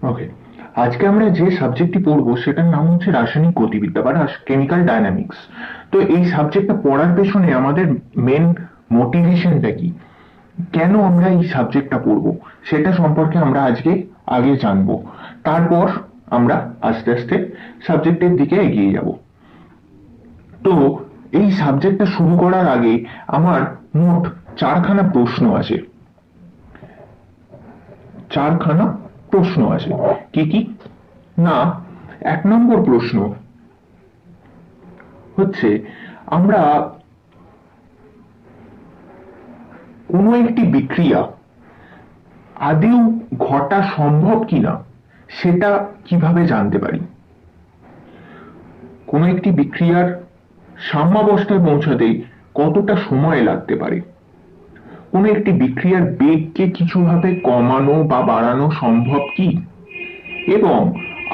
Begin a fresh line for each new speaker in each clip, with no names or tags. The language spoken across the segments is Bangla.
ওকে, আজকে আমরা যে সাবজেক্টটি পড়বো সেটার নাম হচ্ছে রাসায়নিক গতিবিদ্যা বা কেমিক্যাল ডায়নামিক্স। তো এই সাবজেক্টটা পড়ার পেছনে আমাদের মেন মোটিভেশনটা কি, কেন আমরা এই সাবজেক্টটা পড়বো, সেটা সম্পর্কে আমরা আজকে আগে জানবো। তারপর আমরা আস্তে আস্তে সাবজেক্টের দিকে এগিয়ে যাব। তো এই সাবজেক্টটা শুরু করার আগে আমার মোট চারখানা প্রশ্ন আছে। চারখানা প্রশ্ন আছে। কি কি? না, ১ নম্বর প্রশ্ন হচ্ছে, আমরা কোনো একটি বিক্রিয়া আদৌ ঘটা সম্ভব কিনা সেটা কিভাবে জানতে পারি? কোনো একটি বিক্রিয়ার সাম্যাবস্থায় পৌঁছাতে কতটা সময় লাগতে পারে? কোনো একটি বিক্রিয়ার বেগকে কিছুভাবে কমানো বা বাড়ানো সম্ভব কি? এবং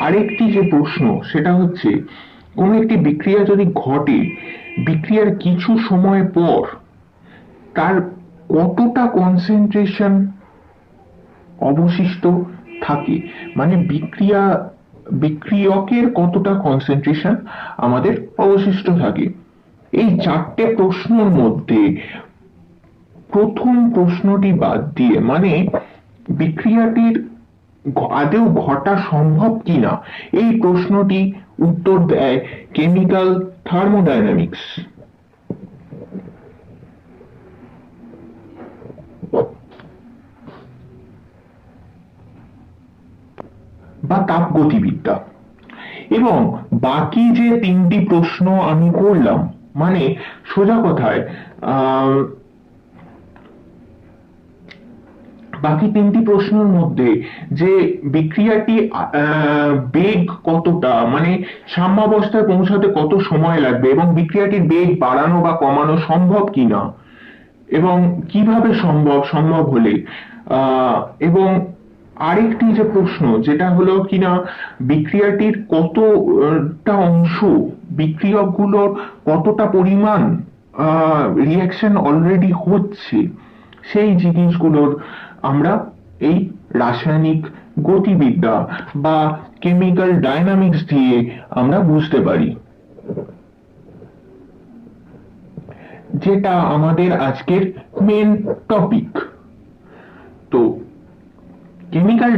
আরেকটি যে প্রশ্ন সেটা হচ্ছে, কোনো একটি বিক্রিয়া যদি ঘটে, বিক্রিয়ার কিছু সময় পর তার কতটা কনসেন্ট্রেশন অবশিষ্ট থাকে, মানে বিক্রিয়কের কতটা কনসেন্ট্রেশন আমাদের অবশিষ্ট থাকে। এই চারটে প্রশ্নের মধ্যে প্রথম প্রশ্নটি বাদ দিয়ে, মানে বিক্রিয়াটির আদৌ ঘটা সম্ভব কিনা, এই প্রশ্নটি উত্তর দেয় কেমিক্যাল থার্মোডাইনামিক্স বা তাপগতিবিদ্যা। এবং বাকি যে তিনটি প্রশ্ন আমি করলাম, মানে সোজা কথায় বাকি তিনটি প্রশ্নের মধ্যে যে বিক্রিয়াটি বেগ কতটা, মানে সাম্যাবস্থায় পৌঁছাতে কত সময় লাগবে, এবং বিক্রিয়াটির বেগ বাড়ানো বা কমানো সম্ভব কিনা, এবং কিভাবে সম্ভব হলে, এবং আরেকটি যে প্রশ্ন যেটা হলো কিনা, বিক্রিয়াটির কতটা অংশ, বিক্রিয়কগুলোর কতটা পরিমাণ রিয়াকশন অলরেডি হচ্ছে, সেই জিনিসগুলোর আমরা এই রাসায়নিক গতিবিদ্যা বা কেমিক্যাল ডায়নামিক্স দিয়ে আমরা বুঝতে পারি, যেটা আমাদের আজকের মেন টপিক। তো কেমিক্যাল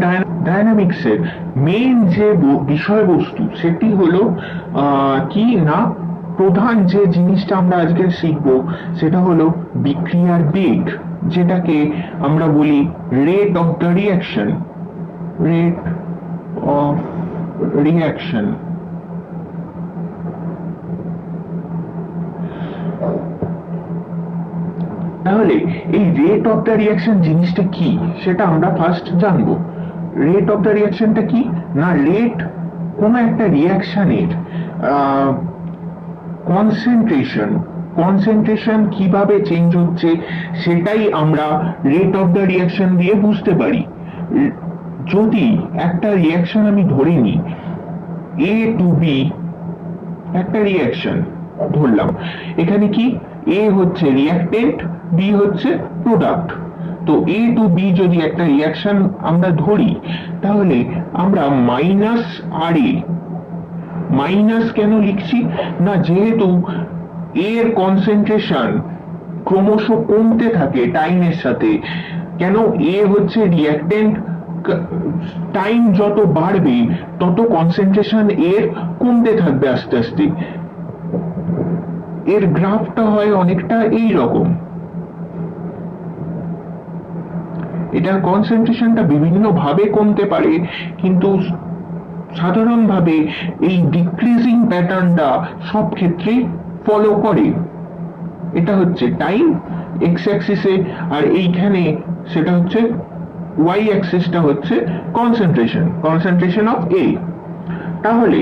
ডায়নামিক্সের মেন যে বিষয়বস্তু সেটি হলো কি না, প্রধান যে জিনিসটা আমরা আজকে শিখবো সেটা হলো বিক্রিয়ার বেগ, যেটাকে আমরা বলি rate of the reaction. Rate of reaction. তাহলে এই রেট অফ দ্য রিয়াকশন জিনিসটা কি সেটা আমরা ফার্স্ট জানবো। রেট অফ দ্য রিয়াকশনটা কি না, রেট কোন একটা রিয়াকশনের কনসেন্ট্রেশন কনসেন্ট্রেশন কিভাবে চেঞ্জ হচ্ছে সেটাই আমরা রেট অফ দ্য রিয়াকশন দিয়ে বুঝতে পারি। যদি একটা রিয়াকশন আমি ধরে নিই, এ টু বি একটা রিয়াকশন ধরলাম, এখানে কি এ হচ্ছে রিয়াক্টেন্ট, বি হচ্ছে প্রোডাক্ট। তো এ টু বি যদি একটা রিয়াকশন আমরা ধরি, তাহলে আমরা মাইনাস আর এ, মাইনাস কেন লিখছি না, যেহেতু এর কনসেন্ট্রেশন ক্রমশ কমতে থাকে টাইমের সাথে। কেন? এ হচ্ছে রিয়াক্টেন্ট, টাইম যত বাড়বে তত কনসেন্ট্রেশন এর কমতে থাকবে আস্তে আস্তে। এর গ্রাফটা হয় অনেকটা এই রকম। এটার কনসেন্ট্রেশনটা বিভিন্ন ভাবে কমতে পারে, কিন্তু সাধারণভাবে এই ডিক্রিজিং প্যাটার্নটা সব ক্ষেত্রেই ফলো করে। এটা হচ্ছে টাইম এক্স অ্যাক্সিসে, আর এইখানে সেটা হচ্ছে ওয়াই অ্যাক্সিসটা হচ্ছে কনসেন্ট্রেশন অফ এ। তাহলে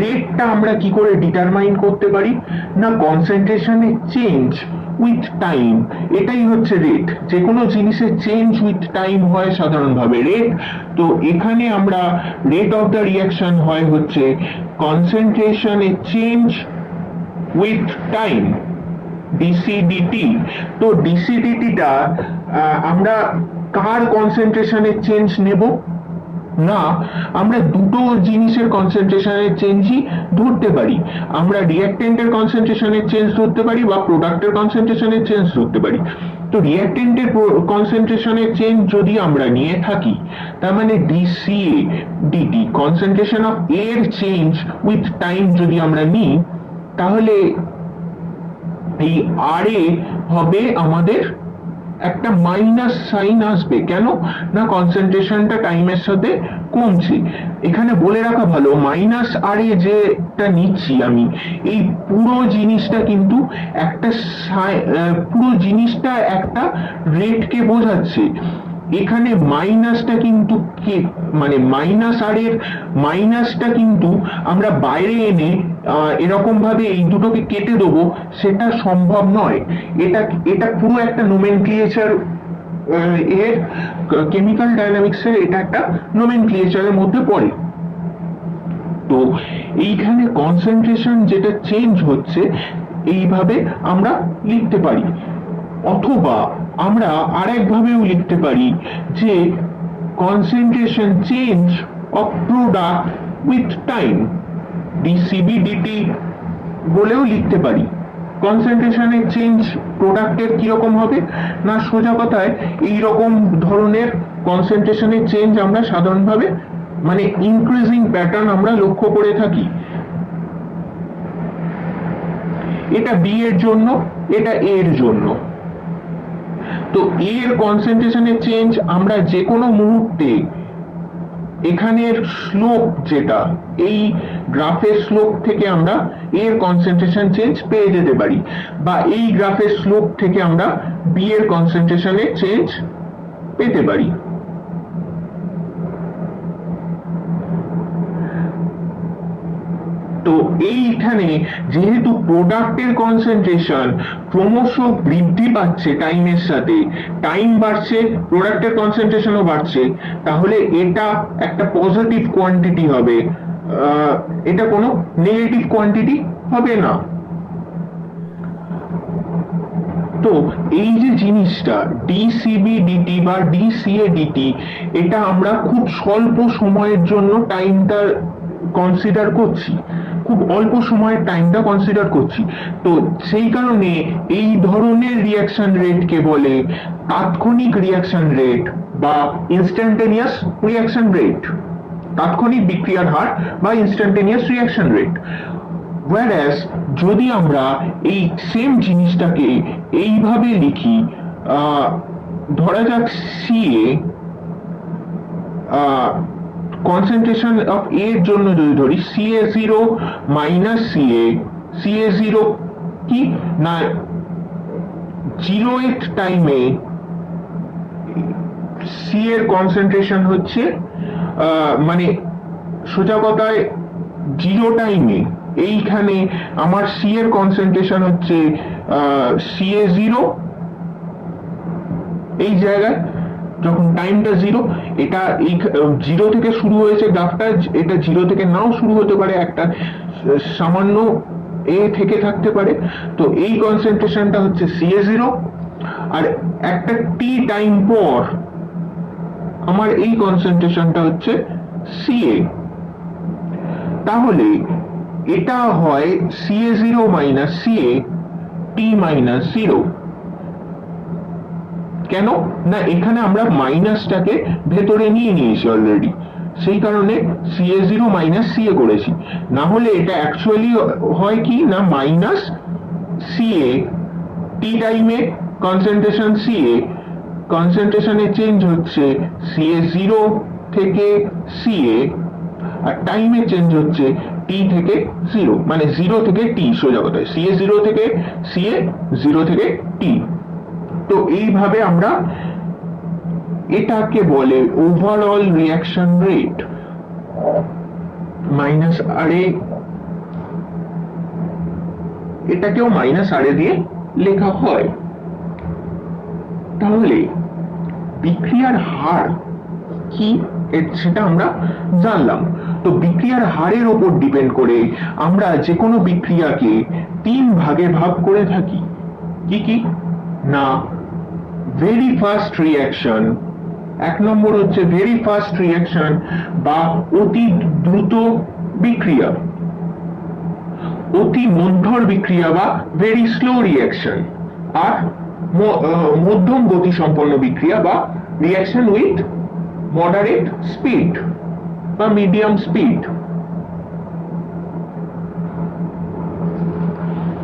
রেটটা আমরা কি করে ডিটারমাইন করতে পারি না, কনসেন্ট্রেশনের চেঞ্জ উইথ টাইম, এটাই হচ্ছে রেট। যে কোনো জিনিসের চেঞ্জ উইথ টাইম হয় সাধারণভাবে রেট। তো এখানে আমরা রেট অফ দ্য রিয়াকশন হয় হচ্ছে কনসেন্ট্রেশনের চেঞ্জ উইথ টাইম, ডিসিডিটি। তো ডিসিডিটিটা আমরা কার কনসেন্ট্রেশনের চেঞ্জ নেব? না, আমরা দুটো জিনিসের কনসেন্ট্রেশনের চেঞ্জই ধরতে পারি। আমরা রিঅ্যাক্টেন্টের কনসেন্ট্রেশনের চেঞ্জ ধরতে পারি বা প্রোডাক্টের কনসেন্ট্রেশনের চেঞ্জ ধরতে পারি। তো রিঅ্যাক্টেন্টের কনসেন্ট্রেশনের চেঞ্জ যদি আমরা নিয়ে থাকি, তার মানে ডিসিএ ডিটি কনসেন্ট্রেশন অফ এর চেঞ্জ উইথ টাইম যদি আমরা নিই, তাহলে এই আর এ হবে আমাদের একটা মাইনাস সাইন আসবে। কেন না, কনসেন্ট্রেশনটা টাইমের সাথে কমছে। এখানে বলে রাখা ভালো, মাইনাস আর এ যেটা নিচ্ছি আমি, এই পুরো জিনিসটা কিন্তু একটা পুরো জিনিসটা একটা রেটকে বোঝাচ্ছে। এখানে মাইনাসটা কিন্তু মানে মাইনাস আর এর মাইনাসটা কিন্তু আমরা বাইরে এনে এরকম ভাবে এই দুটোকে কেটে দেবো, সেটা সম্ভব নয়। এটা এটা পুরো একটা নোমেনক্লিয়েচার, এর কেমিক্যাল ডায়নামিক্সের এটা একটা নোমেনক্লিয়েচারের মধ্যে পড়ে। তো এইখানে কনসেন্ট্রেশন যেটা চেঞ্জ হচ্ছে, এইভাবে আমরা লিখতে পারি। অথবা আমরা আরেকভাবেও লিখতে পারি যে concentration change of product with time, DCB DT বলেও লিখতে পারি। কনসেন্ট্রেশনের চেঞ্জ প্রোডাক্টের কিরকম হবে না, সোজা কথায় এইরকম ধরনের কনসেন্ট্রেশনের চেঞ্জ আমরা সাধারণভাবে মানে ইনক্রিজিং প্যাটার্ন আমরা লক্ষ্য করে থাকি। এটা বি এর জন্য, এটা এ এর জন্য। তো এর কনসেন্ট্রেশনের চেঞ্জ আমরা যে কোনো মুহূর্তে এখানের স্লোপ, যেটা এই গ্রাফের স্লোপ থেকে আমরা এর কনসেন্ট্রেশন চেঞ্জ পেয়ে যেতে পারি, বা এই গ্রাফের স্লোপ থেকে আমরা বি এর কনসেন্ট্রেশনের চেঞ্জ পেতে পারি। তো এইখানে যেহেতু প্রোডাক্টের কনসেন্ট্রেশন ক্রমশ বৃদ্ধি পাচ্ছে টাইমের সাথে, টাইম বাড়ছে, প্রোডাক্টের কনসেন্ট্রেশনও বাড়ছে, তাহলে এটা একটা পজিটিভ কোয়ান্টিটি হবে, এটা কোনো নেগেটিভ কোয়ান্টিটি হবে না। তো এই যে জিনিসটা ডিসিবি ডিটি বা ডিসিএ ডিটি, এটা আমরা খুব স্বল্প সময়ের জন্য টাইমটা কনসিডার করছি, খুব অল্প সময়ের টাইমটা কনসিডার করছি। তো সেই কারণে এই ধরনের রিঅ্যাকশন রেটকে বলে তাৎক্ষণিক রিঅ্যাকশন রেট বা ইনস্ট্যান্টেনিয়াস রিঅ্যাকশন রেট, তাৎক্ষণিক বিক্রিয়ার হার বা ইনস্ট্যান্টেনিয়াস রিঅ্যাকশন রেট। whereas যদি আমরা এই সেম জিনিসটাকে এইভাবে লিখি, ধরা যাক সিএ, কনসেন্ট্রেশন অফ এর জন্য যদি ধরি CA0 মাইনাস CA0 কি না, 0th টাইমে সি এর কনসেন্ট্রেশন হচ্ছে মানে সোজা কথায় 0 টাইমে এইখানে আমার সি এর কনসেন্ট্রেশন হচ্ছে CA0, এই জায়গায় যখন টাইমটা 0, এটা এই 0 থেকে শুরু হয়েছে গ্রাফটা, এটা 0 থেকে নাও শুরু হতে পারে, একটা সামান্য এ থেকে থাকতে পারে। তো এই কনসেন্ট্রেশনটা হচ্ছে CA0, আর একটা টি টাইম পর আমার এই কনসেন্ট্রেশনটা হচ্ছে CA। তাহলে এটা হয় CA0 মাইনাস CA টি মাইনাস 0। কেন না, এখানে আমরা মাইনাসটাকে ভেতরে নিয়ে নিয়েছি অলরেডি, সেই কারণে CA0 মাইনাস CA করেছি। না হলে এটা অ্যাকচুয়ালি হয় কি না, মাইনাস CA টি টাইমে কনসেন্ট্রেশন CA, কনসেন্ট্রেশনের চেঞ্জ হচ্ছে CA0 থেকে CA, আর টাইমের চেঞ্জ হচ্ছে T থেকে 0, মানে 0 থেকে T, সোজা কথায় CA0 থেকে CA, 0 থেকে T। তো এইভাবে আমরা এটাকে বলে overall reaction rate minus RA, এটাকেও মাইনাস আরএ দিয়ে লেখা হয়। তাহলে বিক্রিয়ার হার কি সেটা আমরা জানলাম। তো বিক্রিয়ার হারের উপর ডিপেন্ড করে আমরা যে কোনো বিক্রিয়াকে 3 ভাগে ভাগ করে থাকি। কি কি না, ভেরি ফার্স্ট রিঅ্যাকশন, এক নম্বর হচ্ছে ভেরি ফাস্ট রিয়াকশন বা অতি দ্রুত বিক্রিয়া, অতি মন্থর বিক্রিয়া বা ভেরি স্লো রিয়াকশন, আর মধ্যম গতি সম্পন্ন বিক্রিয়া বা রিয়াকশন উইথ মডারেট স্পিড বা মিডিয়াম স্পিড।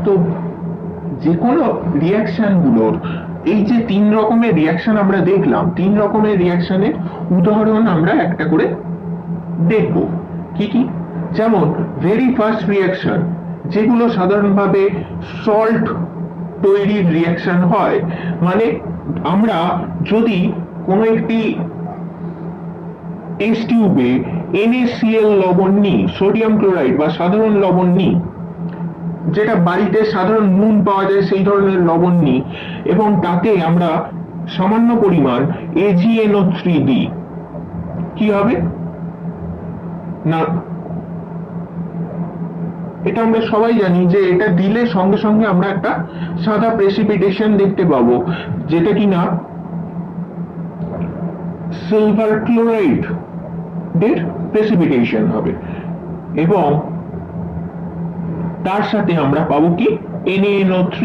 তো যে কোনো রিয়াকশন গুলোর এই যে তিন রকমের রিয়াকশন আমরা দেখলাম, তিন রকমের রিয়াকশনের উদাহরণ আমরা একটা করে দেখব। কি কি? যেমন ভেরি ফাস্ট রিয়াকশন, যেগুলো সাধারণভাবে সল্ট তৈরির রিয়াকশন হয়, মানে আমরা যদি কোনো একটি টেস্ট টিউবে NaCl লবণ নিই, সোডিয়াম ক্লোরাইড বা সাধারণ লবণ নিই, যেটা বাড়িতে সাধারণ নুন পাওয়া যায় সেই ধরনের লবণ নিই, এবং তাতে আমরা সামান্য পরিমাণ AgNO3 দিই, কি হবে না, এটা আমরা সবাই জানি যে এটা দিলে সঙ্গে সঙ্গে আমরা একটা সাদা প্রেসিপিটেশন দেখতে পাবো, যেটা কিনা সিলভার ক্লোরাইড এর প্রেসিপিটেশন হবে, এবং তার সাথে আমরা পাবো কি NaNO3।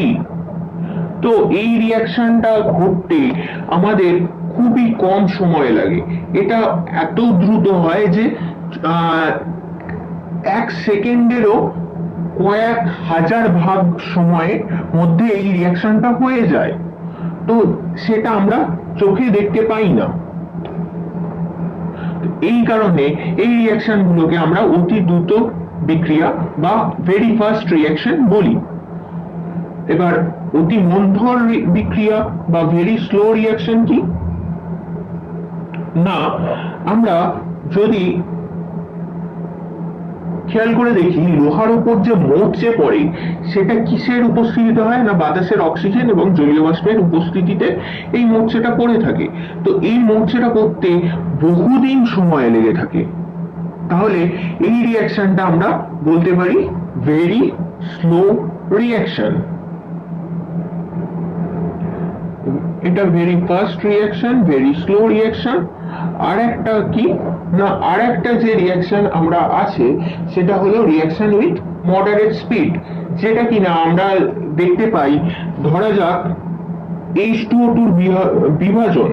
তো এই রিয়াকশনটা ঘটতে আমাদের খুবই কম সময় লাগে, এটা এত দ্রুত হয় যে 1 সেকেন্ডেরও কয়েক হাজার ভাগ সময়ের মধ্যে এই রিয়াকশনটা হয়ে যায়। তো সেটা আমরা চোখে দেখতে পাই না, এই কারণে এই রিয়াকশন গুলোকে আমরা অতি দ্রুত বিক্রিয়া বা ভেরি ফাস্ট রিয়াকশন বলি। এবার অতি মন্থর বিক্রিয়া বা ভেরি স্লো রিয়াকশন কি না, আমরা যদি খেয়াল করে দেখি লোহার উপর যে মরচে পড়ে সেটা কিসের উপস্থিতিতে হয় না, বাতাসের অক্সিজেন এবং জলীয় বাষ্পের উপস্থিতিতে এই মরচেটা পড়ে থাকে। তো এই মরচেটা করতে বহুদিন সময় লেগে থাকে, তাহলে এই রিয়াকশনটা আমরা বলতে পারি ভেরি স্লো রিয়াকশন। এটা very fast reaction, very slow reaction. আর একটা কি না, আর একটা যে রিয়াকশন আমরা আছে সেটা হলো রিয়াকশন উইথ মডারেট স্পিড, যেটা কিনা আমরা দেখতে পাই, ধরা যাক H2O2 বিভাজন,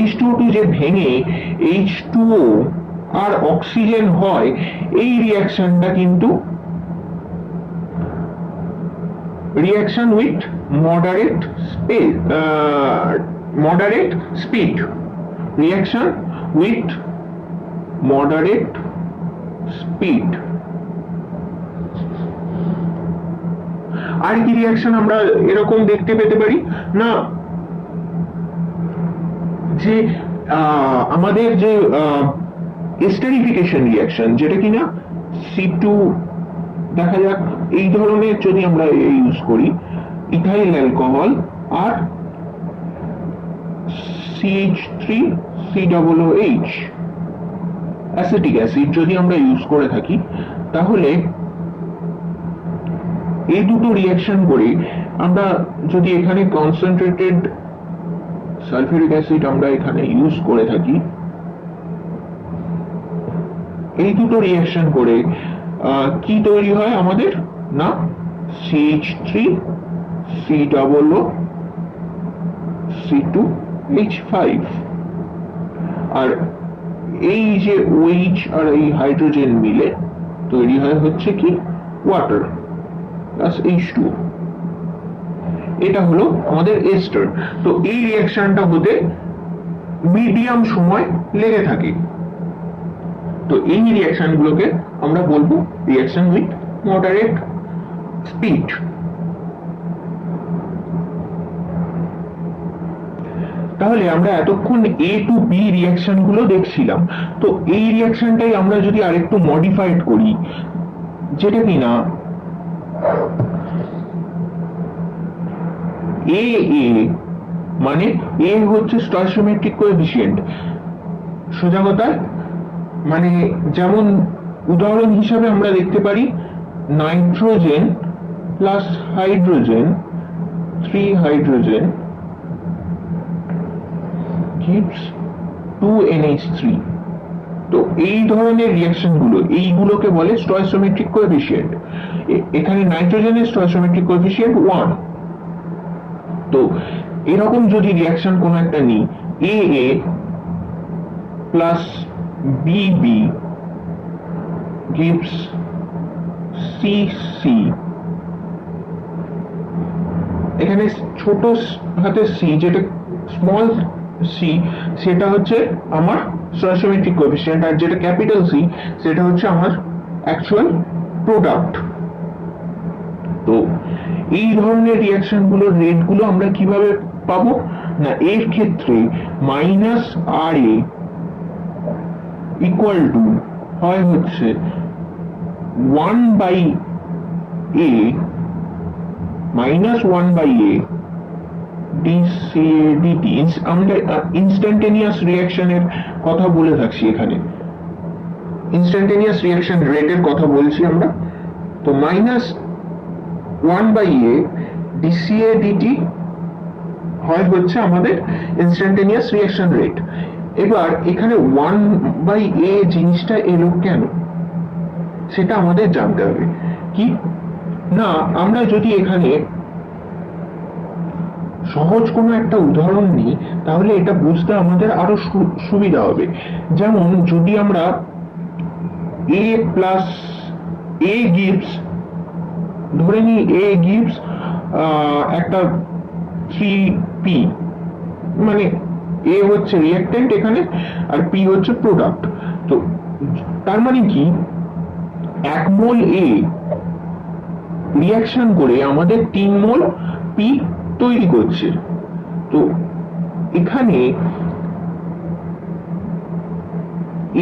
H2O2 যে ভেঙে H2O আর অক্সিজেন হয়, এই রিয়াকশনটা কিন্তু reaction with moderate speed, reaction with moderate speed. আর কি রিয়াকশন আমরা এরকম দেখতে পেতে পারি না, যে আমাদের যে এস্টারিফিকেশন রিয়াকশন, যেটা কিনা C2, দেখা যাক এই ধরনের যদি আমরা ইউজ করি, ইথাইল অ্যালকোহল আর CH3COOH অ্যাসিটিক অ্যাসিড যদি আমরা ইউজ করে থাকি, তাহলে এই দুটো রিয়াকশন করে আমরা যদি এখানে কনসেন্ট্রেটেড সালফিউরিক অ্যাসিড আমরা এখানে ইউজ করে থাকি, এই দুটো রিয়াকশন করে কি তৈরি হয় আমাদের না, CH3COOC2H5, আর এই যে OH আর এই হাইড্রোজেন মিলে তৈরি হয় হচ্ছে কি ওয়াটার প্লাস H2O, এটা হলো আমাদের এস্টার। তো এই রিয়াকশনটা হতে মিডিয়াম সময় লেগে থাকে, তো এই রিয়াকশন গুলোকে আমরা বলবো রিয়াকশন উইথ মডারেট স্পিড। তাহলে আমরা এতক্ষণ A to B রিয়াকশন গুলো দেখছিলাম, তো এই রিয়াকশনটাই আমরা যদি আরেকটু মডিফাইড করি, যেটা কিনা AA, মানে A হচ্ছে স্টয়চিওমেট্রিক কোএফিসিয়েন্ট, সোজা কথায় মানে যেমন উদাহরণ হিসাবে আমরা দেখতে পারি nitrogen plus hydrogen, 3 hydrogen gives 2NH3। তো এই ধরনের রিঅ্যাকশন গুলো, এইগুলোকে বলে স্টয়কিওমেট্রিক কোএফিসিয়েন্ট। এখানে নাইট্রোজেনের স্টয়কিওমেট্রিক কোএফিসিয়েন্ট 1। তো এরকম যদি রিঅ্যাকশন কোন একটা নিই, AA plus BB gives CC। এখানে ছোট হাতের c, যেটা স্মল c, সেটা হচ্ছে আমার স্টয়কিওমেট্রিক কোএফিসিয়েন্ট, আর যেটা ক্যাপিটাল C সেটা হচ্ছে আমার অ্যাকচুয়াল প্রোডাক্ট। তো এই ধরনের রিঅ্যাকশন গুলোর রেট গুলো আমরা কিভাবে পাবো না, এর ক্ষেত্রে -RA ইকুয়াল টু হয় হচ্ছে 1/A -1/A dCAdt। আমরা ইনস্ট্যান্টেনিয়াস রিঅ্যাকশনের কথা বলে থাকছি, এখানে ইনস্ট্যান্টেনিয়াস রিঅ্যাকশন রেটের কথা বলছি আমরা। তো -1/A dCAdt হয় হচ্ছে আমাদের ইনস্ট্যান্টেনিয়াস রিঅ্যাকশন রেট। এবার এখানে 1/A জিনিসটা এলো কেন, সেটা আমাদের জানতে হবে। কি না, আমরা যদি এখানে সহজ কোনো একটা উদাহরণ নিই, তাহলে এটা বুঝতে আমাদের আরো সুবিধা হবে। যেমন যদি আমরা A plus A gives, ধরে নিই A gives একটা 3P, মানে A হচ্ছে রিঅ্যাক্ট্যান্ট এখানে, আর P হচ্ছে প্রোডাক্ট। তো তার মানে কি, 1 মোল A রিঅ্যাকশন করে আমাদের 3 মোল P তৈরি করছে। তো এখানে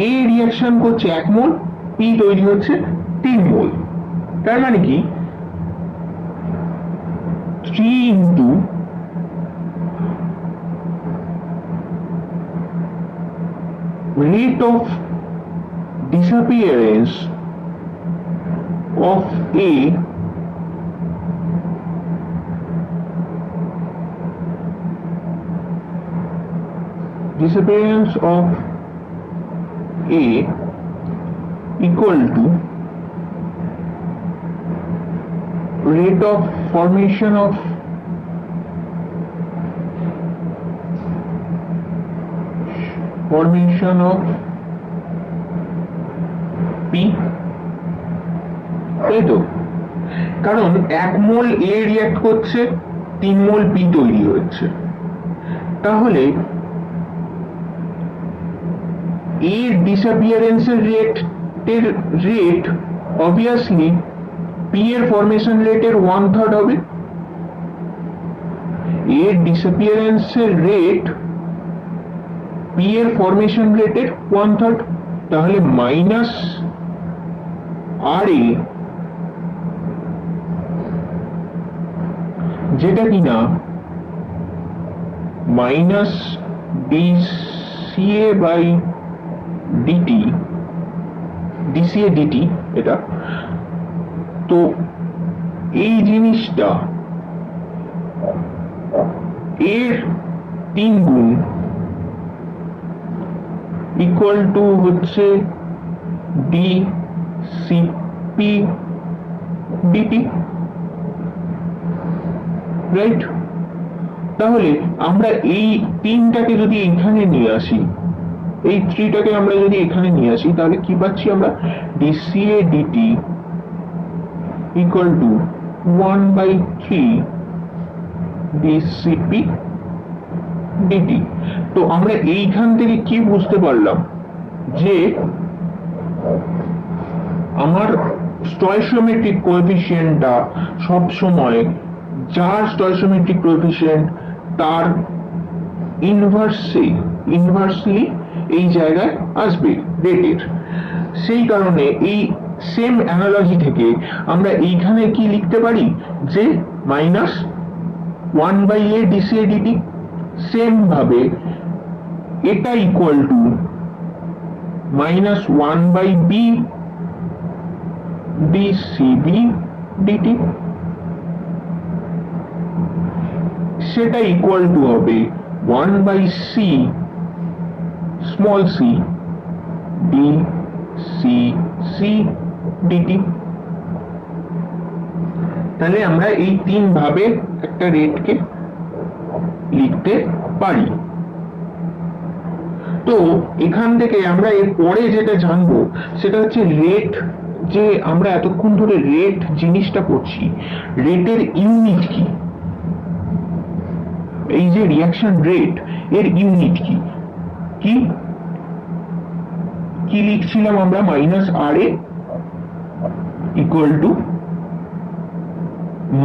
A রিঅ্যাকশন করছে 1 মোল, P তৈরি হচ্ছে 3 মোল। তার মানে কি 3 into rate of disappearance of A equal to rate of formation of P। তাই তো, কারণ 1 মোল A রিঅ্যাক্ট করছে, 3 মোল P তৈরি হচ্ছে। তাহলে এর ডিসঅ্যাপিয়ারেন্সের রেট অবভিয়াসলি P এর ফরমেশন রেটের 1/3 হবে। এর ডিসঅ্যাপিয়ারেন্সের রেট P এর ফরমেশন রেটের 1/3। তাহলে -RA, যেটা কিনা dCAdt এটা। তো এই জিনিসটা এর 3 গুণ ইকুয়াল টু হচ্ছে dCpdt, রাইট? তাহলে আমরা এই 3টাকে যদি এখানে নিয়ে আসি, এই 3টাকে আমরা যদি এখানে নিয়ে আসি, তাহলে কি পাচ্ছি আমরা, dCAdt equal to 1/3 dCpdt। তো আমরা এইখান থেকে কি বুঝতে পারলাম, যে আমার স্টয়কিওমেট্রিক কোএফিসিয়েন্টটা সব সময় যার স্টয়কিওমেট্রিক কোএফিসিয়েন্ট তার ইনভার্সলি এই জায়গায় আসবে রেটের। সেই কারণে এই সেম অ্যানালজি থেকে আমরা এইখানে কি লিখতে পারি, যে -1/A dCAdt। সেম ভাবে এটা ইকুয়াল টু -1/B dCbdt, সেটা ইকুয়াল টু হবে 1/C small C D C C DT. তাহলে আমরা এই তিন ভাবে একটা রেটকে লিখতে পারি। তো এখান থেকে আমরা এর পরে যেটা জানবো সেটা হচ্ছে রেট, যে আমরা এতক্ষণ ধরে রেট জিনিসটা পড়ছি, রেটের ইউনিট কি, এই যে রিঅ্যাকশন রেট এর ইউনিট কি কি কি লিখছিলাম আমরা, minus R A equal to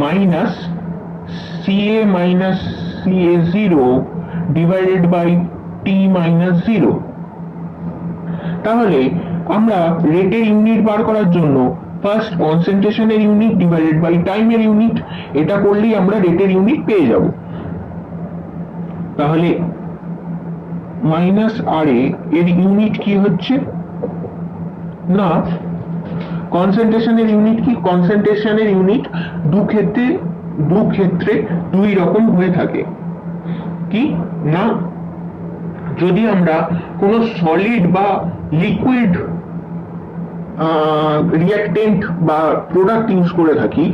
minus CA minus CA zero divided by T minus zero. তাহলে আমরা রেটের ইউনিট বার করার জন্য ফার্স্ট কনসেন্ট্রেশনের ইউনিট ডিভাইডেড বাই টাইমের ইউনিট, এটা করলেই আমরা রেটের ইউনিট পেয়ে যাব। তাহলে মাইনাস আর এর ইউনিট কি হচ্ছে না, কনসেন্ট্রেশনের ইউনিট কি, কনসেন্ট্রেশনের ইউনিট দু ক্ষেত্রে দুই রকম হয়ে থাকে। কি না, যদি আমরা কোনো সলিড বা লিকুইড রিঅ্যাক্টেন্ট বা প্রোডাক্ট ইউজ করে থাকি,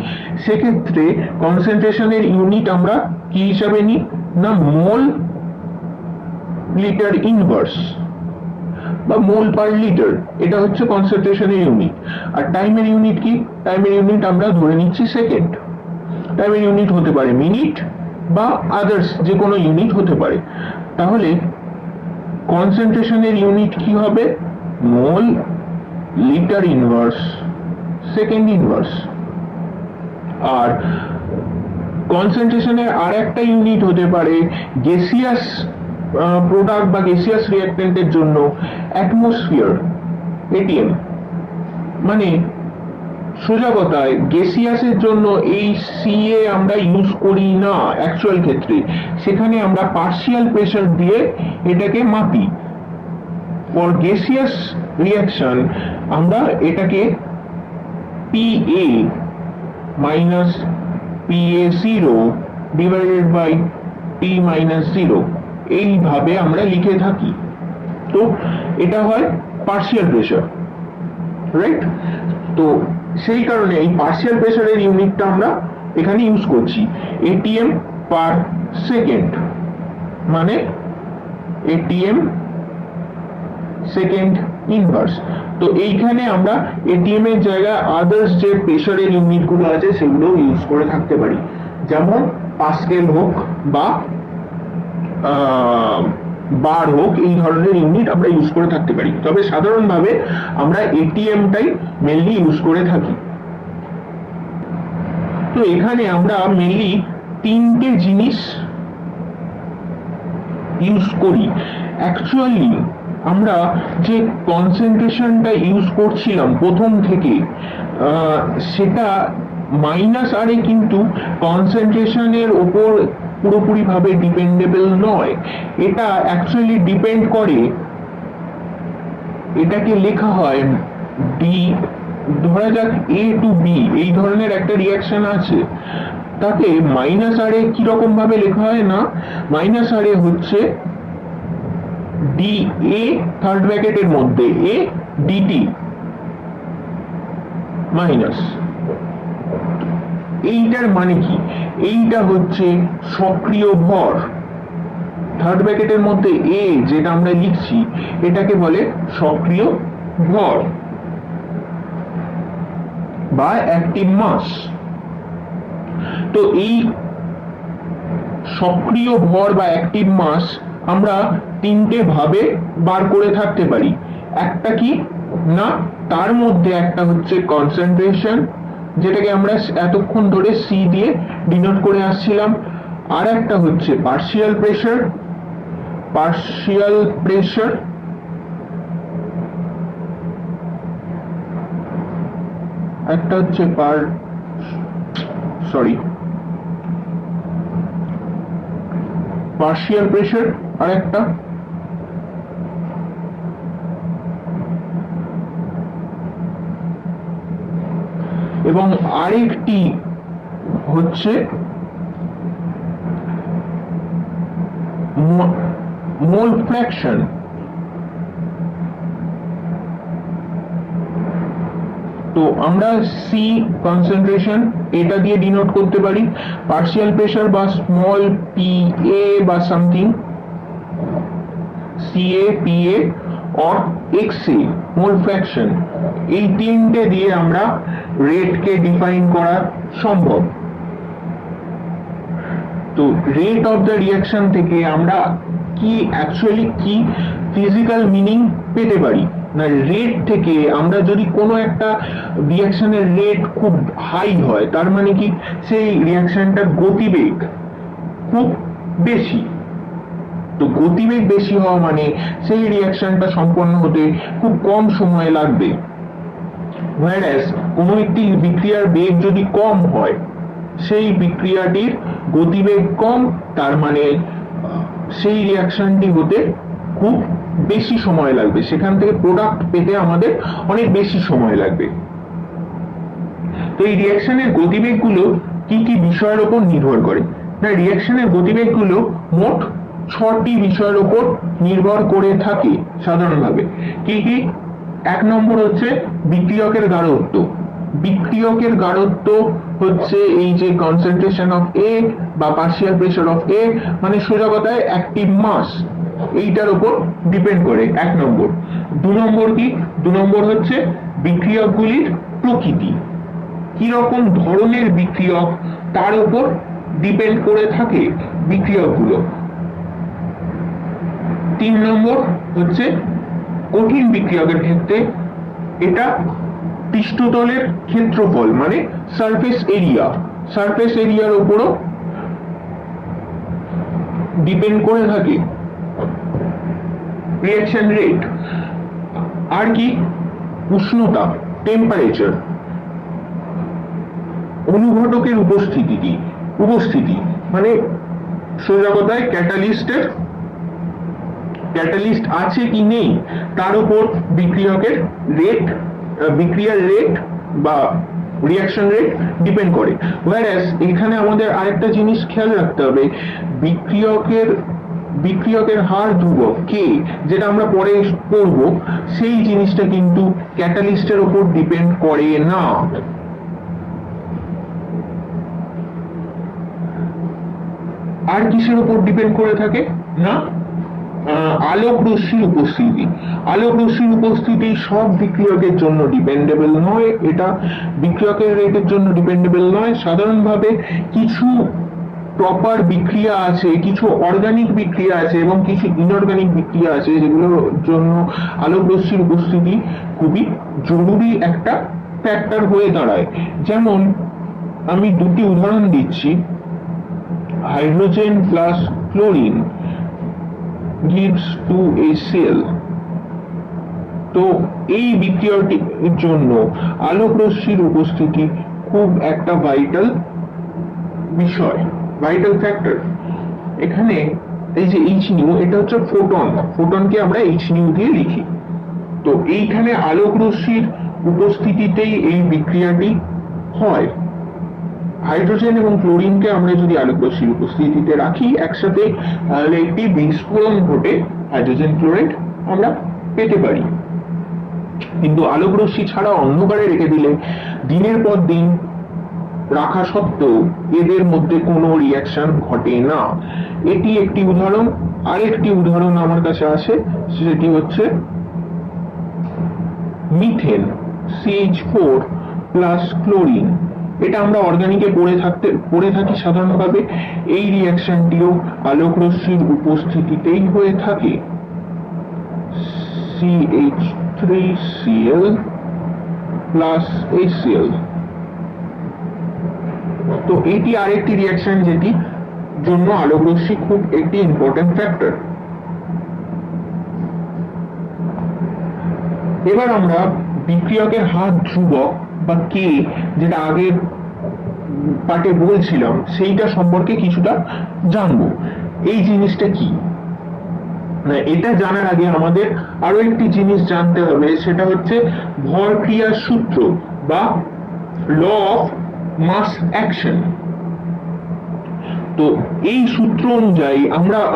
সেক্ষেত্রে কনসেন্ট্রেশনের ইউনিট আমরা কি হিসাবে নিই না, মোল লিটার ইনভার্স বা মোল পার লিটার, এটা হচ্ছে কনসেন্ট্রেশনের ইউনিট। আর টাইমের ইউনিট কি, টাইমের ইউনিট আমরা ধরে নিচ্ছি সেকেন্ড। টাইমের ইউনিট হতে পারে মিনিট বা আদার্স যে কোনো ইউনিট হতে পারে। তাহলে কনসেন্ট্রেশনের ইউনিট কি হবে, mole litre inverse second inverse. আর কনসেন্ট্রেশনের আর একটা ইউনিট হতে পারে গ্যাসিয়াস প্রোডাক্ট বা গ্যাসিয়াস রিঅ্যাক্টেন্টের জন্য অ্যাটমসফিয়ার, এটিএম। মানে সোজা কথায় গ্যাসিয়াসের জন্য এই সিএ আমরা ইউজ করি না অ্যাকচুয়াল ক্ষেত্রে, সেখানে আমরা পার্শিয়াল প্রেসার দিয়ে এটাকে মাপি। ফর গ্যাসিয়াস রিঅ্যাকশন আমরা এটাকে PA minus PA zero divided by T minus zero এইভাবে আমরা লিখে থাকি। তো এটা হয় পার্শিয়াল প্রেসার, রাইট? তো সেই কারণে এই পার্শিয়াল প্রেসারের ইউনিটটা আমরা এখানে ইউজ করছি, এটিএম পার সেকেন্ড, মানে এটিএম সেকেন্ড ইনভার্স। তো এইখানে আমরা এটিএম এর জায়গায় আদার্স যে প্রেসারের ইউনিট গুলো আছে সেগুলো ইউজ করে থাকতে পারি, যেমন পাস্কেল হোক বা বার হোক, এই ধরনের ইউনিট আমরা ইউজ করে থাকতে পারি। তবে সাধারণভাবে আমরা এটিএমটাই মেনলি ইউজ করে থাকি। তো এখানে আমরা মেনলি তিনটে জিনিস ইউজ করি। অ্যাকচুয়ালি আমরা যে কনসেন্ট্রেশনটা ইউজ করছিলাম প্রথম থেকে, সেটা মাইনাস আর এ কিন্তু কনসেন্ট্রেশনের ওপর পুরোপুরি ভাবে ডিপেন্ডেবল নয়। এটা অ্যাকচুয়ালি ডিপেন্ড করে, এটাকে লেখা হয় ডি, ধরা যাক এ টু বি এই ধরনের একটা রিঅ্যাকশন আছে, তাকে মাইনাস আর এ কিরকম ভাবে লেখা হয় না, মাইনাস আর এ হচ্ছে ডি এ থার্ড ব্র্যাকেটের মধ্যে এ ডিটি মাইনাস। এইটার মানে কি, এইটা হচ্ছে সক্রিয় ভর, থার্ড ব্র্যাকেটের মধ্যে এ যেটা আমরা লিখছি এটাকে বলে সক্রিয় ভর বা অ্যাক্টিভ মাস। তো এই সক্রিয় ভর বা অ্যাক্টিভ মাস আমরা তিনটে ভাবে বার করে থাকতে পারি। একটা কি না, তার মধ্যে একটা হচ্ছে কনসেন্ট্রেশন, যেটাকে আমরা এতক্ষণ ধরে সি দিয়ে ডিনোট করে আসছিলাম। আর একটা হচ্ছে পার্শিয়াল প্রেসার, একটা হচ্ছে পার্শিয়াল প্রেসার আর একটা এবং আরেকটি হচ্ছে মোল ফ্র্যাকশন। তো আমরা সি কনসেন্ট্রেশন এটা দিয়ে ডিনোট করতে পারি, পার্শিয়াল প্রেসার বা স্মল পি এ বা something, CA PA or XA mole fraction, এই তিনটে দিয়ে আমরা রেটকে ডিফাইন করা সম্ভব। তো রেট অফ দ্য রিয়াকশন থেকে আমরা কি অ্যাকচুয়ালি কি ফিজিক্যাল মিনিং পেতে পারি না, রেট থেকে আমরা যদি কোনো একটা রিয়াকশনের রেট খুব হাই হয় তার মানে কি সেই রিয়াকশনটার গতিবেগ খুব বেশি। তো গতিবেগ বেশি হওয়া মানে সেই রিয়াকশনটা সম্পন্ন হতে খুব কম সময় লাগবে, whereas কোনো একটি বিক্রিয়ার বেগ যদি কম হয় সেই বিক্রিয়াটির গতিবেগ কম, তার মানে সেই রিয়াকশনটি হতে খুব বেশি সময় লাগবে, সেখান থেকে প্রোডাক্ট পেতে আমাদের অনেক বেশি সময় লাগবে। তো এই রিয়াকশনের গতিবেগগুলো কি কি বিষয়ের উপর নির্ভর করে না, রিয়াকশনের গতিবেগগুলো মোট 6টি বিষয়ের উপর নির্ভর করে থাকে সাধারণভাবে। কি কি? 1 নম্বর হচ্ছে বিক্রিয়কের গাঢ়ত্ব। বিক্রিয়কের গাঢ়ত্ব হচ্ছে এই যে কনসেন্ট্রেশন অফ এ বা পার্শিয়াল প্রেসার অফ এ, মানে সোজা কথায় অ্যাক্টিভ মাস, এইটার উপর ডিপেন্ড করে 1 নম্বর। 2 নম্বর কি? 2 নম্বর হচ্ছে বিক্রিয়কগুলির প্রকৃতি, কি রকম ধরনের বিক্রিয়ক তার উপর ডিপেন্ড করে থাকে বিক্রিয়কগুলো। 3 নম্বর হচ্ছে কঠিন বিক্রিয়কের ক্ষেত্রে এটা পৃষ্ঠতলের ক্ষেত্রফল মানে সারফেস এরিয়া, সারফেস এরিয়ার উপরও ডিপেন্ড করে থাকে রিঅ্যাকশন রেট। আর কি? উষ্ণতা, টেম্পারেচার। অনুঘটকের উপস্থিতি মানে সোজা কথায় ক্যাটালিস্ট আছে কি নেই তার উপর বিক্রিয়ার রেট বা রিঅ্যাকশন রেট ডিপেন্ড করে। whereas এখানে আমাদের আরেকটা জিনিস খেয়াল রাখতে হবে, বিক্রিয়কের হার ধ্রুবক কে, যেটা আমরা পরে পড়ব, সেই জিনিসটা কিন্তু ক্যাটালিস্টের উপর ডিপেন্ড করে না। আর কিসের উপর ডিপেন্ড করে থাকে না, আলোক রশ্মির উপস্থিতি সব বিক্রিয়কের জন্য ডিপেন্ডেবল নয়, এটা বিক্রিয়কের রেটের জন্য ডিপেন্ডেবল নয়। সাধারণভাবে কিছু প্রপার বিক্রিয়া আছে, কিছু অর্গানিক বিক্রিয়া আছে এবং কিছু ইনঅর্গানিক বিক্রিয়া আছে যেগুলোর জন্য আলোক রশ্মির উপস্থিতি খুবই জরুরি একটা ফ্যাক্টর হয়ে দাঁড়ায়। যেমন আমি দুটি উদাহরণ দিচ্ছি, hydrogen plus chlorine gives to HCl। তো এই বিক্রিয়াটির জন্য আলোক রশ্মির উপস্থিতি খুব একটা ভাইটাল বিষয়, ভাইটাল ফ্যাক্টর। এখানে এই যে H নিউ, এটা হচ্ছে ফোটনকে আমরা H নিউ দিয়ে লিখি। তো এইখানে আলোক রশ্মির উপস্থিতিতেই এই বিক্রিয়াটি হয়। হাইড্রোজেন এবং ক্লোরিনকে আমরা যদি আলোক রশ্মির উপস্থিতিতে রাখি একসাথে, তাহলে একটি বিস্ফোরণ ঘটে হাইড্রোজেন ক্লোরাইড আমরা পেতে পারি। কিন্তু আলোক রশ্মি ছাড়া অন্ধকারে রেখে দিলে দিনের পর দিন রাখা সত্ত্বেও এদের মধ্যে কোনো রিঅ্যাকশন ঘটে না। এটি একটি উদাহরণ। আরেকটি উদাহরণ আমার কাছে আছে, সেটি হচ্ছে মিথেন CH4 প্লাস ক্লোরিন। এটা আমরা অর্গানিকে পড়ে থাকি সাধারণভাবে। এই রিঅ্যাকশনটিও আলোক রশ্মির উপস্থিতিতেই হয়ে থাকে। CH3Cl plus HCl। তো এটি আরেকটি রিঅ্যাকশন যেটি জন্য আলোক রশ্মি খুব একটি ইম্পর্টেন্ট ফ্যাক্টর। এবার আমরা বিক্রিয়কের হার ধ্রুবক বা কে, যেটা আগের পার্টে বলছিলাম, সেইটা সম্পর্কে কিছুটা জানবো। এই জিনিসটা কি, এটা জানার আগে আমাদের আরো একটি জিনিস জানতে হবে, সেটা হচ্ছে ভর ক্রিয়ার সূত্র বা ল অফ মাস অ্যাকশন। তো এই সূত্র অনুযায়ী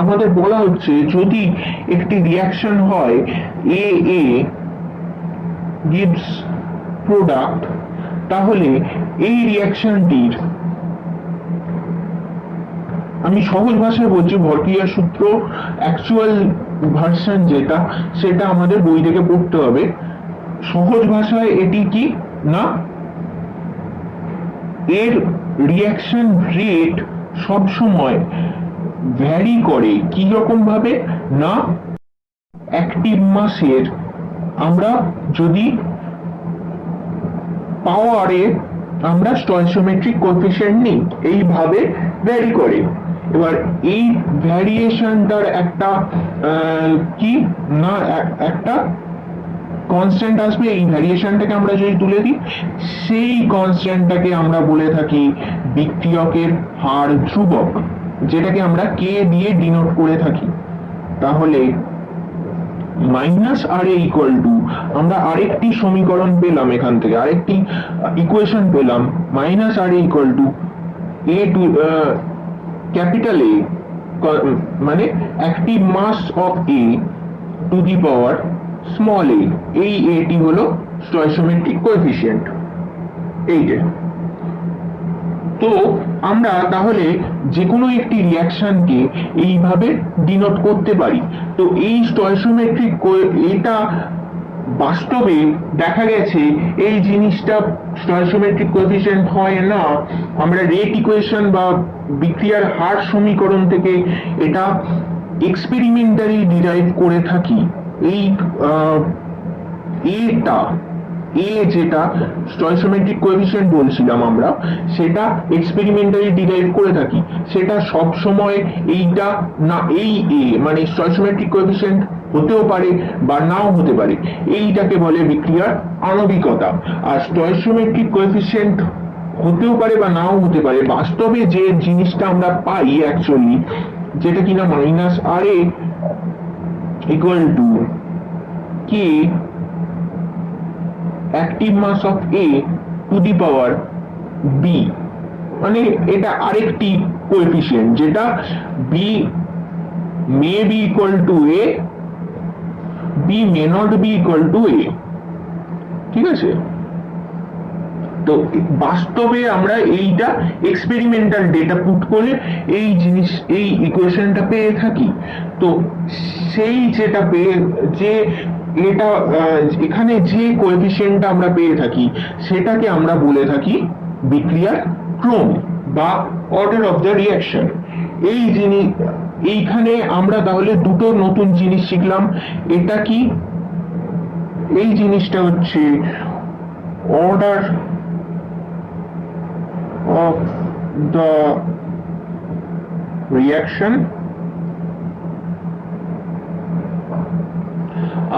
আমাদের বলা হচ্ছে, যদি একটি রিঅ্যাকশন হয় AA gives প্রোডাক্ট, তাহলে এই রিঅ্যাকশনটির, আমি সহজ ভাষায় বলছি, ভরক্রিয়া সূত্র অ্যাকচুয়াল ভার্সন যেটা, সেটা আমাদের বই থেকে পড়তে হবে। সহজ ভাষায় এটি কি না, এর রিঅ্যাকশন রেট সব সময় ভ্যারি করে কি রকম ভাবে না, অ্যাক্টিভ মাসের আমরা যদি পাওয়ারে আমরা স্টয়চিওমেট্রিক কোএফিসিয়েন্ট নিই, এইভাবে ভ্যারি করে। এবার এই ভ্যারিয়েশনটার একটা কি না, একটা কনস্ট্যান্ট আসবে। এই ভ্যারিয়েশনটাকে আমরা যদি তুলে দিই, সেই কনস্ট্যান্টটাকে আমরা বলে থাকি বিক্রিয়কের হার ধ্রুবক, যেটাকে আমরা কে দিয়ে ডিনোট করে থাকি। তাহলে minus R A equal to, আমরা আরেকটি সমীকরণ পেলাম, এখান থেকে আরেকটি ইকুয়েশন পেলাম, minus R A equal to A two capital A, মানে active mass of A to the power small A. এই এটি হলো স্টয়চিওমেট্রিক কোএফিসিয়েন্ট, এইটা। তো আমরা তাহলে যে কোনো একটি রিঅ্যাকশনকে এইভাবে ডিনোট করতে পারি। তো এই স্টয়চিওমেট্রিক, এটা বাস্তবে দেখা গেছে এই জিনিসটা স্টয়চিওমেট্রিক কোএফিসিয়েন্ট হয় না, আমরা রেট ইকুয়েশন বা বিক্রিয়ার হার সমীকরণ থেকে এটা এক্সপেরিমেন্টালি ডিরাইভ করে থাকি। এই এটা এ যেটা স্টয়চিওমেট্রিক কোএফিসিয়েন্ট বলছিলাম আমরা, সেটা এক্সপেরিমেন্টালি ডিরাইভ করে থাকি। সেটা সব সময় এইটা না, এই এ মানে স্টয়চিওমেট্রিক কোএফিসিয়েন্ট হতেও পারে বা নাও হতে পারে, এইটাকে বলে বিক্রিয়ার আণবিকতা। আর স্টয়চিওমেট্রিক কোএফিসিয়েন্ট হতেও পারে বা নাও হতে পারে, বাস্তবে যে জিনিসটা আমরা পাই অ্যাকচুয়ালি, যেটা কিনা minus R A equal to K active mass of A to the power B, মানে এটা আরেকটি কোএফিসিয়েন্ট, যেটা B may be equal to A, B may not be equal to A, ঠিক আছে। তো বাস্তবে আমরা এইটা এক্সপেরিমেন্টাল ডেটা পুট করে এই জিনিস, এই ইকুয়েশনটা পেয়ে থাকি। তো সেই যেটা পেয়ে, যে এটা এখানে যে কোএফিসিয়েন্টটা আমরা পেয়ে থাকি, সেটাকে আমরা বলে থাকি বিক্রিয়ার ক্রম বা অর্ডার অফ দ্য রিঅ্যাকশন। এই জিনিস, এইখানে আমরা তাহলে দুটো নতুন জিনিস শিখলাম। এটা কি, এই জিনিসটা হচ্ছে অর্ডার of the reaction,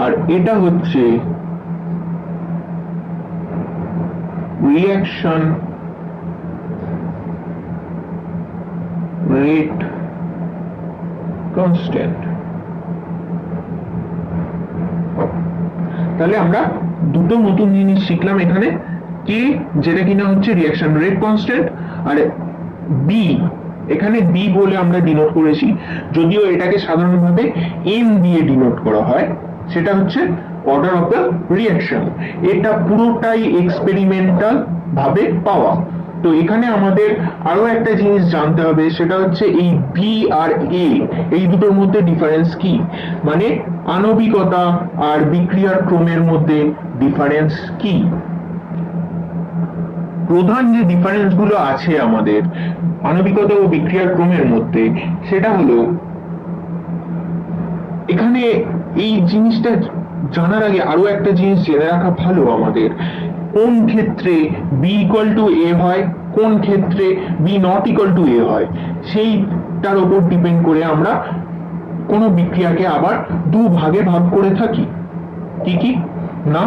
আর এটা হচ্ছে reaction rate constant। তাহলে আমরা দুটো নতুন জিনিস শিখলাম এখানে, কে যেটা কিনা হচ্ছে রিঅ্যাকশন রেট কনস্ট্যান্ট, আর বি, এখানে বি বলে আমরা ডিনোট করেছি, যদিও এটাকে সাধারণভাবে এম দিয়ে ডিনোট করা হয়, সেটা হচ্ছে অর্ডার অফ দ্য রিঅ্যাকশন। এটা পুরোটাই এক্সপেরিমেন্টাল ভাবে পাওয়া। তো এখানে আমাদের আরো একটা জিনিস জানতে হবে, সেটা হচ্ছে এই বি আর এ, এই দুটোর মধ্যে ডিফারেন্স কি, মানে আণবিকতা আর বিক্রিয়ার ক্রমের মধ্যে ডিফারেন্স কি। প্রধান যে ডিফারেন্স গুলো আছে আমাদের আণবিকতা ও বিক্রিয়ার ক্রমের মধ্যে, সেটা হলো, এখানে এই জিনিসটা জানার আগে আরো একটা জিনিস জেনে রাখা ভালো আমাদের, কোন ক্ষেত্রে বি ইকুয়াল টু এ হয়, কোন ক্ষেত্রে বি নট ইকুয়াল টু এ হয়, সেইটার উপর ডিপেন্ড করে আমরা কোনো বিক্রিয়াকে আবার দু ভাগে ভাগ করে থাকি। কি কি না,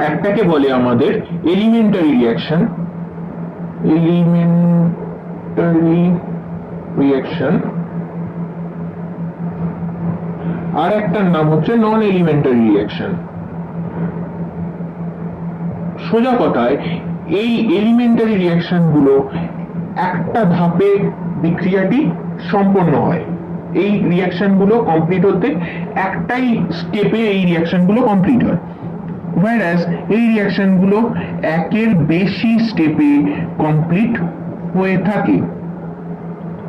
একটাকে বলে আমাদের এলিমেন্টারি রিঅ্যাকশন, এলিমেন্টারি রিঅ্যাকশন, আর একটার নাম হচ্ছে নন এলিমেন্টারি রিঅ্যাকশন। সোজা কথায় এই এলিমেন্টারি রিঅ্যাকশন গুলো একটা ধাপে বিক্রিয়াটি সম্পন্ন হয়, এই রিঅ্যাকশন গুলো কমপ্লিট হতে একটাই স্টেপে এই রিঅ্যাকশন গুলো কমপ্লিট হয়। whereas এই রিঅ্যাকশন গুলো একের বেশি স্টেপে কমপ্লিট হয়ে থাকে,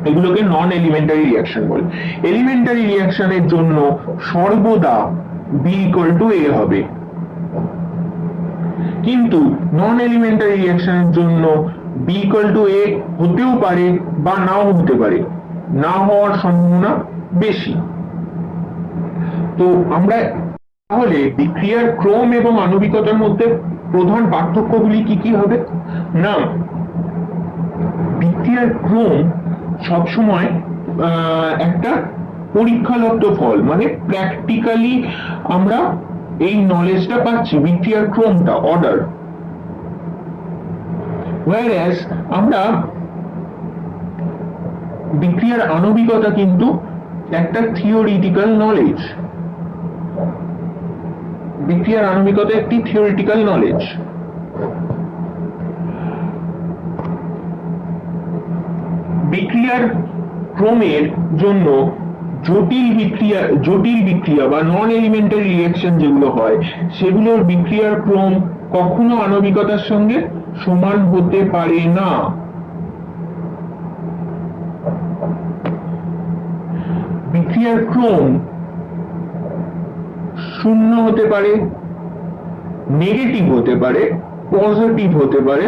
এগুলোকে নন এলিমেন্টারি রিঅ্যাকশন বলে। এলিমেন্টারি রিঅ্যাকশনের জন্য সর্বদা বি ইকুয়াল টু এ হবে, কিন্তু নন এলিমেন্টারি রিঅ্যাকশনের জন্য বি ইকুয়াল টু এ হতেও পারে বা নাও হতে পারে, না হওয়ার সম্ভাবনা বেশি। তো আমরা তাহলে বিক্রিয়ার ক্রম এবং আণবিকতার মধ্যে প্রধান পার্থক্যগুলি কি কি হবে? না, বিক্রিয়ার ক্রম সবসময় একটা পরীক্ষালব্ধ ফল, মানে প্র্যাকটিক্যালি আমরা এই নলেজটা পাচ্ছি, বিক্রিয়ার ক্রমটা, অর্ডার। whereas আমরা বিক্রিয়ার আণবিকতা কিন্তু একটা থিওরিটিক্যাল নলেজ, বিক্রিয়ার আণবিকতা একটি থিওরিটিক্যাল নলেজ। বিক্রিয়ার ক্রমের জন্য জটিল বিক্রিয়া বা নন এলিমেন্টারি রিঅ্যাকশন যেগুলো হয়, সেগুলোর বিক্রিয়ার ক্রম কখনো আণবিকতার সঙ্গে সমান হতে পারে না। বিক্রিয়ার ক্রম শূন্য হতে পারে, নেগেটিভ হতে পারে, পজিটিভ হতে পারে,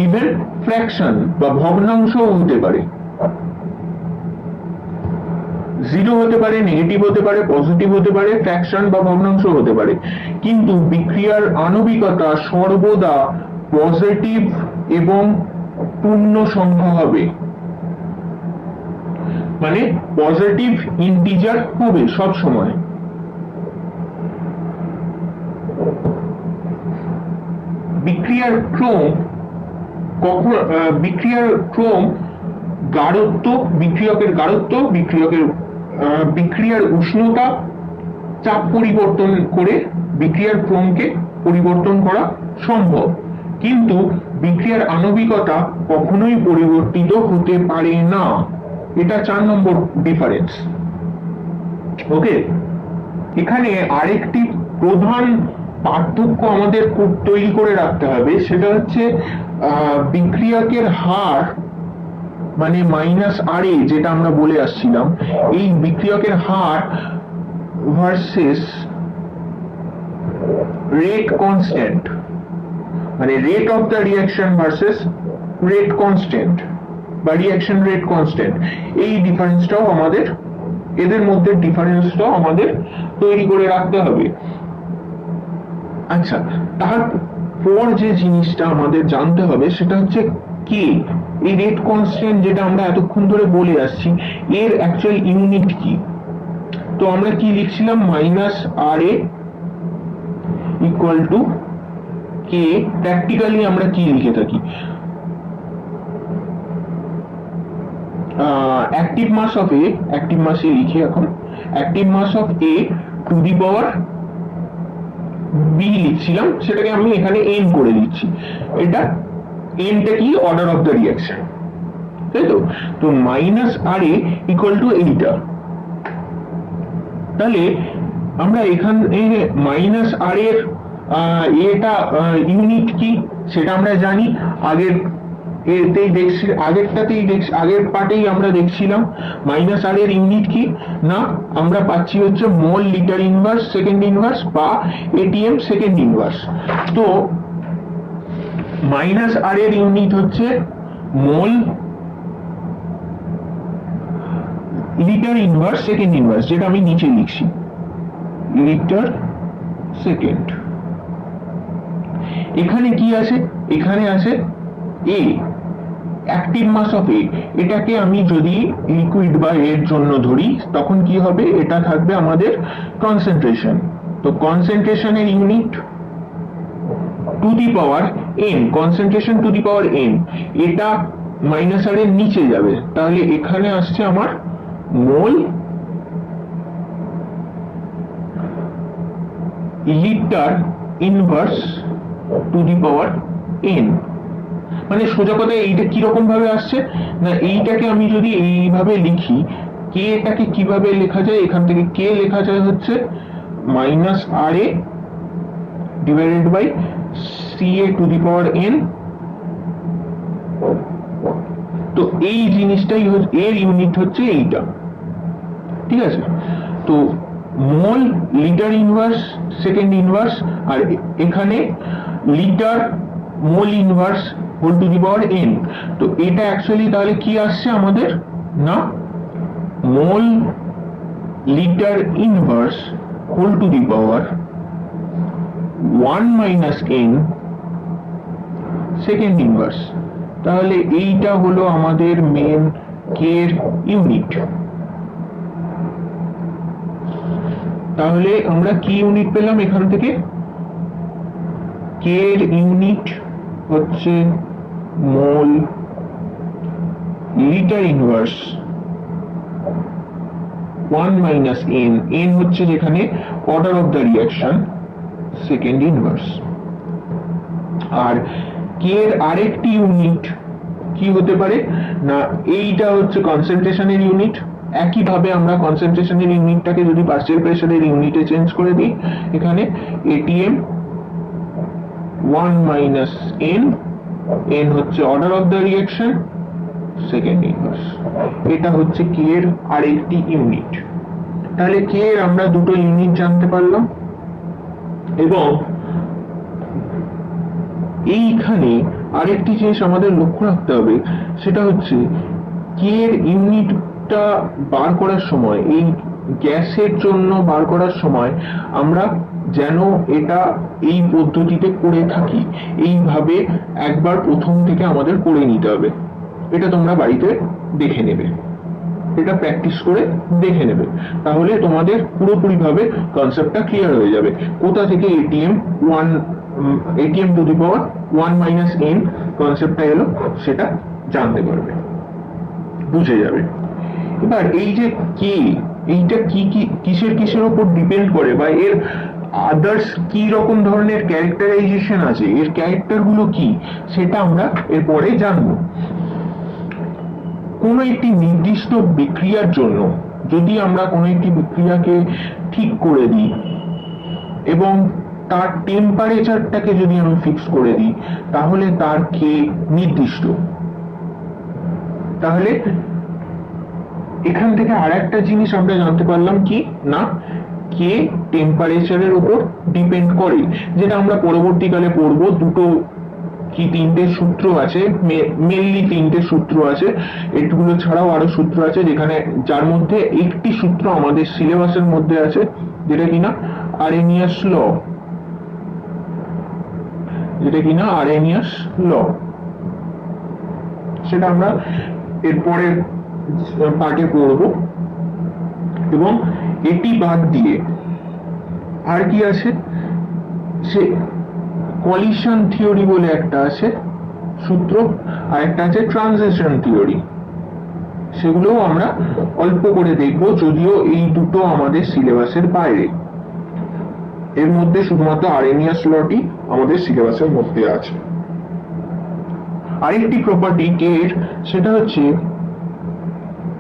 ইভেন ফ্র্যাকশন বা ভগ্নাংশ হতে পারে। জিরো হতে পারে, নেগেটিভ হতে পারে, পজিটিভ হতে পারে, ফ্র্যাকশন বা ভগ্নাংশ হতে পারে, কিন্তু বিক্রিয়ার আণবিকতা সর্বদা পজিটিভ এবং পূর্ণ সংখ্যা হবে, মানে পজিটিভ ইন্টিজার হবে সব সময়। বিক্রিয়ার ক্রম গাঢ়ত্ব, বিক্রিয়কের গাঢ়ত্ব, বিক্রিয়ার উষ্ণতা, চাপ পরিবর্তন করে বিক্রিয়ার ক্রমকে পরিবর্তন করা সম্ভব, কিন্তু বিক্রিয়ার আণবিকতা কখনোই পরিবর্তিত হতে পারে না। এটা 4 নম্বর ডিফারেন্স। ওকে, এখানে আরেকটি প্রধান পার্থক্য আমাদের তৈরি করে রাখতে হবে, সেটা হচ্ছে বিক্রিয়কের হার, মানে মাইনাস আর এ, যেটা আমরা বলে আসছিলাম, এই বিক্রিয়কের হার ভার্সেস রেট কনস্ট্যান্ট, মানে rate of the reaction versus rate constant বা রিঅ্যাকশন রেট কনস্ট্যান্ট, এই ডিফারেন্সটাও আমাদের, এদের মধ্যে ডিফারেন্সটাও আমাদের তৈরি করে রাখতে হবে। আচ্ছা, তারপর যে জিনিসটা আমাদের জানতে হবে সেটা হচ্ছে কে, এই রেট কনস্ট্যান্ট যেটা আমরা এতক্ষণ ধরে বলে আসছি, এর অ্যাকচুয়াল ইউনিট কি? তো আমরা কি লিখছিলাম, minus R A equal to K. Practically আমরা কি লিখে থাকি, active mass of A, active মাসে লিখি এখন, active mass of A to the power B লিখছিলাম, সেটাকে আমি এখানে এন করে দিচ্ছি। এটা এনটা কি, অর্ডার অফ দ্য রিঅ্যাকশন, তাই তো? তো minus R A equal to এইটা। তাহলে আমরা এখানে মাইনাস আর এর এটা ইউনিট কি সেটা আমরা জানি, আগের পার্টেই আমরা দেখছিলাম। মাইনাস আর এর ইউনিট কি না, আমরা পাচ্ছি হচ্ছে mole litre inverse second inverse বা এটিএম সেকেন্ড ইনভার্স। তো মাইনাস আর এর ইউনিট হচ্ছে mole litre inverse second inverse, যেটা আমি নিচে লিখছি, লিটার সেকেন্ড। এখানে কি আছে, এখানে আছে এ, অ্যাক্টিভ মাস অফ এ। এটাকে আমি যদি লিকুইড বা এর জন্য ধরি, তখন কি হবে, এটা থাকবে আমাদের কনসেন্ট্রেশন। তো কনসেন্ট্রেশনের unit to the power N, concentration to the power N, এটা মাইনাস আর এর নিচে যাবে, তাহলে এখানে আসছে আমার mole litre inverse to the power N. মানে সোজা কথা এইটা কিরকম ভাবে আসছে না, এইটাকে আমি যদি এইভাবে লিখি, কে এটাকে কিভাবে লেখা যায়, এখান থেকে কে লেখা যায় হচ্ছে minus R A divided by CA to the power n। তো এই জিনিসটাই এর ইউনিট হচ্ছে এইটা, ঠিক আছে। তো mole litre inverse second inverse, আর এখানে litre mole inverse whole to the power n। তো এটা অ্যাকচুয়ালি তাহলে কি আসছে আমাদের, না mole litre inverse whole to the power 1 minus n second inverse. তাহলে এইটা হলো আমাদের মেন কে এর ইউনিট। তাহলে আমরা কি ইউনিট পেলাম এখান থেকে, কে এর ইউনিট হচ্ছে mole litre inverse 1 minus n, n হচ্ছে যেখানে order of the reaction second inverse. আর কে এর আরেকটি ইউনিট কি হতে পারে, না এইটা হচ্ছে কনসেন্ট্রেশনের ইউনিট। একইভাবে আমরা কনসেন্ট্রেশনের ইউনিটটাকে যদি পার্শিয়াল প্রেসারের ইউনিটে চেঞ্জ করে দিই, এখানে ATM 1 মাইনাস n, n হচ্ছে order of the reaction second inverse. এটা হচ্ছে কে এর আরেকটি ইউনিট। তাহলে কে এর আমরা দুটো ইউনিট জানতে পারলাম, এবং এইখানে আরেকটি জিনিস আমাদের লক্ষ্য রাখতে হবে, সেটা হচ্ছে কে এর ইউনিটটা বার করার সময়, এই গ্যাসের জন্য বার করার সময় আমরা যেন এটা এই পদ্ধতিতে করে থাকি, এইভাবে একবার প্রথম থেকে আমাদের করে নিতে হবে। এটা তোমরা বাড়িতে দেখে নেবে, এটা প্র্যাকটিস করে দেখে নেবে, তাহলে তোমাদের পুরোপুরিভাবে কনসেপ্টটা ক্লিয়ার হয়ে যাবে। কোথা থেকে ATM two the power 1 minus n কনসেপ্টটা এলো সেটা জানতে পারবে, বুঝে যাবে। এবার এই যে কে, এইটা কিসের উপর ডিপেন্ড করে, বা এর আদার্স কি রকম ধরনের ক্যারেক্টারাইজেশন আছে, এর ক্যারেক্টার গুলো কি, সেটা আমরা এরপরে জানবো। কোনো একটি নির্দিষ্ট বিক্রিয়ার জন্য যদি আমরা কোনো একটি বিক্রিয়াকে ঠিক করে দিই এবং তার টেম্পারেচারটাকে যদি আমি ফিক্স করে দিই, তাহলে তার কে নির্দিষ্ট। তাহলে এখান থেকে আরেকটা জিনিস আমরা জানতে পারলাম কি, না কে টেম্পারেচারের উপর ডিপেন্ড করে, যেটা আমরা পরবর্তীকালে পড়বো। দুটো কি তিনটে সূত্র আছে, মেনলি তিনটে সূত্র আছে, এগুলো ছাড়াও আরো সূত্র আছে, যেখানে যার মধ্যে একটি সূত্র আমাদের সিলেবাসের মধ্যে আছে, যেটা কিনা আরেনিয়াস ল, সেটা আমরা এরপরে পার্টে পড়বো। এবং এটি বাদ দিয়ে আর কি আছে, সে কলিশন থিওরি বলে একটা আছে সূত্র, আর একটা আছে ট্রানজিশন থিওরি, সেগুলোও আমরা অল্প করে দেখবো, যদিও এই দুটো আমাদের সিলেবাসের বাইরে। এর মধ্যে শুধুমাত্র আরেনিয়াস লটি আমাদের সিলেবাসের মধ্যে আছে। আরেকটি প্রপার্টি কে এর, সেটা হচ্ছে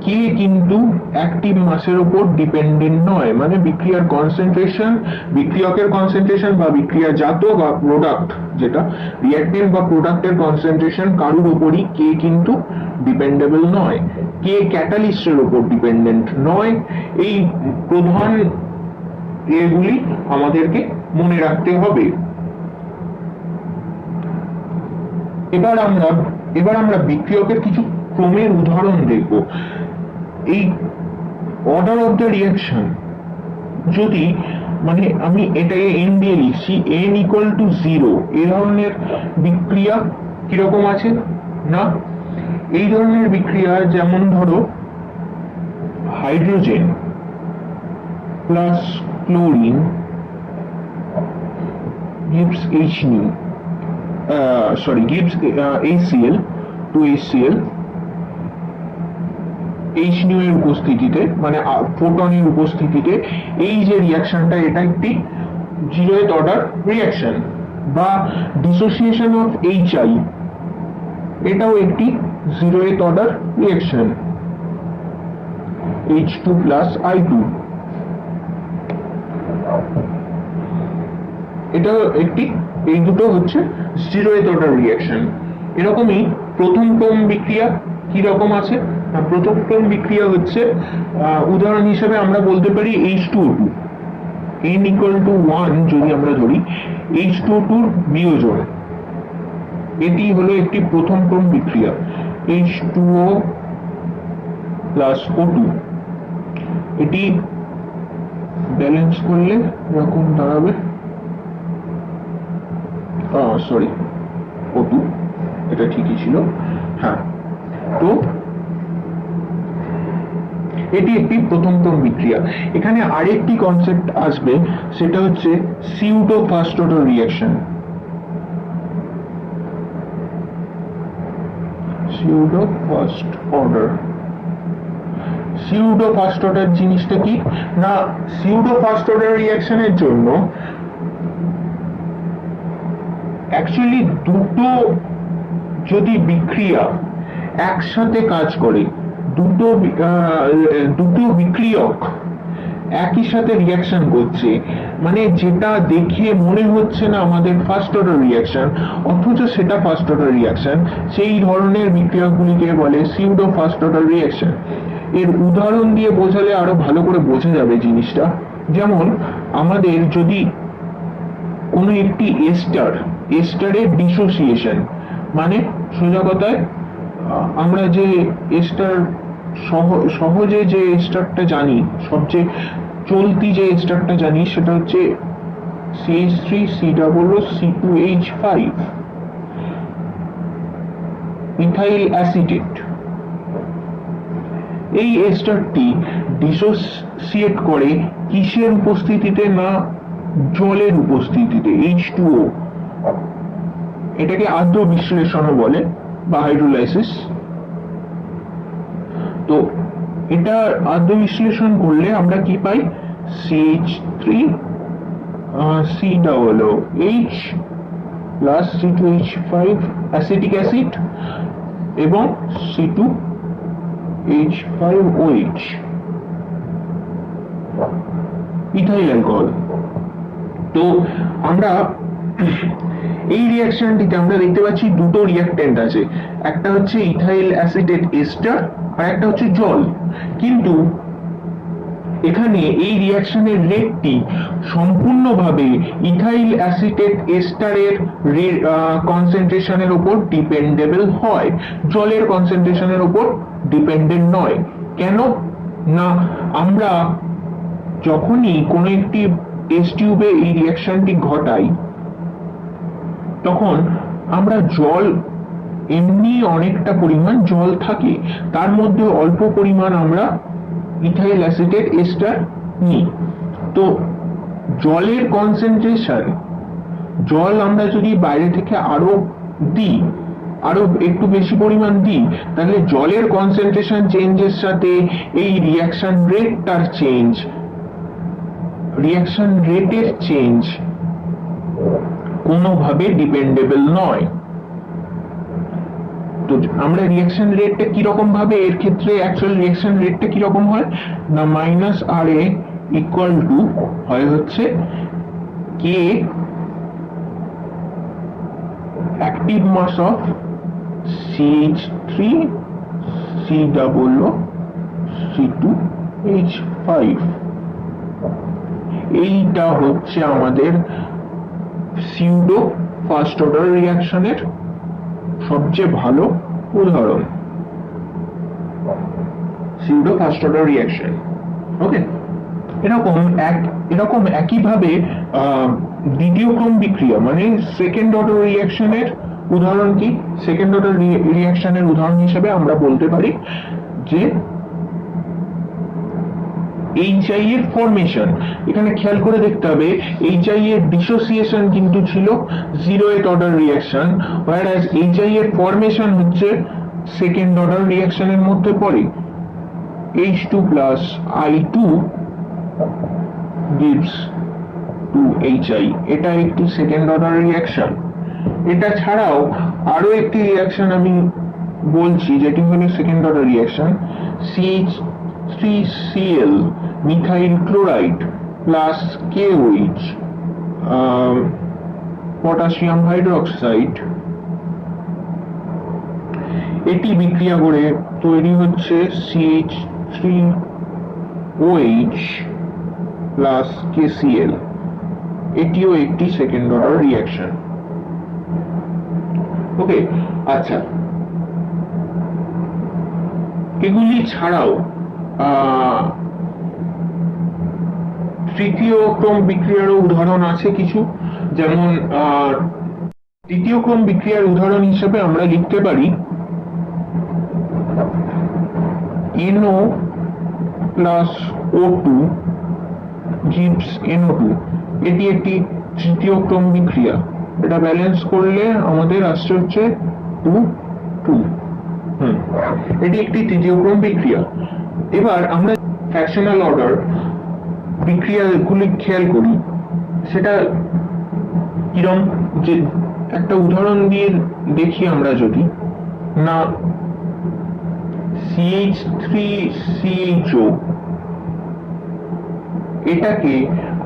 কে কিন্তু অ্যাক্টিভ মাসের উপর ডিপেন্ডেন্ট নয়, মানে বিক্রিয়ার কনসেন্ট্রেশন, বিক্রিয়কের কনসেন্ট্রেশন বা বিক্রিয়াজাত বা প্রোডাক্ট, যেটা রিঅ্যাক্টেন্ট বা প্রোডাক্টের কনসেন্ট্রেশন কারোর উপরই কে কিন্তু ডিপেন্ডেবল নয়, কে ক্যাটালিস্টের উপর ডিপেন্ডেন্ট নয়। এই প্রধান এগুলি আমাদেরকে মনে রাখতে হবে। এবার আমরা বিক্রিয়কের কিছু ক্রমের উদাহরণ দেখব। এই অর্ডার অফ দ্য রিঅ্যাকশন, যদি মানে আমি এটাকে n দিয়ে লিখছি, n ইকুয়াল টু 0, এই ধরনের বিক্রিয়া কিরকম আছে, না এই ধরনের বিক্রিয়া যেমন ধরো hydrogen plus chlorine gives HCl to HCl, HNO এর উপস্থিতিতে, মানে ফোটনের উপস্থিতিতে এই যে রিঅ্যাকশনটা, এটা একটি 0th অর্ডার রিঅ্যাকশন। বা ডিসোসিয়েশন অফ HI, এটাও একটি 0th order reaction, H2 plus I2। এটা একটি, এই দুটো হচ্ছে জিরোথ অর্ডার রিঅ্যাকশন। এরকমই প্রথম ক্রম বিক্রিয়া কি রকম আছে? প্রথম ক্রম বিক্রিয়া হচ্ছে উদাহরণ হিসেবে আমরা বলতে পারি H2O2, n = 1 যদি আমরা ধরি, H2O2 এর বিয়োজন, এটি হলো একটি প্রথম ক্রম বিক্রিয়া। H2O + O2, এটি ব্যালেন্স করলে এরকম দাঁড়াবে, সরি O2, এটা ঠিকই ছিল, হ্যাঁ। তো এটি একটি প্রথম ক্রম বিক্রিয়া। এখানে আরেকটি কনসেপ্ট আসবে, সেটা হচ্ছে pseudo first order reaction. Pseudo first order, pseudo first order জিনিসটা কি না, সিউডো ফার্স্ট অর্ডার রিঅ্যাকশনের জন্য অ্যাকচুয়ালি দুটো যদি বিক্রিয়া একসাথে কাজ করে, দুটো বিক্রিয়ক একই সাথে রিঅ্যাকশন করছে, মানে যেটা দেখে মনে হচ্ছে না আমাদের ফার্স্ট অর্ডার রিঅ্যাকশন, অথচ সেটা ফার্স্ট অর্ডার রিঅ্যাকশন, সেই ধরনের বিক্রিয়কগুলিকে বলে সিউডো ফার্স্ট অর্ডার রিঅ্যাকশন। এর উদাহরণ দিয়ে বোঝালে আরো ভালো করে বোঝা যাবে জিনিসটা। যেমন আমাদের যদি কোনো একটি এস্টারের ডিসোসিয়েশন, মানে সোজা কথায় আমরা যে এস্টার সহজে যে এস্টারটা জানি, সবচেয়ে চলতি যে এস্টারটা জানি, সেটা হচ্ছে CH3COO2H5 মিথাইল অ্যাসিটেট। এই এস্টারটি ডিসোসিয়েট করে কিসের উপস্থিতিতে না, জলের উপস্থিতিতে, H2O। এটাকে আদ্র বিশ্লেষণও বলে বা হাইড্রোলাইসিস। তো এটা আদ্র বিশ্লেষণ করলে আমরা কি পাই? CH3COOH plus C2H5 acetic acid এবং C2H5OH ইথাইল অ্যালকোহল। তো আমরা এই রিঅ্যাকশনটিতে আমরা দেখতে পাচ্ছি দুটো রিঅ্যাকট্যান্ট আছে, একটা হচ্ছে ইথাইল অ্যাসিটেট এস্টার আর একটা হচ্ছে জল। কিন্তু এখানে এই রিঅ্যাকশনের রেটটি সম্পূর্ণভাবে ইথাইল অ্যাসিটেট এস্টারের কনসেন্ট্রেশনের উপর ডিপেন্ডেবল হয়, জলের কনসেন্ট্রেশনের উপর ডিপেন্ডেন্ট নয়। কেন না, আমরা যখনই কোনো একটি টেস্ট টিউবে এই রিঅ্যাকশনটি ঘটাই, তখন আমরা জল, এমনি অনেকটা পরিমাণ জল থাকে, তার মধ্যে অল্প পরিমাণ আমরা ইথাইল অ্যাসিটেট এস্টার নিই। তো জলের কনসেন্ট্রেশন, জল আমরা যদি বাইরে থেকে আরো দিই, আরো একটু বেশি পরিমাণ দিই, তাহলে জলের কনসেন্ট্রেশন চেঞ্জের সাথে এই রিঅ্যাকশন রেটটার চেঞ্জ, রিঅ্যাকশন রেটের চেঞ্জ কোনোভাবে ডিপেন্ডেবল নয়। তো আমরা রিঅ্যাকশন রেটটা কিরকম ভাবে, এর ক্ষেত্রে অ্যাকচুয়াল রিঅ্যাকশন রেটটা কিরকম হয় না, -RA হয় হচ্ছে K active mass of CH3COO2H5। এইটা হচ্ছে আমাদের সিউডো ফার্স্ট অর্ডার রিঅ্যাকশনের সবচেয়ে ভালো উদাহরণ, সিউডো ফার্স্ট অর্ডার রিঅ্যাকশন। ওকে, এরকম একইভাবে দ্বিতীয় ক্রম বিক্রিয়া মানে সেকেন্ড অর্ডার রিঅ্যাকশনের উদাহরণ কি? সেকেন্ড অর্ডার রিঅ্যাকশনের উদাহরণ হিসেবে আমরা বলতে পারি যে HI এর ফরমেশন। এখানে খেয়াল করে দেখতে হবে HI এর ডিসোসিয়েশন কিন্তু ছিল zeroth order reaction, whereas HI এর ফরমেশন হচ্ছে সেকেন্ড অর্ডার রিঅ্যাকশনের মধ্যে পড়ে। H2 + I2 gives 2HI, এটা একটি সেকেন্ড অর্ডার রিঅ্যাকশন। এটা ছাড়াও আরো একটি রিঅ্যাকশন আমি বলছি, যেটি হলো second order reaction, CH3Cl methyl chloride plus KOH potassium hydroxide, এটি বিক্রিয়া করে তৈরি হচ্ছে CH3OH প্লাস KCl। এটিও একটি সেকেন্ড অর্ডার রিঅ্যাকশন। ওকে, আচ্ছা, এগুলি ছাড়াও তৃতীয় ক্রম বিক্রিয়ারও উদাহরণ আছে কিছু, যেমন তৃতীয় ক্রম বিক্রিয়ার উদাহরণ হিসেবে আমরা লিখতে পারি NO plus O2 gives NO2। এটি একটি তৃতীয় ক্রম বিক্রিয়া, এটা ব্যালেন্স করলে আমাদের আসছে হচ্ছে 2 এটি একটি তৃতীয় ক্রম বিক্রিয়া। এবার আমরা ফ্র্যাকশনাল অর্ডার বিক্রিয়াগুলি খেয়াল করি, সেটা কিরম, যে একটা উদাহরণ দিয়ে দেখি আমরা, যদি না CH3CHO এটাকে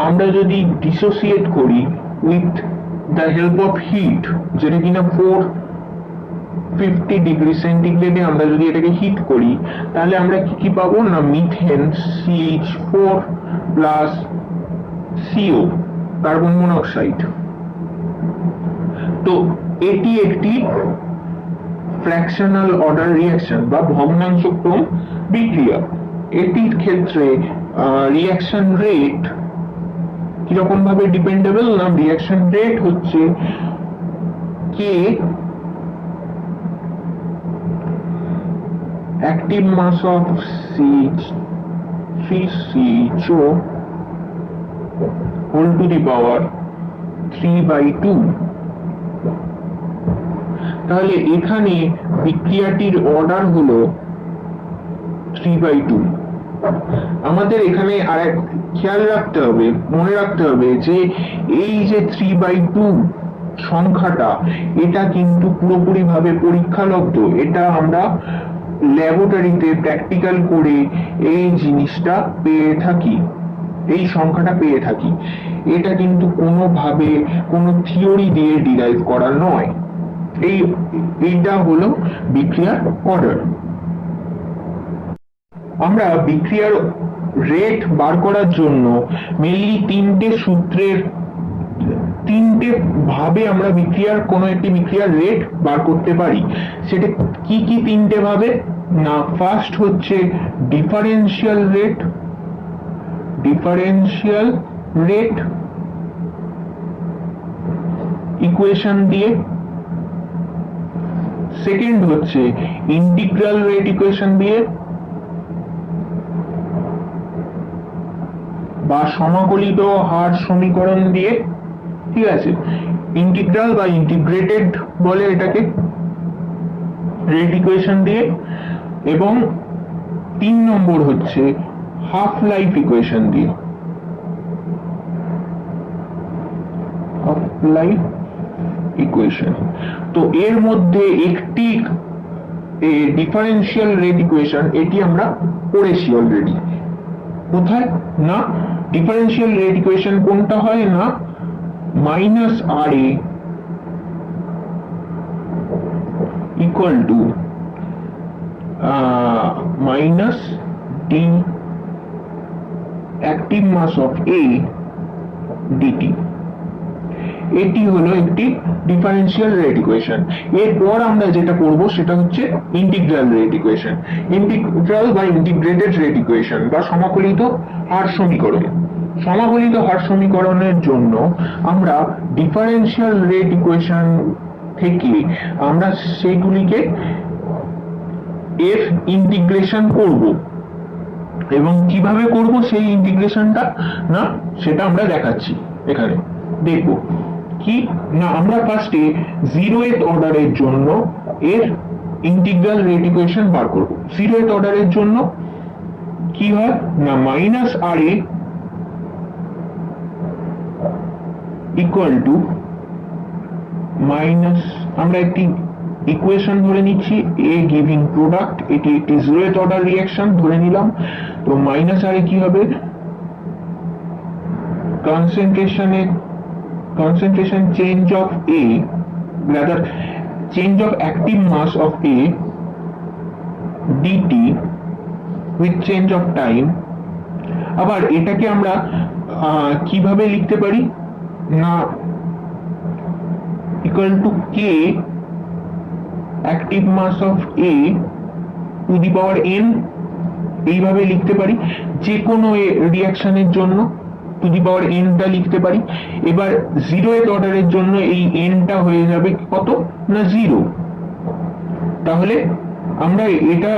আমরা যদি ডিসোসিয়েট করি with the help of heat, যেটা কিনা 450 ডিগ্রি সেন্টিগ্রেডে আমরা যদি এটাকে হিট করি, তাহলে আমরা কি পাবো না methane CH4 plus CO carbon monoxide. তো এটি একটি ফ্র্যাকশনাল অর্ডার রিঅ্যাকশন বা ভগ্নাংশক্রম বিক্রিয়া। এটির ক্ষেত্রে রিঅ্যাকশন রেট কিরকম ভাবে ডিপেন্ডেবল, না রিঅ্যাকশন রেট হচ্ছে K active mass of CH3CHO whole to the power 3/2। তাহলে এখানে বিক্রিয়াটির অর্ডার হলো 3/2। আমাদের এখানে আরেক খেয়াল রাখতে হবে, মনে রাখতে হবে যে এই যে 3/2 সংখ্যাটা, এটা কিন্তু পুরোপুরি ভাবে পরীক্ষালব্ধ। এটা আমরা ল্যাবরেটরিতে প্র্যাকটিক্যাল করে এই জিনিসটা পেয়ে থাকি, এই সংখ্যাটা পেয়ে থাকি। এটা কিন্তু কোনোভাবে কোনো থিওরি দিয়ে ডিরাইভ করা নয়। এইটা হলো বিক্রিয়ার অর্ডার। আমরা বিক্রিয়ার রেট বার করার জন্য মেইনলি তিনটে ভাবে আমরা কোনো একটি বিক্রিয়ার রেট বার করতে পারি। সেটা কি কি তিনটে ভাবে, না ফার্স্ট হচ্ছে ডিফারেন্সিয়াল রেট ইকুয়েশন দিয়ে, সেকেন্ড হচ্ছে ইন্টিগ্রাল রেট ইকুয়েশন দিয়ে বা সমাকলিত হার সমীকরণ দিয়ে, ঠিক আছে, ইন্টিগ্রাল বা ইন্টিগ্রেটেড বলে এটাকে, রেট ইকুয়েশন দিয়ে। এবং 3 নম্বর হচ্ছে হাফ লাইফ ইকুয়েশন দিয়ে। হাফ লাইফ ইকুয়েশন, তো এর মধ্যে একটি ডিফারেন্সিয়াল রেট ইকুয়েশন, এটি আমরা পড়েছি অলরেডি। কোথায়, না ডিফারেন্সিয়াল রেট ইকুয়েশন কোনটা হয়, না -RA equal to -D active mass of A dt। এটি হলো একটি ডিফারেন্সিয়াল রেট ইকুয়েশন। এরপর আমরা যেটা করব সেটা হচ্ছে ইন্টিগ্রাল রেট ইকুয়েশন, ইন্টিগ্রাল বা ইন্টিগ্রেটেড রেট ইকুয়েশন বা সমাকলিত হার সমীকরণ। সমাকলিত হার সমীকরণের জন্য আমরা ডিফারেন্সিয়াল রেট ইকুয়েশন থেকে আমরা সেগুলিকে এর ইন্টিগ্রেশন করব, এবং কিভাবে করব সেই ইন্টিগ্রেশনটা, না সেটা আমরা দেখাচ্ছি এখানে। দেখব কি না, আমরা ফার্স্টে 0th অর্ডারের জন্য এর ইন্টিগ্রাল রেট ইকুয়েশন বার করব। 0th অর্ডারের জন্য কি হয়, না -RA ইকুয়াল টু আমরা একটি ইকুয়েশন ধরে নিচ্ছি, A গিভিং প্রোডাক্ট, এটি একটি 0th অর্ডার রিঅ্যাকশন ধরে নিলাম। তো -RA কি হবে, কনসেন্ট্রেশনে concentration change of A, rather change of active mass of A dt with change of time। আবার এটাকে আমরা কিভাবে লিখতে পারি না equal to k active mass of A to the power n, এইভাবে লিখতে পারি যে কোনো রিঅ্যাকশনের জন্য টু দি পাওয়ার n টা লিখতে পারি। এবার 0th অর্ডারের জন্য এই n টা হয়ে যাবে কত না 0। তাহলে আমরা এটা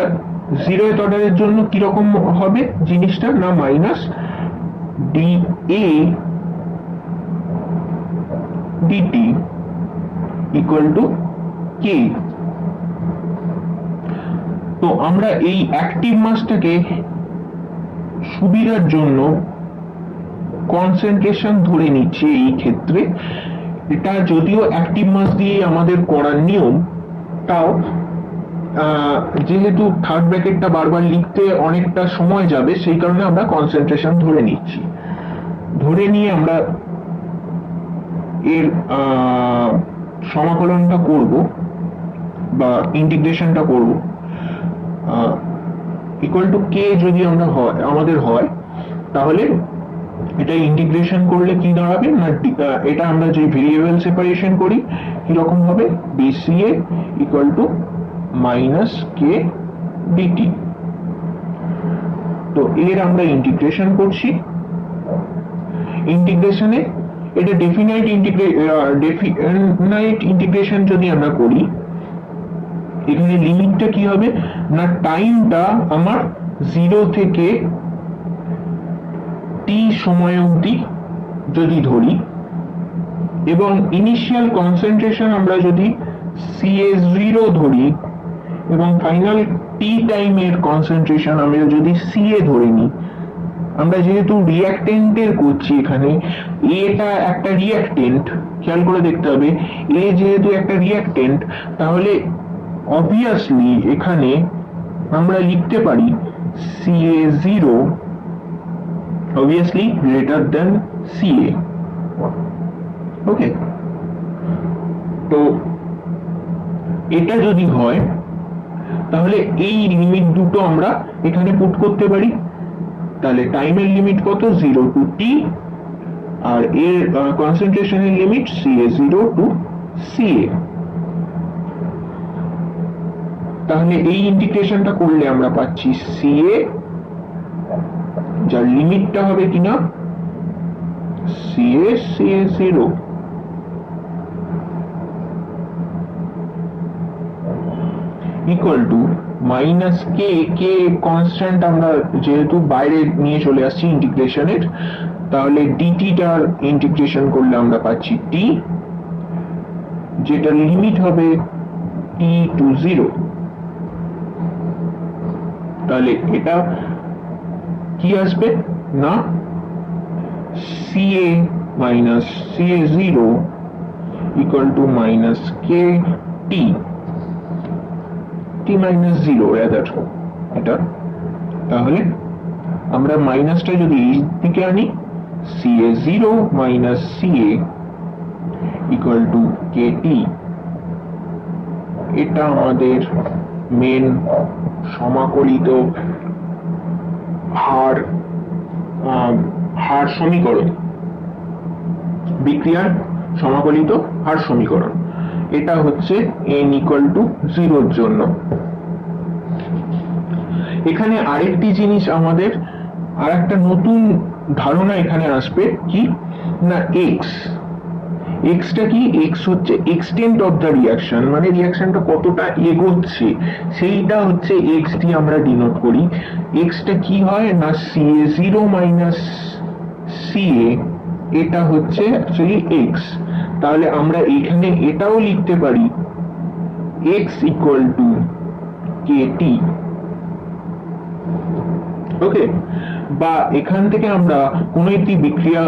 0th অর্ডারের জন্য কি রকম হবে জিনিসটা না minus dA dt equal to k। তো আমরা এই অ্যাক্টিভ মাসটাকে সুবিধার জন্য কনসেন্ট্রেশন ধরে নিচ্ছি এই ক্ষেত্রে। এটা যদিও অ্যাক্টিভ মাস দিয়ে আমাদের করার নিয়ম, তাও যেহেতু থার্ড ব্র্যাকেটটা বারবার লিখতে অনেকটা সময় যাবে সেই কারণে আমরা কনসেন্ট্রেশন ধরে নিচ্ছি। ধরে নিয়ে আমরা এর সমাকলনটা করব বা ইন্টিগ্রেশনটা করব। ইকুয়াল টু কে যদি আমাদের হয় তাহলে এটা ইন্টিগ্রেশন করলে কি দাঁড়াবে না এটা আমরা যে ভেরিয়েবল সেপারেশন করি কিরকম হবে BCA equal to minus K DT. তো এর আমরা ইন্টিগ্রেশন করছি। ইন্টিগ্রেশনে এটা ডেফিনাইট ইন্টিগ্রেশন যদি আমরা করি এখানে লিমিটটা কি হবে না টাইমটা আমার 0 থেকে t সময় অবধি যদি ধরি এবং ইনিশিয়াল কনসেন্ট্রেশন আমরা যদি CA0 ধরি এবং ফাইনাল t টাইমের কনসেন্ট্রেশন আমরা যদি CA ধরে নিই। আমরা যেহেতু রিঅ্যাকটেন্টের করছি এখানে এটা একটা রিঅ্যাকটেন্ট, খেয়াল করে দেখতে হবে এ যেহেতু একটা রিঅ্যাকটেন্ট তাহলে অবভিয়াসলি এখানে আমরা লিখতে পারি CA0 obviously greater than CA। ওকে, তো এটা যদি হয় তাহলে এই লিমিট দুটো আমরা এখানে পুট করতে পারি। তাহলে টাইমের লিমিট কত 0 টু t আর এর কনসেন্ট্রেশনের লিমিট CA0 টু CA। তাহলে এই ইন্টিগ্রেশনটা করলে আমরা পাচ্ছি CA যার লিমিটটা হবে কিনা CA0 equal to minus K constant আমরা যেহেতু বাইরে নিয়ে চলে আসছি ইন্টিগ্রেশনের, তাহলে ডিটিটার ইন্টিগ্রেশন করলে আমরা পাচ্ছি t যেটার লিমিট হবে t টু 0। তাহলে এটা কি আসবে না CA minus CA0 equal to minus K T minus 0 rather এটা। তাহলে আমরা মাইনাসটা যদি এই দিকে আনি CA0 minus CA equal to KT, এটা আমাদের মেন সমাকলিত হার সমীকরণ, বিক্রিয়ার সমাকলিত হার সমীকরণ। এটা হচ্ছে n ইকুয়াল টু 0 এর জন্য। এখানে আরেকটি জিনিস আমাদের আরেকটা নতুন ধারণা এখানে আসবে কি না x টা কি x হচ্ছে এক্সটেন্ট অফ দ্য রিঅ্যাকশন, মানে রিঅ্যাকশনটা কতটা এগোচ্ছে সেইটা হচ্ছে x দিয়ে আমরা ডিনোট করি। x টা কি হয় না CA0 মাইনাস CA, এটা হচ্ছে অ্যাকচুয়ালি x। তাহলে আমরা এখানে এটাও লিখতে পারি x ইকুয়াল টু KT। ওকে, বা এখান থেকে আমরা কোনো একটি বিক্রিয়া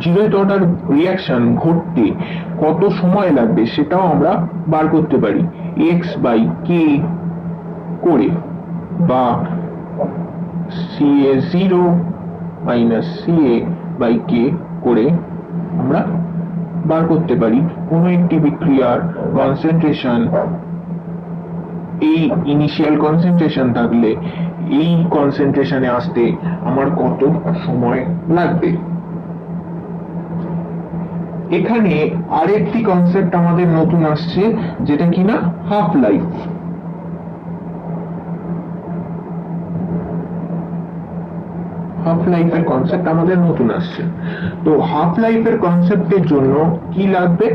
0th অর্ডার রিঅ্যাকশন ঘটতে কত সময় লাগবে সেটাও আমরা বার করতে পারি x বাই k করে, বা CA0 minus CA by k করে আমরা বার করতে পারি কোনো একটি বিক্রিয়ার কনসেন্ট্রেশন এই ইনিশিয়াল কনসেন্ট্রেশন থাকলে এই কনসেন্ট্রেশনে আসতে আমার কত সময় লাগবে। এখানে আরেকটি কনসেপ্ট আমাদের নতুন আসছে, যেটা কিনা হাফ লাইফ। হাফ লাইফের কনসেপ্ট আমাদের নতুন আসছে। তো হাফ লাইফের কনসেপ্টের জন্য কি লাগবে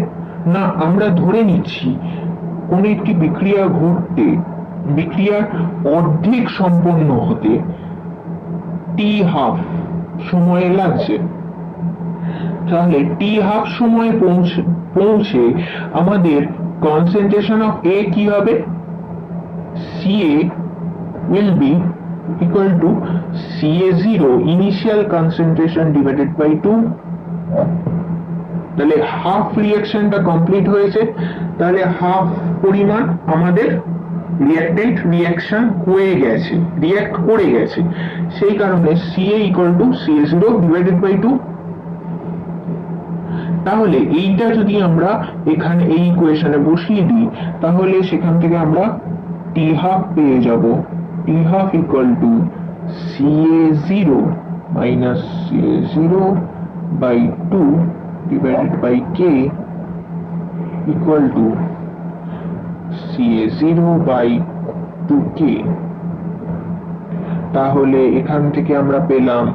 না, আমরা ধরে নিচ্ছি কোন একটি বিক্রিয়া ঘটতে, বিক্রিয়ার অর্ধেক সম্পন্ন হতে টি হাফ সময় লাগছে। তাহলে টি হাফ সময়ে পৌঁছে আমাদের কনসেন্ট্রেশন অফ এ কি হবে, Ca will be equal to Ca0 initial concentration divided by 2। তাহলে হাফ রিঅ্যাকশনটা কমপ্লিট হয়েছে, তাহলে হাফ পরিমাণ আমাদের রিঅ্যাক্টেন্ট রিঅ্যাকশন হয়ে গেছে, রিঅ্যাক্ট করে গেছে, সেই কারণে Ca equal to Ca0 divided by 2। তাহলে এইটা যদি আমরা এখানে এই ইকুয়েশনে বসিয়ে দিই, তাহলে সেখান থেকে আমরা টি হাফ পেয়ে যাব, t half equal to Ca0 minus Ca0 by 2 divided by K equal to Ca0 by 2K। তাহলে এখান থেকে আমরা পেলাম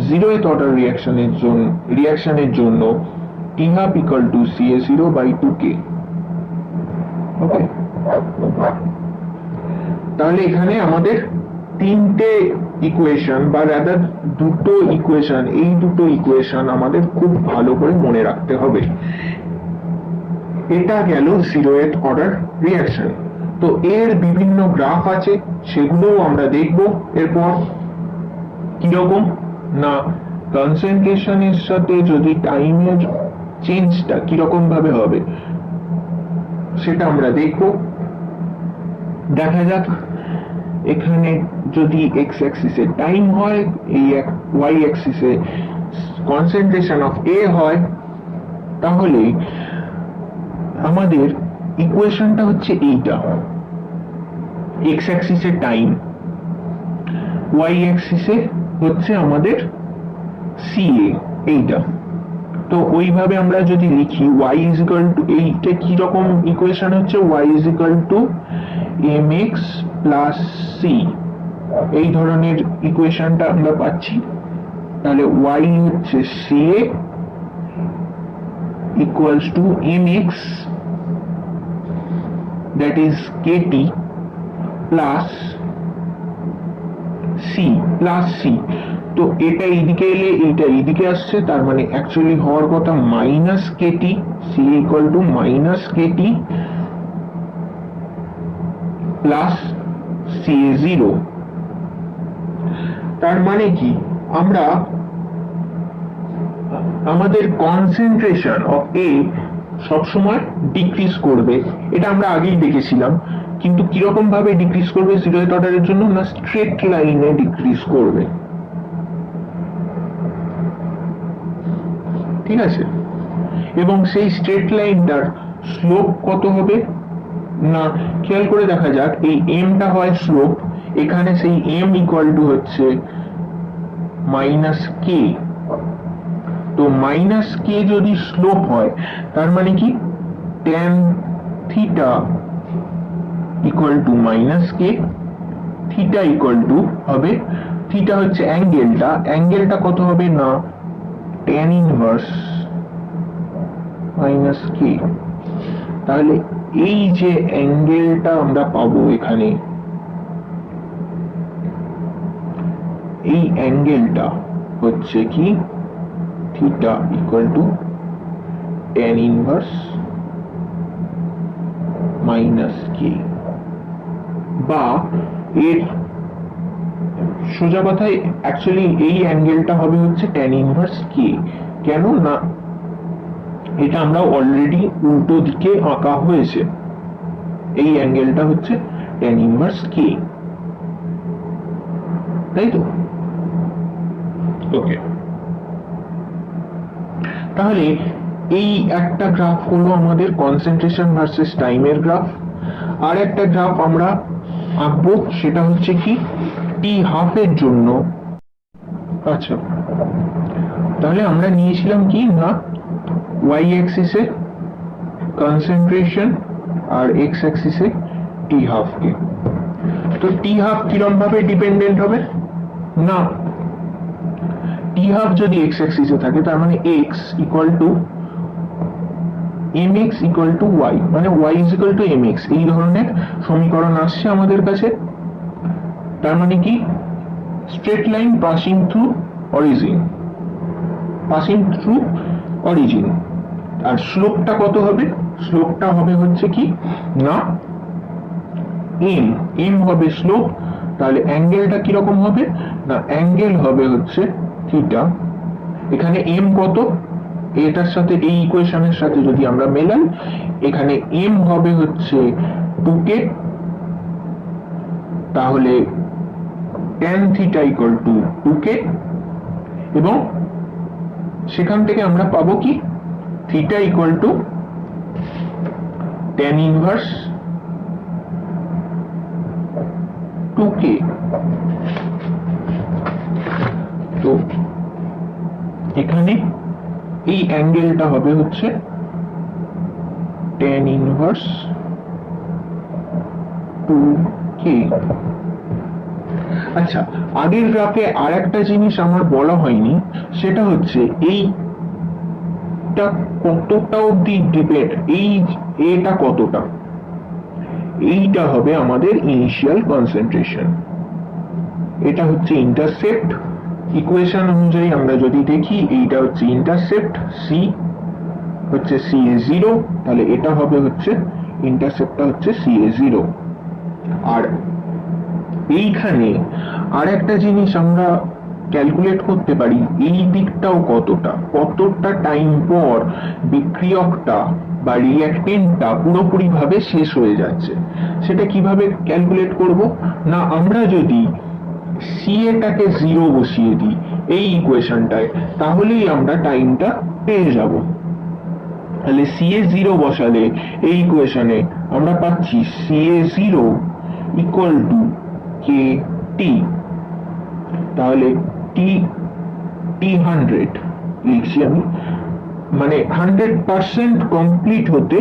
0th অর্ডার রিঅ্যাকশনের জন্য t half equal to Ca0 by 2K। Okay, তাহলে এখানে আমাদের তিনটে ইকুয়েশন বা রাদার দুটো ইকুয়েশন, এই দুটো ইকুয়েশন আমাদের খুব ভালো করে মনে রাখতে হবে। এটা গেল 0th অর্ডার রিঅ্যাকশন। তো এর বিভিন্ন গ্রাফ আছে, সেগুলোও আমরা দেখব এরপর। কিরকম না, কনসেন্ট্রেশনের সাথে যদি টাইমের চেঞ্জটা কিরকম ভাবে হবে সেটা আমরা দেখব। দেখা যাক, এখানে যদি এক্স অ্যাক্সিসে টাইম হয়, এই ওয়াই অ্যাক্সিসে কনসেন্ট্রেশন অফ এ হয়, তাহলে আমাদের ইকুয়েশনটা হচ্ছে এইটা, এক্স অ্যাক্সিসে টাইম, ওয়াই অ্যাক্সিসে হচ্ছে আমাদের সিএ, এইটা। তো ওইভাবে আমরা যদি লিখি y is equal to, এইটা কি রকম ইকুয়েশন হচ্ছে, y is equal to mx plus c, এই ধরনের ইকুয়েশনটা আমরা পাচ্ছি। তাহলে y হচ্ছে ca equals to mx, that is kt plus c। তো এটা এইদিকে এলে এইটা এইদিকে আসছে, তার মানে অ্যাকচুয়ালি হওয়ার কথা minus KT, C equal to minus KT plus Ca0। তার মানে কি, আমরা আমাদের কনসেন্ট্রেশন অফ এ সবসময় ডিক্রিজ করবে, এটা আমরা আগেই দেখেছিলাম। কিন্তু কিরকম ভাবে ডিক্রিজ করবে 0th অর্ডারের জন্য, না স্ট্রেট লাইনে ডিক্রিজ করবে, ঠিক আছে। এবং সেই স্ট্রেট লাইনটার স্লোপ কত হবে না, খেয়াল করে দেখা যাক, এই এমটা হয় স্লোপ, এখানে সেই এম ইকুয়াল টু হচ্ছে মাইনাস কে। তো মাইনাস কে যদি স্লোপ হয়, তার মানে কি tan theta equal to minus K, theta equal to হবে, থিটা হচ্ছে অ্যাঙ্গেলটা কত হবে না ট্যান ইনভার্স মাইনাস কে। তাহলে এই যে অ্যাঙ্গেলটা আমরা পাবো এখানে, এই অ্যাঙ্গেলটা হচ্ছে কি theta equal to tan inverse minus K, বা এর সোজা কথায় অ্যাকচুয়ালি এই অ্যাঙ্গেলটা হবে হচ্ছে ট্যান ইনভার্স কে। কেন না, এটা আমরা অলরেডি উল্টো দিকে আঁকা হয়েছে, এই অ্যাঙ্গেলটা হচ্ছে ট্যান ইনভার্স কে, তাই তো? ওকে, তাহলে এই একটা গ্রাফ হলো আমাদের কনসেন্ট্রেশন ভার্সেস টাইমের গ্রাফ। আর একটা গ্রাফ আমরা আঁকবো, সেটা হচ্ছে কি টি হাফের জন্য। আচ্ছা, তাহলে আমরা নিয়েছিলাম কি না ওয়াই অ্যাক্সিসে কনসেন্ট্রেশন আর এক্স অ্যাক্সিসে টি হাফ কে। তো টি হাফ কিরম ভাবে ডিপেন্ডেন্ট হবে না, টি হাফ যদি এক্স অ্যাক্সিসে থাকে তার মানে X equal to mx equal to Y, মানে y ইকুয়াল টু mx, এই ধরনের সমীকরণ আসছে আমাদের কাছে। তার মানে কি straight line passing through origin, আর স্লোপটা কত হবে, স্লোপটা হবে হচ্ছে কি না m হবে স্লোপ। তাহলে অ্যাঙ্গেলটা কিরকম হবে না, অ্যাঙ্গেল হবে হচ্ছে থিটা। এখানে m কত, এটার সাথে এই ইকুয়েশনের সাথে যদি আমরা মেলাই, এখানে m হবে হচ্ছে 2k, তাহলে tan theta equal two 2k, এবং সেখান থেকে আমরা পাবো কি theta equal two tan inverse 2k। তো এখানে এই অ্যাঙ্গেলটা হবে হচ্ছে tan ইনভার্স 2k। আচ্ছা, আগের গ্রাফে আর একটা জিনিস আমার বলা হয়নি, সেটা হচ্ছে এইটা কতটা অবধি ডিপেন্ড, এটা কতটা, এইটা হবে আমাদের ইনিশিয়াল কনসেন্ট্রেশন। এটা হচ্ছে ইন্টারসেপ্ট, ইকুয়েশন অনুযায়ী আমরা যদি দেখি এইটা হচ্ছে ইন্টারসেপ্ট, সি হচ্ছে CA0, তাহলে এটা হবে হচ্ছে ইন্টারসেপ্টটা হচ্ছে CA0। আর এইখানে আর একটা জিনিস আমরা ক্যালকুলেট করতে পারি, এই দিকটাও কতটা টাইম পর বিক্রিয়কটা বা রিঅ্যাক্টেন্টটা পুরোপুরি ভাবে শেষ হয়ে যাচ্ছে। সেটা কিভাবে ক্যালকুলেট করব না, আমরা যদি সিএটাকে 0 বসিয়ে দিই এই ইকুয়েশনটায়, তাহলেই আমরা টাইমটা পেয়ে যাব। তাহলে CA0 বসালে এই ইকুয়েশনে আমরা পাচ্ছি CA0 ইকুয়াল টু KT। তাহলে T100 লিখছি আমি, মানে 100% কমপ্লিট হতে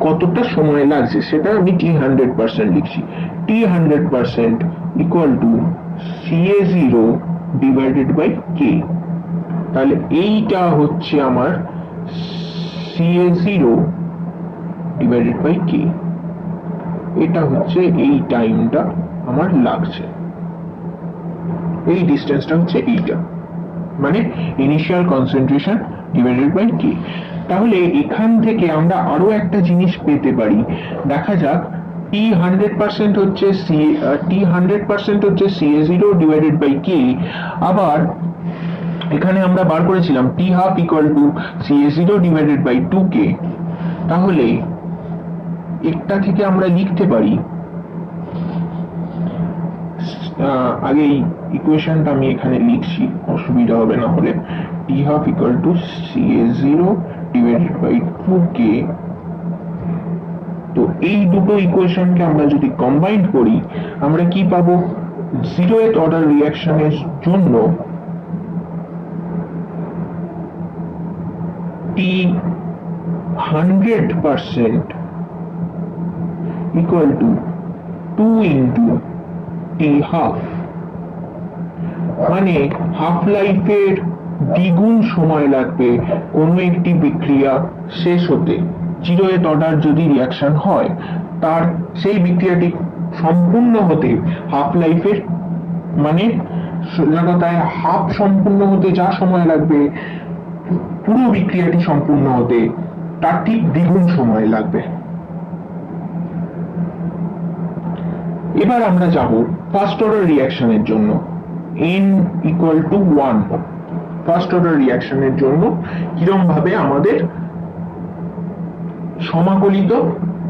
কতটা সময় লাগছে সেটা আমি T100% লিখছি। T100% equal to CA0 divided by K। তাহলে এইটা হচ্ছে আমার CA0 ডিভাইডেড বাই K, এটা হচ্ছে এই টাইমটা আমার লাগছে, এই ডিসটেন্সটা হচ্ছে এইটা, মানে initial concentration divided by K। তাহলে এখান থেকে আমরা আরো একটা জিনিস পেতে পারি, দেখা যাক T100% হচ্ছে CA0 ডিভাইডেড বাই K। আবার এখানে আমরা বার করেছিলাম T1/2 equal to CA0 divided by 2K। তাহলে একটা থেকে আমরা লিখতে পারি, আগে এই ইকুয়েশনটা আমি এখানে লিখছি, অসুবিধা হবে না হলে। T1/2 equal to CA0 divided by 2K। তো এই দুটো ইকুয়েশনকে আমরা যদি কম্বাইন করি, আমরা কি পাবো, 0th অর্ডার রিঅ্যাকশনের জন্য T100% equal to 2 into T1/2, মানে হাফ লাইফের দ্বিগুণ সময় লাগবে কোনো একটি বিক্রিয়া শেষ হতে। 0th অর্ডার যদি রিঅ্যাকশন হয়, তার সেই বিক্রিয়াটি সম্পূর্ণ হতে হাফ লাইফের, মানে সোজাগতায় হাফ সম্পূর্ণ হতে যা সময় লাগবে পুরো বিক্রিয়াটি সম্পূর্ণ হতে তার ঠিক দ্বিগুণ সময় লাগবে। এবার আমরা যাব ফার্স্ট অর্ডার রিঅ্যাকশনের জন্য, n equal to 1। First order রিঅ্যাকশনের জন্য কিরকম ভাবে আমাদের সমাকলিত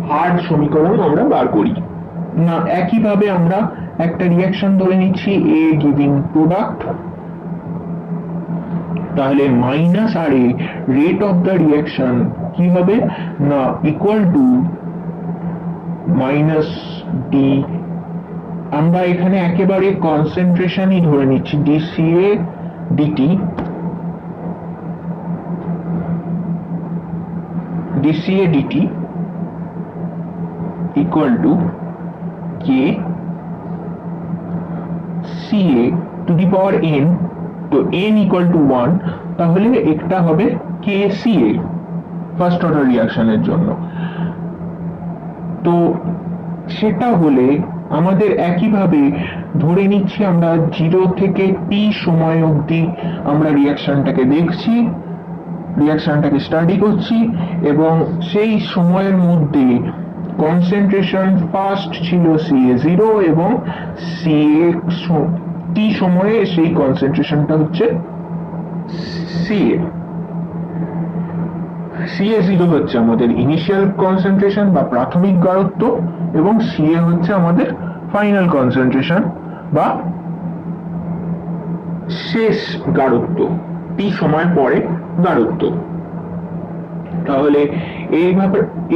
হার্ড সমীকরণ আমরা বার করি না, একইভাবে আমরা একটা রিঅ্যাকশন ধরে নিচ্ছি, A গিভিং প্রোডাক্ট, তাহলে minus R A rate of the reaction কি হবে না ইকুয়াল টু মাইনাস ডি, আমরা এখানে একেবারে কনসেন্ট্রেশনই ধরে নিচ্ছি, DCA DT DCA DT equal to K CA to the power N, তো এন ইকুয়াল টু 1, তাহলে একটা হবে কে সিএ ফার্স্ট অর্ডার রিয়াকশনের জন্য। তো সেটা হলে আমাদের একইভাবে ধরে নিচ্ছি আমরা 0 থেকে টি সময় অবধি আমরা রিয়াকশনটাকে দেখছি, রিয়াকশনটাকে স্টাডি করছি, এবং সেই সময়ের মধ্যে কনসেন্ট্রেশন ফার্স্ট ছিল CA0 এবং টি সময়ে সেই কনসেন্ট্রেশনটা হচ্ছে CA0 হচ্ছে আমাদের ইনিশিয়াল কনসেন্ট্রেশন বা প্রাথমিক গাঢ়ত্ব, এবং CA হচ্ছে আমাদের ফাইনাল কনসেন্ট্রেশন বা শেষ গাঢ়ত্ব, টি সময় পরে গাঢ়ত্ব। তাহলে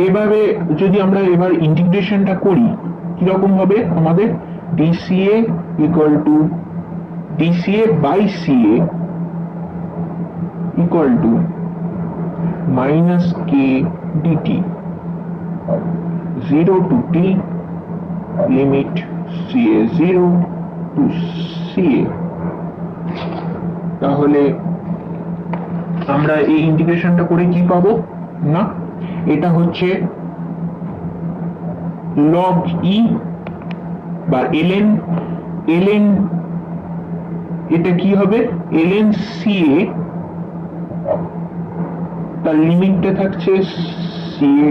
এইভাবে যদি আমরা এবার ইন্টিগ্রেশনটা করি কিরকম হবে, আমাদের DCA equal to DCA by CA equal to minus K DT 0 to t limit CA0 to CA। তাহলে আমরা এই ইন্টিগ্রেশনটা করে কি পাবো না, এটা হচ্ছে log e বা ln এটা কি হবে ln CA, তার লিমিটটা থাকছে CA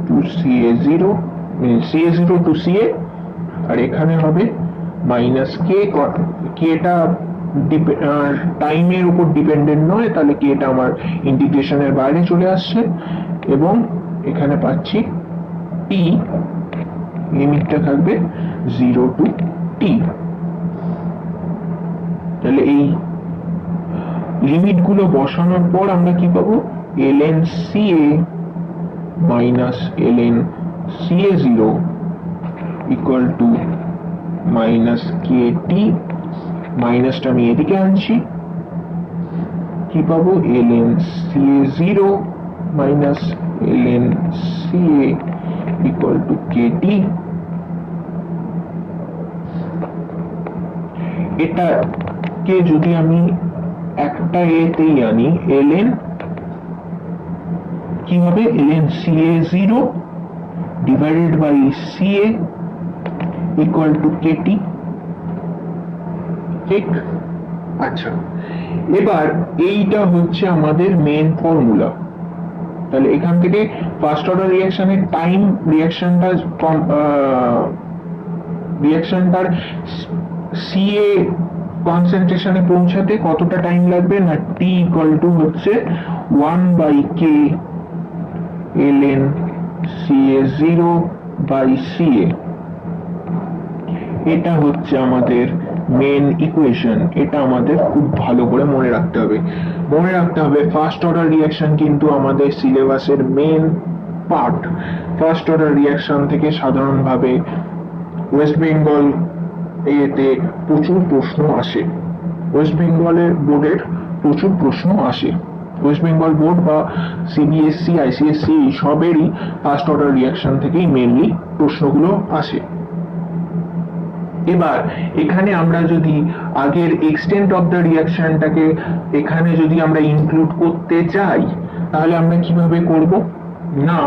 to CA0 CA0 to CA, আর এখানে হবে মাইনাস কেটা টাইমের উপর ডিপেন্ডেন্ট নয়, তাহলে কেটা আমার ইন্টিগ্রেশনের বাইরে চলে আসছে, এবং এখানে পাচ্ছি টি লিমিটটা থাকবে 0 to t। তাহলে এই লিমিটগুলো বসানোর পর আমরা কি পাবো, ln CA minus ln CA0 equal to minus KT, মাইনাসটা আমি এদিকে আনছি, কি পাবো ln CA0 minus ln CA equal to KT। এটাকে যদি আমি একটা এতেই আনি, ln কি হবে ln CA0 divided by CA equal to KT, ঠিক? আচ্ছা, এবার এইটা হচ্ছে আমাদের মেন ফর্মুলা। তাহলে এখান থেকে ফার্স্ট অর্ডার রিঅ্যাকশনের টাইম, রিঅ্যাকশনটার CA কনসেন্ট্রেশনে পৌঁছাতে কতটা টাইম লাগবে না, T ইকুয়াল টু হচ্ছে 1/k ln CA0 by CA। এটা হচ্ছে আমাদের মেন ইকুয়েশন, এটা আমাদের খুব ভালো করে মনে রাখতে হবে। ফার্স্ট অর্ডার রিঅ্যাকশন কিন্তু আমাদের সিলেবাসের main part. First order reaction থেকে সাধারণভাবে ওয়েস্ট বেঙ্গল এতে প্রচুর প্রশ্ন আসে, ওয়েস্ট বেঙ্গলের বোর্ডের প্রচুর প্রশ্ন আসে। ওয়েস্ট বেঙ্গল বোর্ড বা CBSE ICSE সবেরই ফার্স্ট অর্ডার রিঅ্যাকশন থেকেই মেনলি প্রশ্নগুলো আসে। এবার এখানে আমরা যদি আগের এক্সটেন্ট অফ দ্য রিঅ্যাকশনটাকে এখানে যদি আমরা ইনক্লুড করতে চাই, তাহলে আমরা কিভাবে করব না,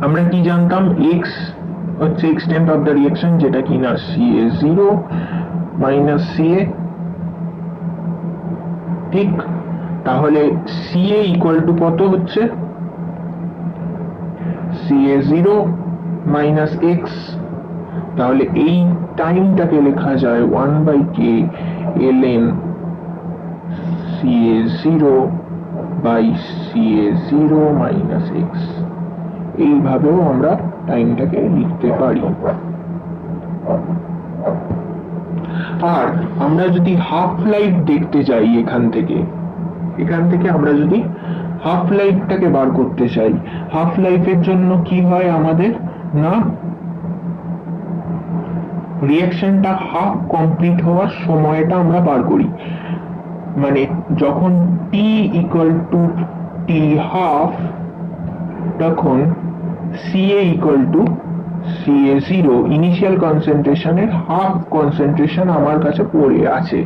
আমরা কি জানতাম x হচ্ছে এক্সটেন্ট অফ দ্য রিঅ্যাকশন, যেটা কিনা CA0 মাইনাস CA, ঠিক? তাহলে CA ইকুয়াল টু কত হচ্ছে, CA0 মাইনাস x, তাহলে এই টাইমটাকে লেখা যায় 1/k ln CA0 by CA0 minus x। এইভাবেও আমরা টাইমটাকে লিখতে পারি। আর আমরা যদি হাফ লাইফ দেখতে চাই এখান থেকে আমরা যদি হাফ লাইফটাকে বার করতে চাই, হাফ লাইফের জন্য কি হয় আমাদের, না রিঅ্যাকশনটা হাফ কমপ্লিট হওয়ার সময়টা আমরা বার করি। মানে যখন t equal to T half, তখন CA equal to CA zero, initial কনসেন্ট্রেশনের হাফ কনসেন্ট্রেশন আমার কাছে পড়ে আছে,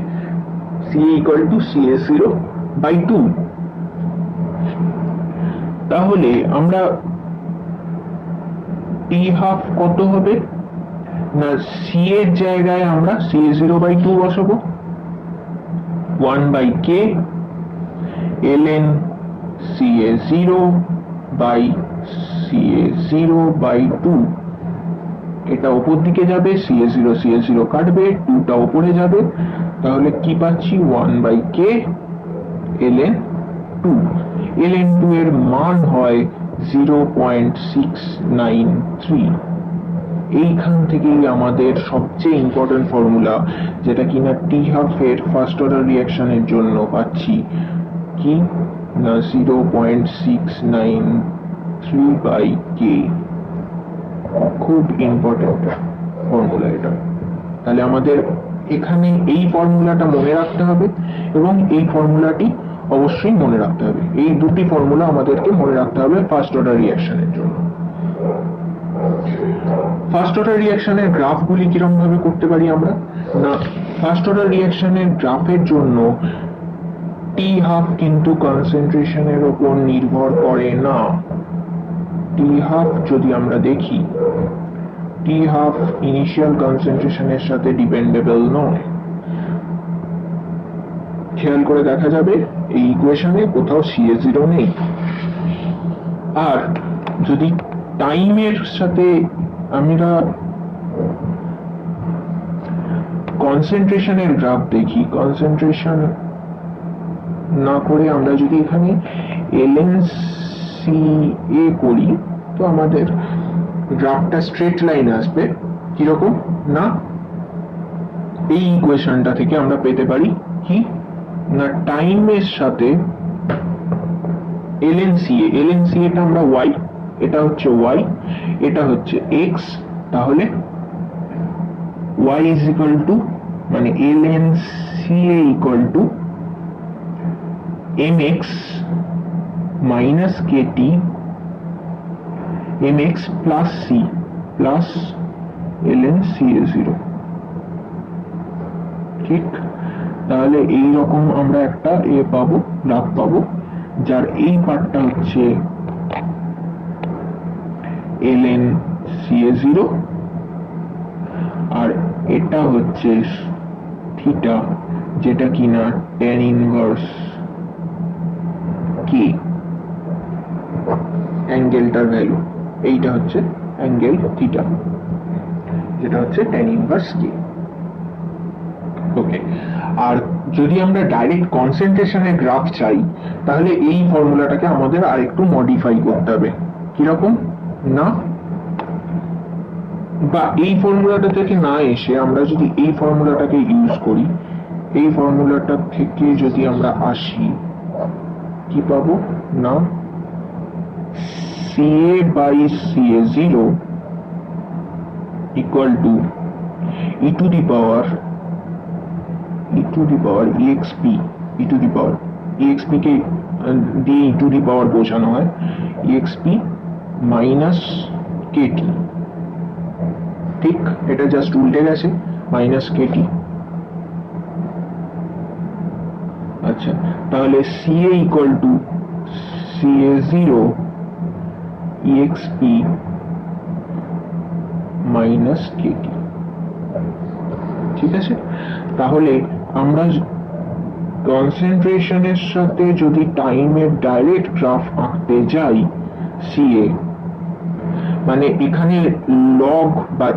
CA equal to CA zero by 2। তাহলে আমরা টি হাফ কত হবে না, সি এর জায়গায় আমরা সিএ জিরো বাই 2 বসাবো, 1/k ln CA zero by CA zero by 2। এটা উপর দিকে যাবে, সিএ জিরো কাটবে, 2টা উপরে যাবে, তাহলে কি পাচ্ছি 1/k ln 2। ln 2 এর মান হয় 0.693। এইখান থেকেই আমাদের সবচেয়ে ইম্পর্টেন্ট ফর্মুলা, যেটা কিনা টি হাফ এর ফার্স্ট অর্ডার রিঅ্যাকশনের জন্য পাচ্ছি, কি না 0.693/k। খুব ইম্পর্টেন্ট ফর্মুলা এটা। তাহলে আমাদের এখানে এই ফর্মুলাটা মনে রাখতে হবে, এবং এই ফর্মুলাটি অবশ্যই মনে রাখতে হবে। এই দুটি ফর্মুলা আমাদেরকে মনে রাখতে হবে ফার্স্ট অর্ডার রিঅ্যাকশনের জন্য। ফার্স্ট অর্ডার রিঅ্যাকশনের গ্রাফগুলি কিরকম ভাবে করতে পারি আমরা, না ফার্স্ট অর্ডার রিঅ্যাকশনের গ্রাফের জন্য টি হাফ কিন্তু কনসেন্ট্রেশনের উপর নির্ভর করে না। টি হাফ যদি আমরা দেখি, টি হাফ ইনিশিয়াল কনসেন্ট্রেশনের সাথে ডিপেন্ডেবল নয়। খেয়াল করে দেখা যাবে এই ইকুয়েশনে কোথাও সিএ জিরো নেই। আর যদি টাইমের সাথে আমরা কনসেন্ট্রেশনের গ্রাফ দেখি, কনসেন্ট্রেশন না করে আমরা যদি এখানে ln CA করি, তো আমাদের গ্রাফটা স্ট্রেট লাইন আসবে। কিরকম না, এই ইকুয়েশনটা থেকে আমরা পেতে পারি কি না, টাইমের সাথে ln CA টা আমরা y, এটা হচ্ছে y, এটা হচ্ছে x, তাহলে y is equal to মানে ln CA equal to mx minus kt mx plus c plus ln CA0। ঠিক, তাহলে এই রকম আমরা একটা পাবো, গ্রাফ পাবো, যার এই পার্টটা হচ্ছে ln CA0 আর এটা হচ্ছে থিটা, যেটা কিনা tan ইনভার্স k, অ্যাঙ্গেলটার ভ্যালু। এইটা হচ্ছে অ্যাঙ্গেল থিটা, যেটা হচ্ছে tan ইনভার্স k। ওকে, আর যদি আমরা ডাইরেক্ট কনসেন্ট্রেশনের গ্রাফ চাই, তাহলে এই ফর্মুলাটাকে আমাদের আরেকটু মডিফাই করতে হবে। কিরকম না, বা এই ফর্মুলাটা থেকে না এসে আমরা যদি এই ফর্মুলাটাকে ইউজ করি, এই ফর্মুলাটা থেকে যদি আমরা আসি, কি পাবো না CA by CA0 equal to e to the power exp, exp কে দিয়ে e to the power বোঝানো হয় exp minus kt। ঠিক, এটা জাস্ট উল্টে গেছে, মাইনাস kt। আচ্ছা, তাহলে CA equal to CA0 exp minus kt। ঠিক আছে, তাহলে আমরা কনসেন্ট্রেশনের সাথে যদি টাইমের ডাইরেক্ট গ্রাফ আঁকতে যাই, CA মানে এখানে লগ বা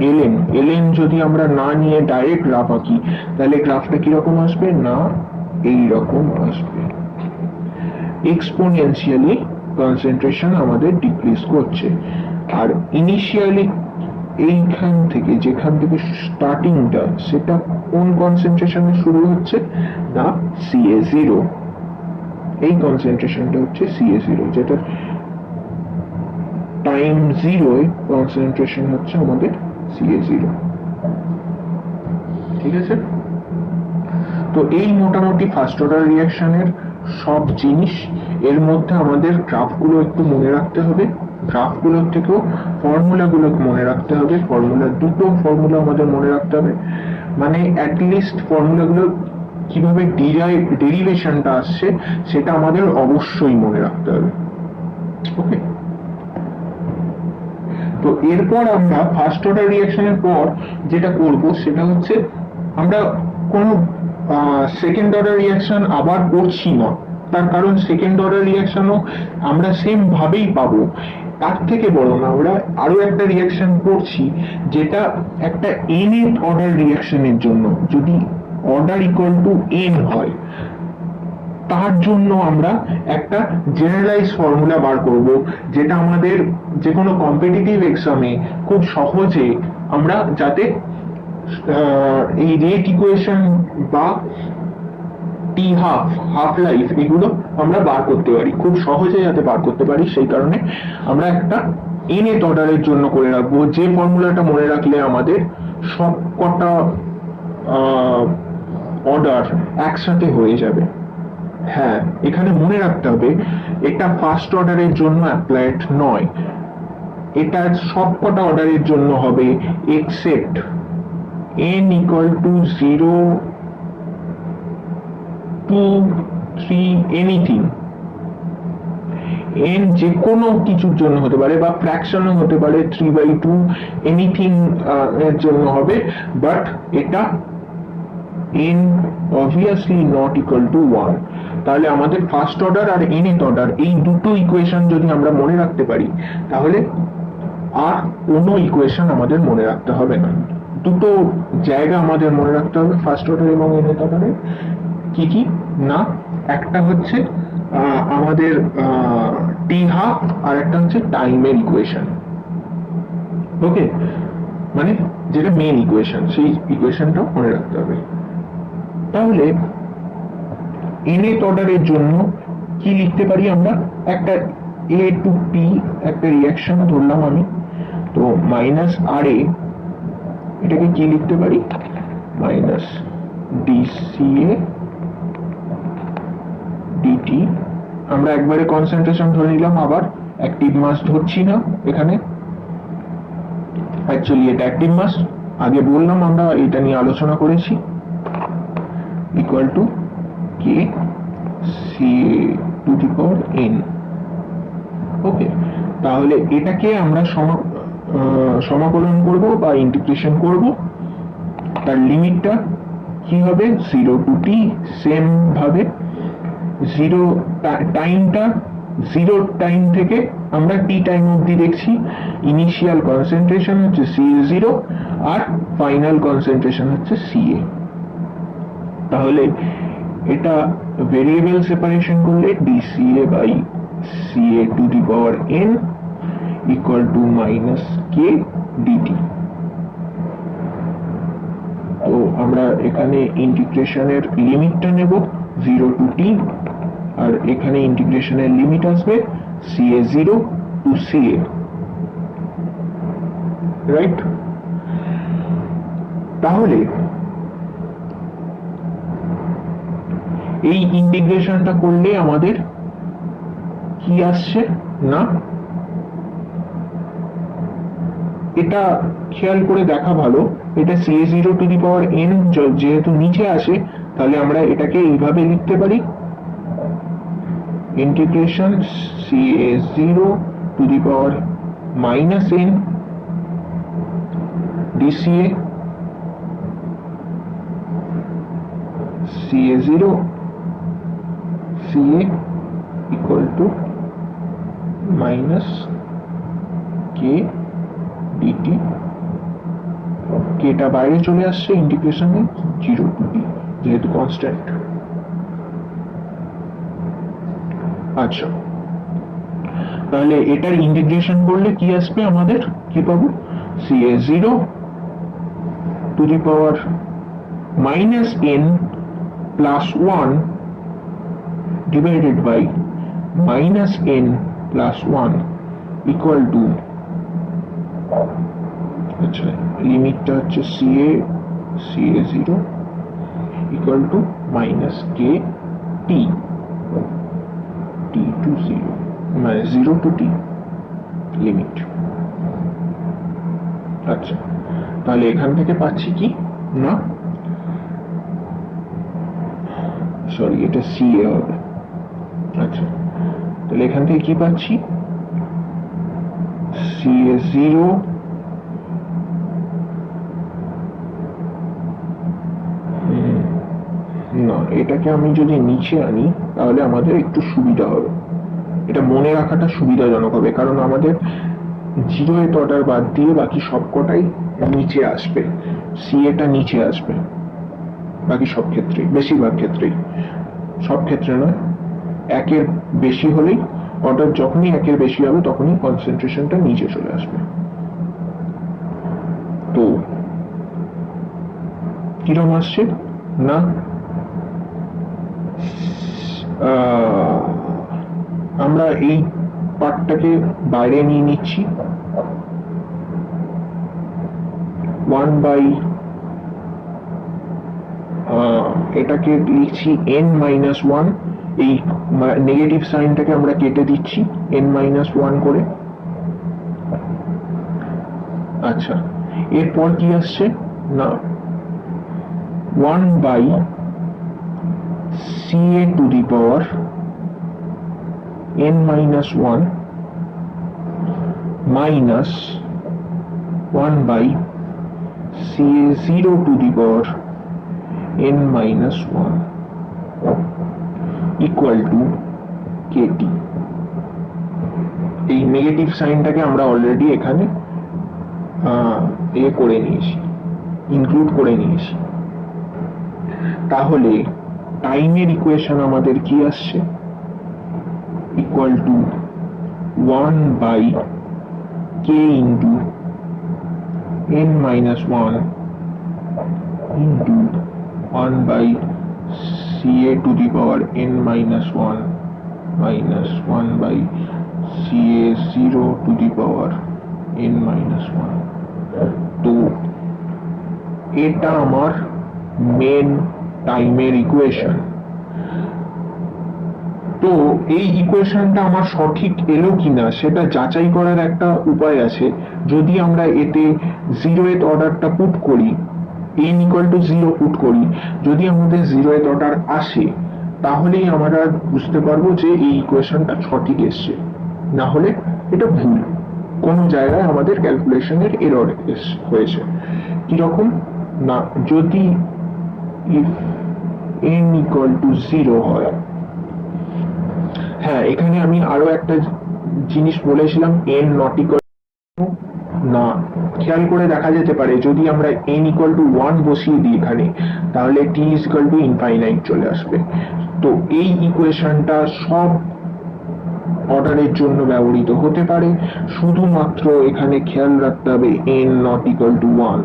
ln যদি আমরা না নিয়ে ডাইরেক্ট গ্রাফ আঁকি, তাহলে গ্রাফটা কিরকম আসবে না এই রকম আসবে। এক্সপোনেনশিয়ালি কনসেন্ট্রেশন আমাদের ডিক্রিজ করছে, আর ইনিশিয়ালি এইখান থেকে যেখান থেকে স্টার্টিংটা সেটা কোন কনসেন্ট্রেশনে শুরু হচ্ছে না CA0, এই কনসেন্ট্রেশনটা হচ্ছে CA0, যেটা টাইম 0 এ কনসেন্ট্রেশন হচ্ছে আমাদের CA0। ঠিক আছে, তো এই মোটামুটি ফার্স্ট অর্ডার রিঅ্যাকশনের সব জিনিস। এর মধ্যে আমাদের গ্রাফগুলো একটু মনে রাখতে হবে, গ্রাফগুলোর থেকেও ফর্মুলাগুলো মনে রাখতে হবে। দুটো ফর্মুলা আমাদের মনে রাখতে হবে, মানে অ্যাটলিস্ট ফর্মুলাগুলো কিভাবে ডেরিভেশনটা আসছে সেটা আমাদের অবশ্যই মনে রাখতে হবে। ওকে, তো এরপর আমরা ফার্স্ট অর্ডার রিঅ্যাকশনের পর যেটা করব সেটা হচ্ছে আমরা কোনো সেকেন্ড অর্ডার রিঅ্যাকশন আবার করছি না, তার কারণ সেকেন্ড অর্ডার রিঅ্যাকশনও আমরা সেম ভাবেই পাবো। তার থেকে বরং আমরা আরো একটা রিঅ্যাকশন করছি যেটা একটা nth অর্ডার রিঅ্যাকশনের জন্য, যদি অর্ডার ইকুয়াল টু n হয় তার জন্য আমরা একটা জেনারেলাইজ ফর্মুলা বার করব, যেটা আমাদের যে কোনো কম্পিটিটিভ এক্সামে খুব সহজে আমরা যাতে এই রেট ইকুয়েশন বা টি হাফ লাইফ এগুলো আমরা বার করতে পারি, খুব সহজে যাতে বার করতে পারি সেই কারণে আমরা একটা nth অর্ডারের জন্য করে রাখবো, যে ফর্মুলাটা মনে রাখলে আমাদের সব কটা অর্ডার একসাথে হয়ে যাবে। হ্যাঁ, এখানে মনে রাখতে হবে এটা ফার্স্ট অর্ডারের জন্য অ্যাপ্লাইড নয়, এটা সবকটা অর্ডারের জন্য হবে except n equal to 0 2 3 anything. n যে কোনো কিছুর জন্য হতে পারে বা ফ্র্যাকশনও হতে পারে, 3/2 এনিথিং এর জন্য হবে, বাট এটা n obviously not equal to 1। তাহলে আমাদের ফার্স্ট অর্ডার আর nth অর্ডার এই দুটো ইকুয়েশন যদি আমরা মনে রাখতে পারি তাহলে আর কোনো ইকুয়েশন আমাদের মনে রাখতে হবে না। দুটো জায়গা আমাদের মনে রাখতে হবে ফার্স্ট অর্ডার এবং nth অর্ডারে কি কি না, একটা হচ্ছে আমাদের টি হাফ আর একটা হচ্ছে টাইমের ইকুয়েশন। ওকে, মানে যেটা মেন ইকুয়েশন সেই ইকুয়েশনটাও মনে রাখতে হবে। তাহলে nth অর্ডারের জন্য কি লিখতে পারি আমরা, একটা a to p একটা রিঅ্যাকশন ধরলাম আমি, তো মাইনাস আর এ এটাকে কি লিখতে পারি মাইনাস dCA dt। আমরা একবারে কনসেন্ট্রেশন ধরে নিলাম, আবার অ্যাক্টিভ মাস ধরছি না এখানে, অ্যাকচুয়ালি এটা অ্যাক্টিভ মাস, আগে বললাম আমরা এটা নিয়ে আলোচনা করেছি, equal to K CA to the power n। ওকে, তাহলে এটাকে আমরা সমাকলন করব বা ইন্টিগ্রেশন করব, তার লিমিটটা কি হবে 0 to t, সেম ভাবে 0 টাইমটা 0 টাইম থেকে আমরা t টাইম অবধি দেখছি, ইনিশিয়াল কনসেন্ট্রেশন হচ্ছে CA0 আর ফাইনাল কনসেন্ট্রেশন হচ্ছে CA। তাহলে এটা ভেরিয়েবল সেপারেশন করলে dCA by CA to the power n equal to minus K dt। তো আমরা এখানে ইন্টিগ্রেশনের লিমিটটা নেব 0 to t, আর এখানে ইন্টিগ্রেশনের লিমিট আসবে CA0 to CA, রাইট? তাহলে এই ইন্টিগ্রেশনটা করলে আমাদের কি আসছে না, এটা খেয়াল করে দেখা ভালো, এটা CA0 to the power n যেহেতু নিচে আসে তাহলে আমরা এটাকে এইভাবে লিখতে পারি integration CA0 to the power minus n dCA CA0 CA equal to minus K dt, কেটা বাইরে চলে আসছে ইন্টিগ্রেশনে 0 to t যেহেতু কনস্ট্যান্ট। আচ্ছা, তাহলে এটার ইন্টিগ্রেশন করলে কি আসবে, আমাদের কি পাবো CA0 to the power minus n plus 1 divided by minus n plus 1 equal to, আচ্ছা লিমিটটা হচ্ছে CA0 equal to minus k t to 0 মানে 0 to t লিমিট। আচ্ছা তাহলে এখান থেকে পাচ্ছি কি না, সরি এটা CA হবে। আচ্ছা তাহলে এখান থেকে কি পাচ্ছি, CA0 না, এটাকে আমি যদি নিচে আনি তাহলে আমাদের একটু সুবিধা হবে, এটা মনে রাখাটা সুবিধাজনক হবে, কারণ আমাদের 0th অর্ডার বাদ দিয়ে বাকি সবকটাই নিচে আসবে, CA-টা নিচে আসবে বাকি সব ক্ষেত্রে, বেশিরভাগ ক্ষেত্রেই, সব ক্ষেত্রে নয়, একের বেশি হলেই অর্ডার, যখনই একের বেশি হবে তখনই কনসেন্ট্রেশনটা নিচে চলে আসবে। তো কিরকম আসছে না, আমরা এই পার্টটাকে বাইরে নিয়ে নিচ্ছি, 1 বাই এটাকে লিখছি n-1, এই নেগেটিভ সাইনটাকে আমরা কেটে দিচ্ছি n-1 করে। আচ্ছা এরপর কি আসছে না, 1 by CA to the power n-1 minus 1 by CA0 to the power n-1 equal to KT। এই নেগেটিভ সাইনটাকে আমরা অলরেডি এখানে করে নিয়েছি, ইনক্লুড করে নিয়েছি। তাহলে টাইমের ইকুয়েশন আমাদের কি আসছে, equal to 1 by k into n-1 into 1 by CA to the power n-1 minus 1 by CA0 to the power n-1। তো এটা আমার মেন টাইমের ইকুয়েশন। তো এই ইকুয়েশনটা আমার সঠিক এলো কিনা সেটা যাচাই করার একটা উপায় আছে, যদি আমরা এতে 0th অর্ডারটা পুট করি, n equal to 0 পুট করি, যদি আমাদের 0th অর্ডার আসে তাহলেই আমরা বুঝতে পারবো যে এই ইকুয়েশনটা সঠিক এসছে, না হলে এটা ভুল, কোনো জায়গায় আমাদের ক্যালকুলেশনের এরর হয়েছে। কিরকম না, যদি if n equal to 0 হয়, হ্যাঁ এখানে আমি আরো একটা জিনিস বলেছিলাম, n not equal না, খেয়াল করে দেখা যেতে পারে যদি আমরা n equal to 1 বসিয়ে দিই এখানে, তাহলে t is equal to infinite চলে আসবে। তো এই ইকুয়েশনটা সব অর্ডারের জন্য ব্যবহৃত হতে পারে, শুধুমাত্র এখানে খেয়াল রাখতে হবে n not equal to 1,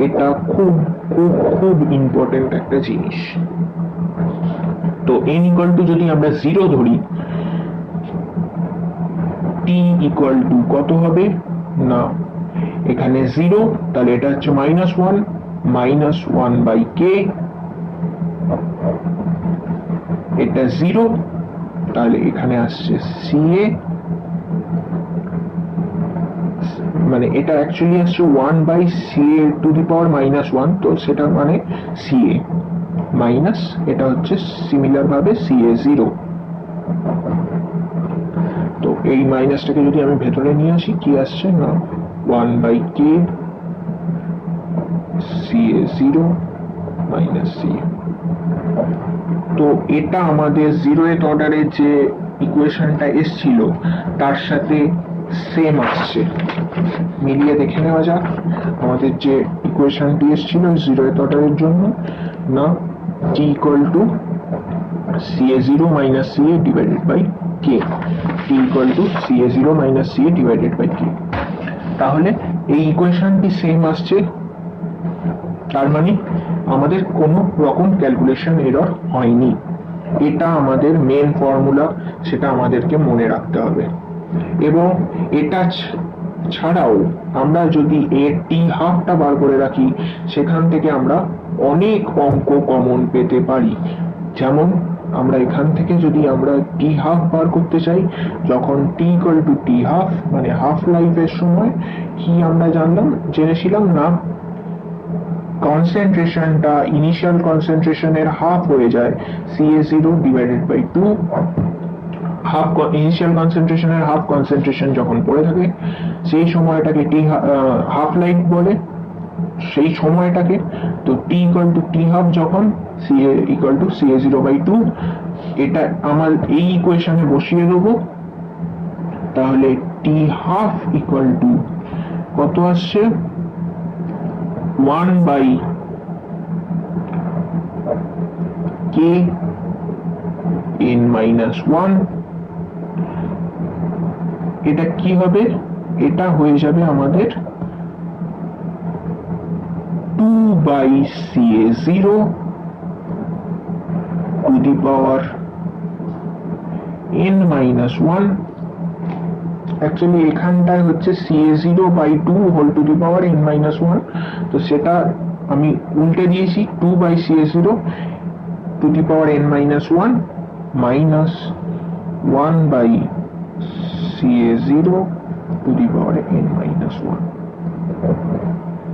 এটা খুব খুব খুব ইম্পর্টেন্ট একটা জিনিস। তো n equal to যদি আমরা 0 ধরি, t equal to কত হবে না, এখানে 0, তাহলে এটা হচ্ছে -1 minus 1 by k, এটা 0, তাহলে এখানে আসছে CA, মানে এটা অ্যাকচুয়ালি আসছে 1 by CA to the power -1, তো সেটা মানে CA মাইনাস এটা হচ্ছে সিমিলার ভাবে CA0। তো এই মাইনাসটাকে যদি আমি ভেতরে নিয়ে আসি, কি আসছে না 1 by k CA0 minus CA। তো এটা আমাদের 0th অর্ডারের যে ইকুয়েশনটা এসেছিল তার সাথে সেম আসছে, মিলিয়ে দেখে নেওয়া যাক। আমাদের যে ইকুয়েশনটি এসেছিল 0th অর্ডারের জন্য, না t equal to CA0 minus CA divided by k, t equal to CA0 minus CA divided by k। তাহলে এই ইকুয়েশনটি সেম আসছে, তার মানে আমাদের কোনো রকম ক্যালকুলেশন এরর হয়নি। এটা আমাদের মেন ফর্মুলা, সেটা আমাদেরকে মনে রাখতে হবে। এবং এটা ছাড়াও আমরা যদি এর টি হাফটা বার করে রাখি, সেখান থেকে আমরা অনেক অঙ্ক কমন পেতে পারি। যেমন আমরা এখান থেকে যদি আমরা টি হাফ বার করতে চাই, যখন t equal to T half মানে হাফ লাইফের সময় কি আমরা জেনেছিলাম না, কনসেন্ট্রেশনটা ইনিশিয়াল কনসেন্ট্রেশনের হাফ হয়ে যায় CA0 divided by 2। Half initial কনসেন্ট্রেশনের হাফ কনসেন্ট্রেশন যখন পড়ে থাকে সেই সময়টাকে টি হাফ লাইফ বলে, সেই সময়টাকে। তো T equal to T half যখন CA equal to CA0 by 2, এটা আমার এই ইকুয়েশনে বসিয়ে দেবো। তাহলে টি হাফ ইকুয়াল টু কত আসছে, 1 বাই k n মাইনাস 1। এটা কি হবে, এটা হয়ে যাবে আমাদের 2 by CA0 to the power n minus 1। Actually এখানটায় হচ্ছে CA0 by 2 whole to the power n minus 1, তো সেটা আমি উল্টে দিয়েছি, 2 by CA0 to the power n minus 1 minus 1 by CA0 to the power n minus 1।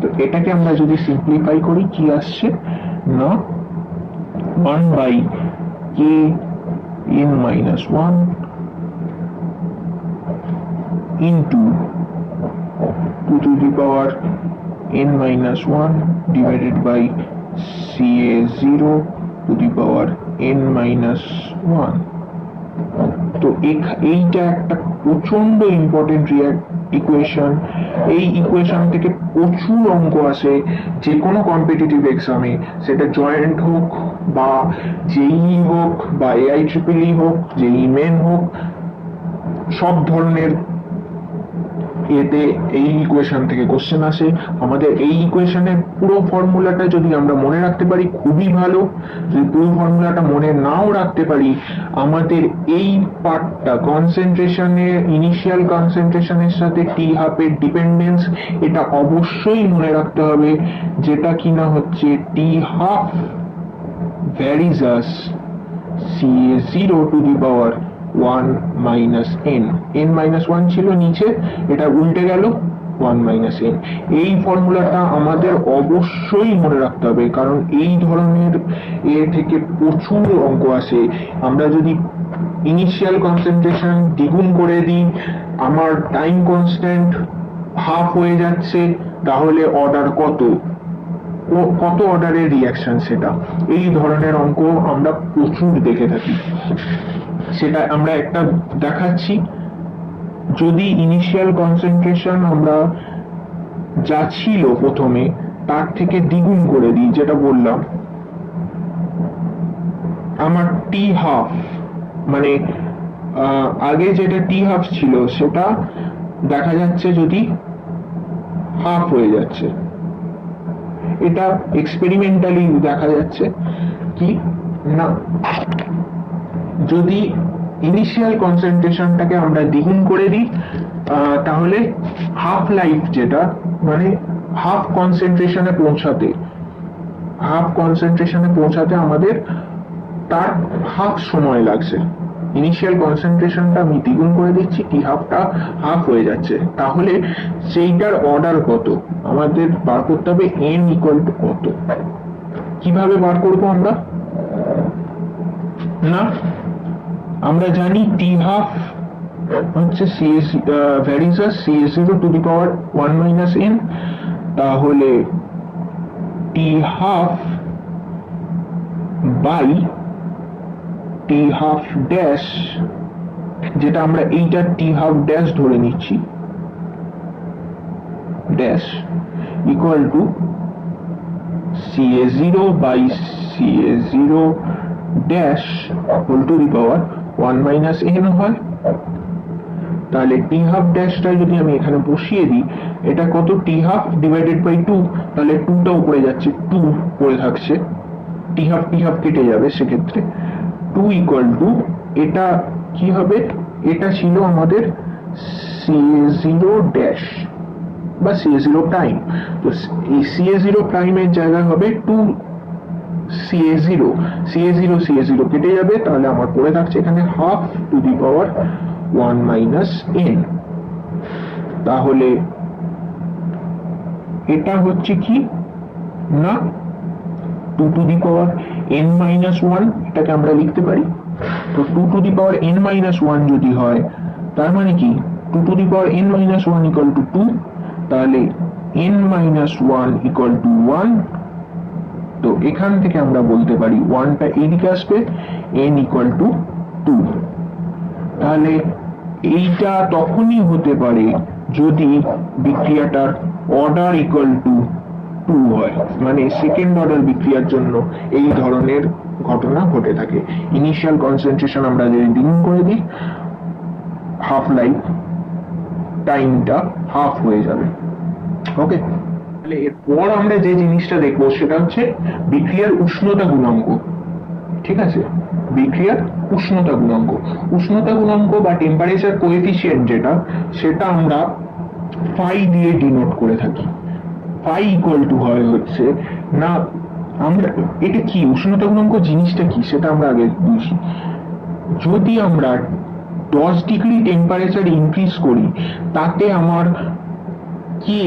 তো এটাকে আমরা যদি সিম্পলিফাই করি কি আসছে না, 1 by k n minus 1 into 2 to the power n minus 1 divided by CA0 to the power n minus 1। তো এইটা একটা প্রচন্ড ইম্পর্টেন্ট ইকুয়েশন। এই ইকুয়েশন থেকে প্রচুর অঙ্ক আসে যে কোনো কম্পিটিটিভ এক্সামে, সেটা জয়েন্ট হোক বা জেই হোক বা AIEEE হোক, জেই মেন হোক, সব ধরনের এতে এই ইকুয়েশন থেকে কোশ্চেন আসে। আমাদের এই ইকুয়েশনের পুরো ফর্মুলাটা যদি আমরা মনে রাখতে পারি খুবই ভালো। যদি পুরো ফর্মুলাটা মনে নাও রাখতে পারি, আমাদের এই পার্টটা কনসেন্ট্রেশনের ইনিশিয়াল কনসেন্ট্রেশনের সাথে টি হাফের ডিপেন্ডেন্স, এটা অবশ্যই মনে রাখতে হবে, যেটা কিনা হচ্ছে t half varies as CA0 to the power 1 minus n minus 1 ছিল নিচে, এটা উল্টে গেল 1 মাইনাস n। এই ফর্মুলাটা আমাদের অবশ্যই মনে রাখতে হবে, কারণ এই ধরনের থেকে প্রচুর অঙ্ক আসে। আমরা যদি ইনিশিয়াল কনসেন্ট্রেশন দ্বিগুণ করে দিই, আমার টাইম কনস্ট্যান্ট হাফ হয়ে যাচ্ছে, তাহলে অর্ডার কত অর্ডারের রিঅ্যাকশন সেটা। এই ধরনের অঙ্ক আমরা প্রচুর দেখে থাকি, সেটা আমরা একটা দেখাচ্ছি। যদি ইনিশিয়াল কনসেন্ট্রেশন আমরা যা ছিল প্রথমে তার থেকে দ্বিগুণ করে দিই, যেটা বললাম, আমার টি হাফ মানে আগে যেটা টি হাফ ছিল সেটা দেখা যাচ্ছে যদি হাফ হয়ে যাচ্ছে। এটা এক্সপেরিমেন্টালি দেখা যাচ্ছে কি না, যদি ইনিশিয়াল কনসেন্ট্রেশনটাকে আমরা দ্বিগুণ করে দিই, তাহলে হাফ লাইফ যেটা মানে হাফ কনসেন্ট্রেশনে পৌঁছাতে আমাদের তার হাফ সময় লাগছে। ইনিশিয়াল কনসেন্ট্রেশনটা আমি দ্বিগুণ করে দিচ্ছি, টি হাফটা হাফ হয়ে যাচ্ছে, তাহলে সেইটার অর্ডার কত আমাদের বার করতে হবে, n ইকুয়াল টু কত। কিভাবে বার করবো আমরা না, আমরা জানি টি হাফ হচ্ছে varies as CA0 to the power 1 minus n, তাহলে t half by t half dash, যেটা আমরা এইটা টি হাফ ড্যাশ ধরে নিচ্ছি, dash equal to CA0 by CA0 dash whole to the power 1 minus n হয়। তাহলে টি হাফ ড্যাশটা যদি আমি এখানে বসিয়ে দিই, এটা কত, টি হাফ ডিভাইডেড বাই 2, তাহলে 2টা উপরে যাচ্ছে, 2 পড়ে থাকছে, টি হাফ কেটে যাবে, সেক্ষেত্রে 2 ইকুয়াল টু, এটা কি হবে, এটা ছিল আমাদের CA0 ড্যাশ বা CA0 প্রাইম, তো এই CA0 প্রাইমের জায়গায় হবে 2 CA0 কেটে যাবে, তাহলে আমার পড়ে থাকছে এখানে have to the power 1 minus n। তাহলে এটা হচ্ছে কি না 2 two the power n minus 1, এটাকে আমরা লিখতে পারি। তো 2 two the power n minus 1 যদি হয়, তার মানে কি 2 two the power n minus 1 equal to 2, তাহলে n মাইনাস 1 ইকুয়াল টু 1। তো এখান থেকে আমরা বলতে পারি 1টা এদিকে আসবে, n ইকুয়াল টু 2। তাহলে এইটা তখনই হতে পারে যদি বিক্রিয়াটার অর্ডার ইকুয়াল টু 2 হয়, মানে সেকেন্ড অর্ডার বিক্রিয়ার জন্য এই ধরনের ঘটনা ঘটে থাকে। ইনিশিয়াল কনসেন্ট্রেশন আমরা যদি দ্বিগুণ করে দিই, হাফ লাইফ টাইমটা হাফ হয়ে যাবে। ওকে, তাহলে এরপর আমরা যে জিনিসটা দেখবো সেটা হচ্ছে বিক্রিয়ার উষ্ণতা গুণাঙ্ক। ঠিক আছে, বিক্রিয়ার উষ্ণতা গুণাঙ্ক বা টেম্পারেচার কোএফিসিয়েন্ট যেটা, সেটা আমরা ফাই দিয়ে ডিনোট করে থাকি। ফাই ইকুয়াল টু হয় হচ্ছে না, আমরা এটা কি উষ্ণতা গুণাঙ্ক জিনিসটা কি সেটা আমরা আগে বুঝি। যদি আমরা 10 ডিগ্রি টেম্পারেচার ইনক্রিজ করি, তাতে আমার কি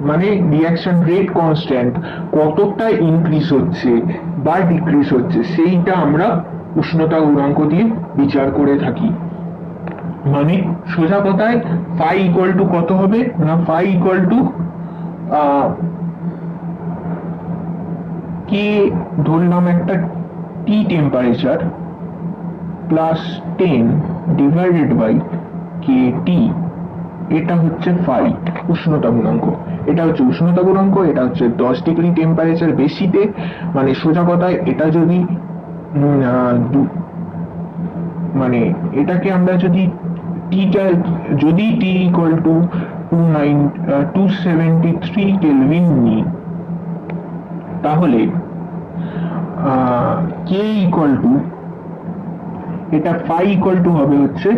মানে রিঅ্যাকশন রেট কনস্ট্যান্ট কতটা ইনক্রিজ হচ্ছে বা ডিক্রিজ হচ্ছে, সেইটা আমরা উষ্ণতা গুণাঙ্ক দিয়ে বিচার করে থাকি। মানে সোজা কথায় ফাই ইকুয়াল টু কত হবে না, ফাই ইকুয়াল টু কে ধরলাম একটা টি টেম্পারেচার প্লাস 10 ডিভাইডেড বাই কে টি, এটা হচ্ছে ফাই উষ্ণতা গুণাঙ্ক। এটা হচ্ছে উষ্ণতা গুণাঙ্ক, এটা হচ্ছে 10 ডিগ্রি টেম্পারেচার বেশিতে, মানে সোজা কথায় এটা যদি মানে এটাকে আমরা যদি টিটা যদি টি ইকুয়াল টু 273 কেলভিন নিই, তাহলে কে ইকুয়াল টু, এটা ফাই ইকুয়াল টু হবে হচ্ছে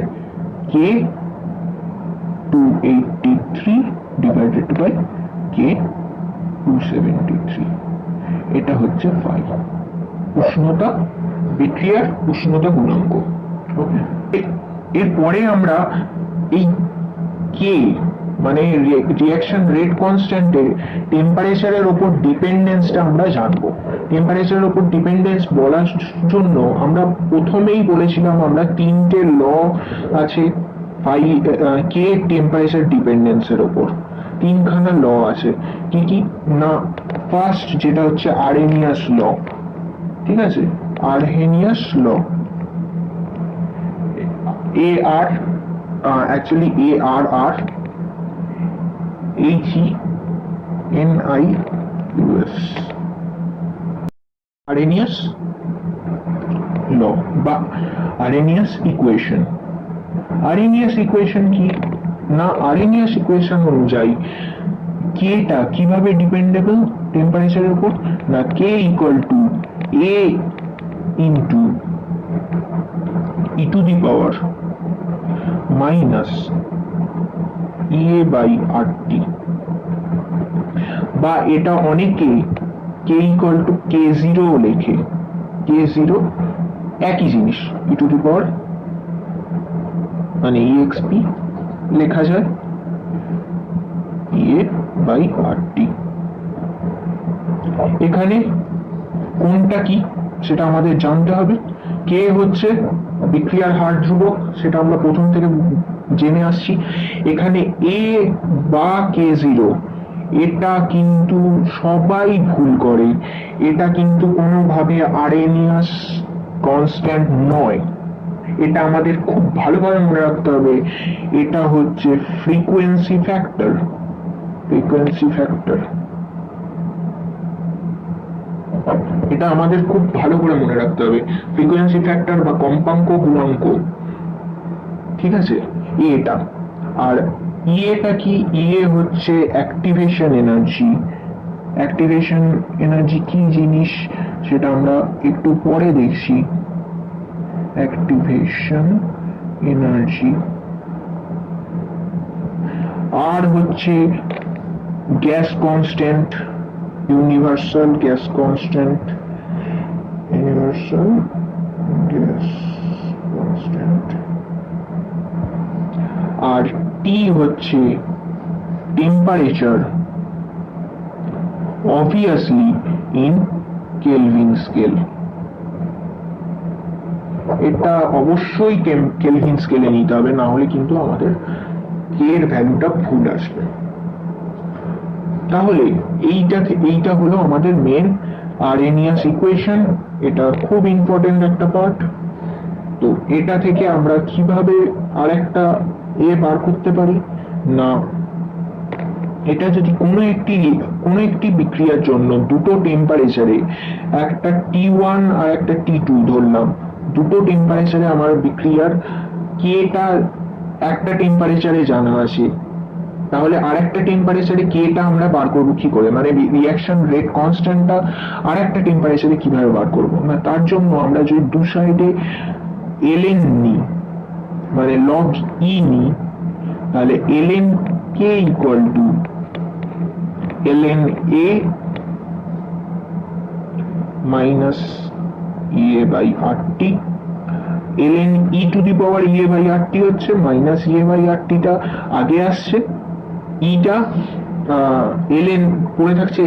কে 283 ডিভাইডেড বাই কে 273, এটা হচ্ছে ফাই উষ্ণতা বিক্রিয়ার উষ্ণতা গুণাঙ্ক। এরপরে আমরা এই কে মানে রিঅ্যাকশন রেট কনস্ট্যান্টের টেম্পারেচারের উপর ডিপেন্ডেন্সটা আমরা জানবো। টেম্পারেচারের উপর ডিপেন্ডেন্স বলার জন্য আমরা প্রথমেই বলেছিলাম আমরা 3টে ল আছে কে টেম্পারেচার ডিপেন্ডেন্সের উপর, 3খানা ল আছে। কি কি না, ফার্স্ট যেটা হচ্ছে আরহেনিয়াস ল। ঠিক আছে, আরহেনিয়াস ল, AR actually ARR HENIUS, Arrhenius law বা Arrhenius equation। Arrhenius equation কি না, Arrhenius equation অনুযায়ী কেটা কিভাবে ডিপেন্ডেবল টেম্পারেচারের উপর না, K equal to A into e to the power minus EA by RT, বা এটা অনেকে কে ইকুয়াল টু K0 লেখে। K0 একই জিনিস, e টু দি পাওয়ার মানে EXP লেখা যায় EA বাই RT। এখানে কোনটা কি সেটা আমাদের জানতে হবে। কে হচ্ছে বিক্রিয়ার হার ধ্রুবক, সেটা আমরা প্রথম থেকে জেনে আসছি। এখানে A বা K0 এটা কিন্তু সবাই ভুল করে, এটা কিন্তু কোনোভাবে আরহেনিয়াস কনস্ট্যান্ট নয়, এটা আমাদের খুব ভালোভাবে মনে রাখতে হবে। এটা হচ্ছে ফ্রিকোয়েন্সি ফ্যাক্টর, এটা আমাদের খুব ভালো করে মনে রাখতে হবে। ফ্রিকোয়েন্সি ফ্যাক্টর বা কম্পাঙ্ক গুণাঙ্ক, ঠিক আছে, এটা আর ইএটা কি? ইএ হচ্ছে অ্যাক্টিভেশন এনার্জি। অ্যাক্টিভেশন এনার্জি কি জিনিস সেটা আমরা একটু পরে দেখছি। Activation energy. আর হচ্ছে gas constant, universal gas constant, universal gas constant. আর টি হচ্ছে temperature, obviously in Kelvin scale. এটা অবশ্যই কেলভিন স্কেলে নিতে হবে, না হলে কিন্তু আমাদের কে এর ভ্যালুটা ভুল আসবে। তাহলে এইটা হলো আমাদের মেন আরহেনিয়াস ইকুয়েশন। এটা খুব ইম্পর্টেন্ট একটা পার্ট। তো এটা থেকে আমরা কিভাবে আরেকটা বার করতে পারি না, এটা যদি কোনো একটি বিক্রিয়ার জন্য দুটো টেম্পারেচারে, একটা T1 আর একটা T2 ধরলাম, দুটো টেম্পারেচারে আমার বিক্রিয়ার কেটা একটা টেম্পারেচারে জানা আছে, তাহলে আরেকটা টেম্পারেচারে কেটা আমরা বার করবো কি করে? মানে রিঅ্যাকশন রেট কনস্ট্যান্টটা আরেকটা টেম্পারেচারে কিভাবে বার করবো? না, তার জন্য আমরা যদি দু সাইডে ln নিই, মানে log E নিই, তাহলে ln k equal to ln A minus EA by RT। ln e to the power EA by RT হচ্ছে মাইনাস EA বাই RT টা আগে আসছে, ইটা ln পড়ে থাকছে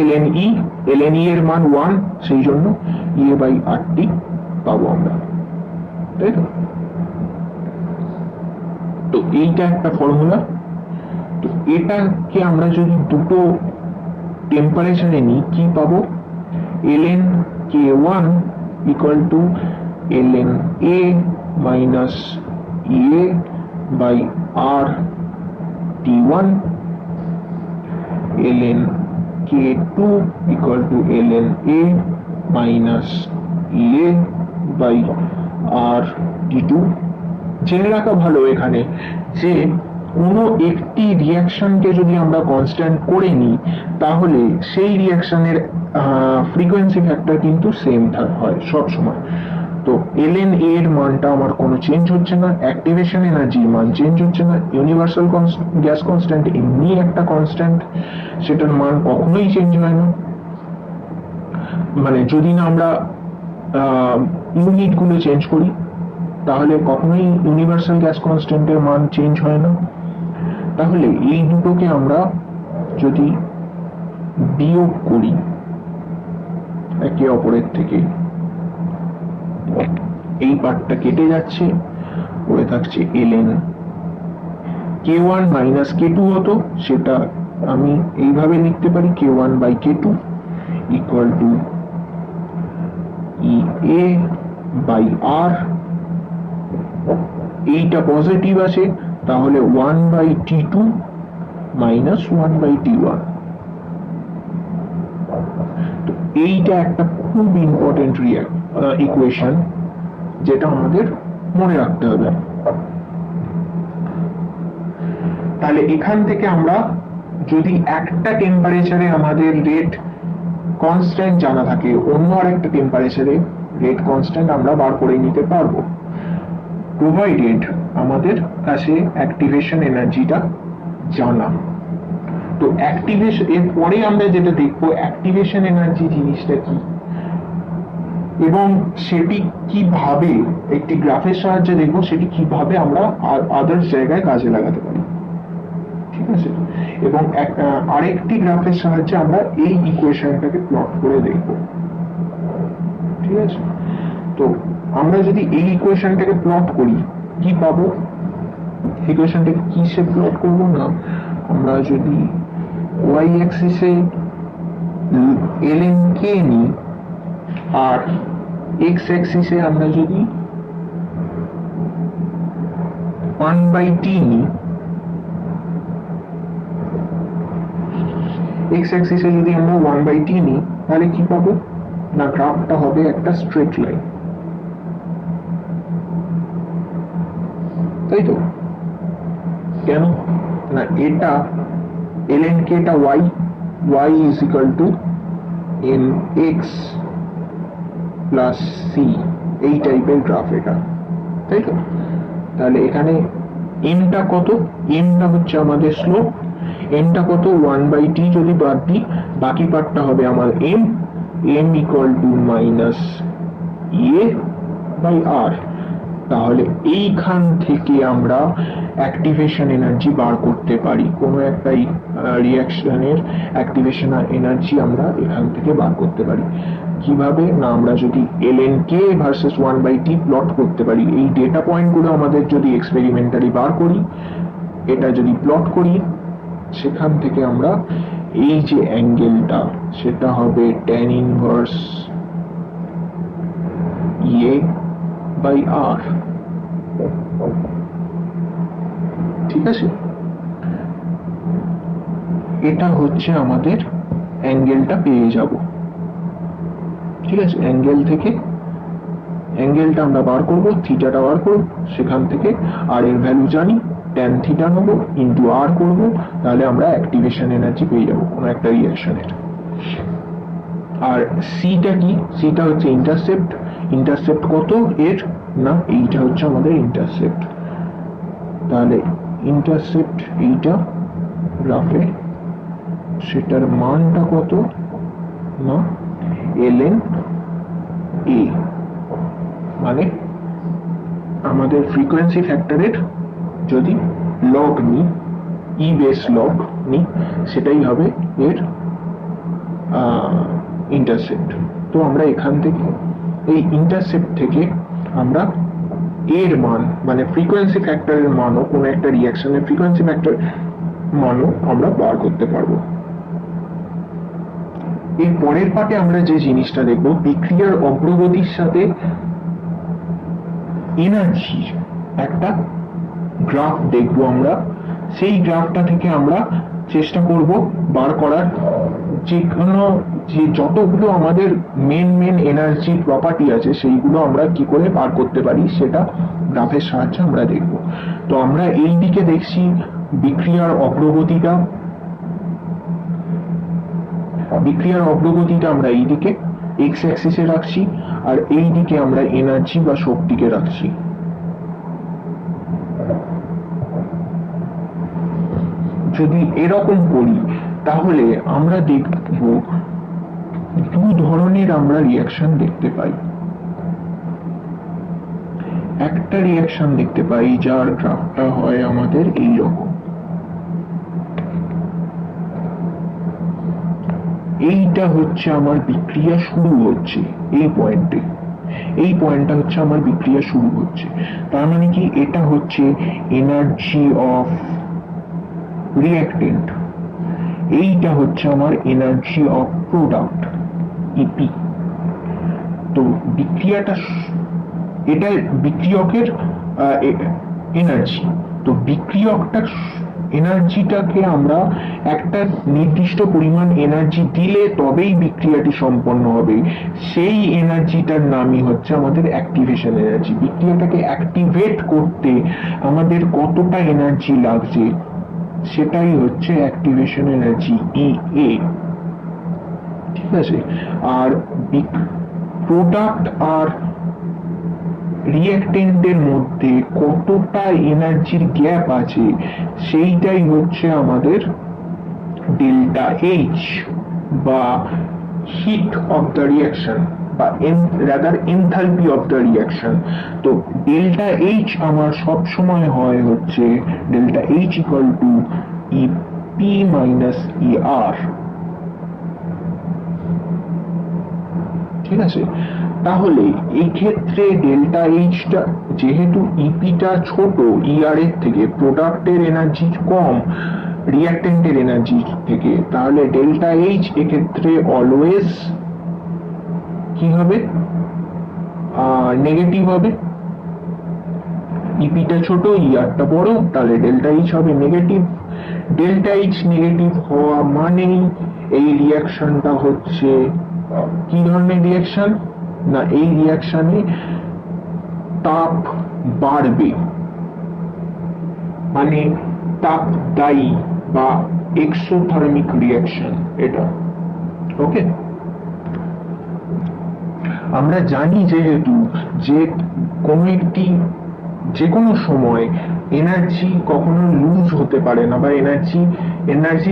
ln e এর মান 1, সেই জন্য EA বাই RT পাবো আমরা, তাই তো? তো এইটা একটা ফর্মুলা। তো এটাকে আমরা যদি দুটো টেম্পারেচারে নিই কি পাবো? ln k1 equal to ln A minus EA by R T1, ln k2 equal to ln A minus EA by R T2। জেনে রাখা ভালো এখানে যে কোনো একটি রিঅ্যাকশনকে যদি আমরা কনস্ট্যান্ট করে নিই তাহলে সেই রিঅ্যাকশনের ফ্রিকোয়েন্সি ফ্যাক্টর কিন্তু সেম হয় সব সময়। তো ln A এর মানটা আমার কোনো চেঞ্জ হচ্ছে না, অ্যাক্টিভেশন এনার্জির মান চেঞ্জ হচ্ছে না, ইউনিভার্সাল গ্যাস কনস্ট্যান্ট এমনি একটা কনস্ট্যান্ট, সেটার মান কখনোই চেঞ্জ হয় না। মানে যদি না আমরা ইউনিটগুলো চেঞ্জ করি তাহলে কখনোই ইউনিভার্সাল গ্যাস কনস্ট্যান্টের মান চেঞ্জ হয় না। তাহলে এই দুটোকে আমরা যদি বিয়োগ করি একে অপরের থেকে, এই পার্টটা কেটে যাচ্ছে, পড়ে থাকছে ln k1 মাইনাস k2 হতো, সেটা আমি এইভাবে লিখতে পারি k1 by k2 equal to EA by R। এইটা পজিটিভ আছে, তাহলে 1 by T2 minus 1 by T1। তো এইটা একটা খুব ইম্পর্টেন্ট ইকুয়েশন যেটা আমাদের মনে রাখতে হবে। তাহলে এখান থেকে আমরা যদি একটা টেম্পারেচারে আমাদের রেট কনস্ট্যান্ট জানা থাকে, অন্য আরেকটা টেম্পারেচারে রেট কনস্ট্যান্ট আমরা বার করে নিতে পারবো, প্রোভাইডেড আমাদের কাছে অ্যাক্টিভেশন এনার্জিটা জানা। তো অ্যাক্টিভেশন এর পরে আমরা যেটা দেখবো অ্যাক্টিভেশন এনার্জি জিনিসটা কি এবং সেটি কিভাবে একটি গ্রাফের সাহায্যে দেখবো সেটি কিভাবে আমরা আদার্স জায়গায় কাজে লাগাতে পারি, ঠিক আছে? এবং আরেকটি গ্রাফের সাহায্যে আমরা এই ইকুয়েশনটাকে প্লট করে দেখবো, ঠিক আছে? তো আমরা যদি এই ইকুয়েশনটাকে প্লট করি কি পাবো? ইকুয়েশনটাকে কিসে প্লট করবো? না, আমরা যদি y অ্যাক্সিসে ln k নিই আর x অ্যাক্সিসে আমরা যদি 1 বাই t নিই, x অ্যাক্সিসে যদি আমরা 1 বাই t নিই তাহলে কি পাবো? না, গ্রাফটা হবে একটা স্ট্রেট লাইন, তাই তো? কেন না এটা ln k এটা y is equal to mx plus c, এই টাইপের গ্রাফ এটা, তাই তো? তাহলে এখানে m টা কত? m টা হচ্ছে আমাদের স্লোপ, m টা কত 1/t যদি বাদ দিই বাকি পার্টটা হবে আমার m equal to minus a/r। তাহলে এইখান থেকে আমরা অ্যাক্টিভেশন এনার্জি বার করতে পারি, কোনো একটা রিঅ্যাকশনের অ্যাক্টিভেশন এনার্জি আমরা এখান থেকে বার করতে পারি। কিভাবে না, আমরা যদি ln k versus 1/t plot করতে পারি, এই ডেটা পয়েন্টগুলো আমাদের যদি এক্সপেরিমেন্টালি বার করি, এটা যদি প্লট করি, সেখান থেকে আমরা এই যে অ্যাঙ্গেলটা সেটা হবে tan ইনভার্স a/r, ঠিক আছে? এটা হচ্ছে আমাদের অ্যাঙ্গেলটা পেয়ে যাব, ঠিক আছে? অ্যাঙ্গেল থেকে অ্যাঙ্গেলটা আমরা বার করব, থিটাটা বার করব, সেখান থেকে আর এর ভ্যালু জানি, tan থিটা নেব ইন্টু আর করব, তাহলে আমরা অ্যাক্টিভেশন এনার্জি পেয়ে যাব কোনো একটা রিঅ্যাকশনের। আর সিটা কি? সিটা হচ্ছে ইন্টারসেপ্ট। ইন্টারসেপ্ট কত এর? না এইটা হচ্ছে আমাদের ইন্টারসেপ্ট। তাহলে ইন্টারসেপ্ট এইটা গ্রাফে, সেটার মানটা কত? না ln a, মানে আমাদের ফ্রিকোয়েন্সি ফ্যাক্টরের যদি লগ নিই, ই বেস লগ নিই, সেটাই হবে এর ইন্টারসেপ্ট। তো আমরা এখান থেকে এই ইন্টারসেপ্ট থেকে আমরা এর মান মানে ফ্রিকোয়েন্সি ফ্যাক্টরের মানও, কোনো একটা রিঅ্যাকশনের ফ্রিকোয়েন্সি ফ্যাক্টর মানও আমরা বার করতে পারবো। এর পরের পার্টে আমরা যে জিনিসটা দেখব, বিক্রিয়ার অগ্রগতির সাথে এনার্জির একটা গ্রাফ দেখব আমরা। সেই গ্রাফটা থেকে আমরা চেষ্টা করব বার করার যে যতগুলো আমাদের মেন এনার্জি প্রপার্টি আছে সেইগুলো আমরা কি করে বার করতে পারি সেটা গ্রাফের সাহায্যে আমরা দেখব। তো আমরা এই দিকে দেখছি বিক্রিয়ার অগ্রগতিটা আমরা এই দিকে এক্স অ্যাক্সিসে রাখছি, আর এই দিকে আমরা এনার্জি বা শক্তিকে রাখছি। যদি এরকম করি তাহলে আমরা দেখব দু ধরনের আমরা রিঅ্যাকশন দেখতে পাই। একটা রিঅ্যাকশন দেখতে পাই যার গ্রাফটা হয় আমাদের এই রকম। এইটা হচ্ছে আমার বিক্রিয়া শুরু হচ্ছে, এই পয়েন্টটা হচ্ছে আমার বিক্রিয়া শুরু হচ্ছে। তার মানে কি, এটা হচ্ছে এনার্জি অফ রিঅ্যাক্টেন্ট, এইটা হচ্ছে আমার এনার্জি অফ প্রোডাক্ট ইপি। তো বিক্রিয়াটা, এটা বিক্রিয়কের এনার্জি। তো বিক্রিয়কটা এনার্জিটাকে আমরা একটা নির্দিষ্ট পরিমাণ এনার্জি দিলে তবেই বিক্রিয়াটি সম্পন্ন হবে। সেই এনার্জিটার নামই হচ্ছে আমাদের অ্যাক্টিভেশন এনার্জি। বিক্রিয়াটাকে অ্যাক্টিভেট করতে আমাদের কতটা এনার্জি লাগছে সেটাই হচ্ছে অ্যাক্টিভেশন এনার্জি EA, ঠিক আছে? আর প্রোডাক্ট আর রিঅ্যাক্টেন্টের মধ্যে কতটা এনার্জির গ্যাপ আছে সেইটাই হচ্ছে আমাদের ডেল্টা এইচ বা হিট অফ দ্য রিঅ্যাকশন বা এনথালপি অফ দ্য রিঅ্যাকশন। তো ডেল্টা এইচ আমার সব সময় হয় হচ্ছে delta H equal to EP minus ER, ঠিক আছে? তাহলে এই ক্ষেত্রে ডেল্টা এইচটা যেহেতু ইপিটা ছোট ER এর থেকে, প্রোডাক্টের এনার্জি কম রিঅ্যাক্টেন্টের এনার্জি থেকে, তাহলে ডেল্টা এইচ এক্ষেত্রে অলওয়েজ কি হবে? নেগেটিভ হবে। ইপিটা ছোট ERটা বড়, তাহলে ডেল্টা এইচ হবে নেগেটিভ। ডেল্টা এইচ নেগেটিভ হওয়া মানেই এই রিঅ্যাকশনটা হচ্ছে কি ধরনের রিঅ্যাকশন না, এই রিঅ্যাকশনে তাপ বাড়বে, মানে তাপদায়ী বা এক্সোথার্মিক রিঅ্যাকশন এটা। ওকে, আমরা জানি যেহেতু যে কোনো একটি যে কোনো সময় এনার্জি কখনো লুজ হতে পারে না, বা এনার্জি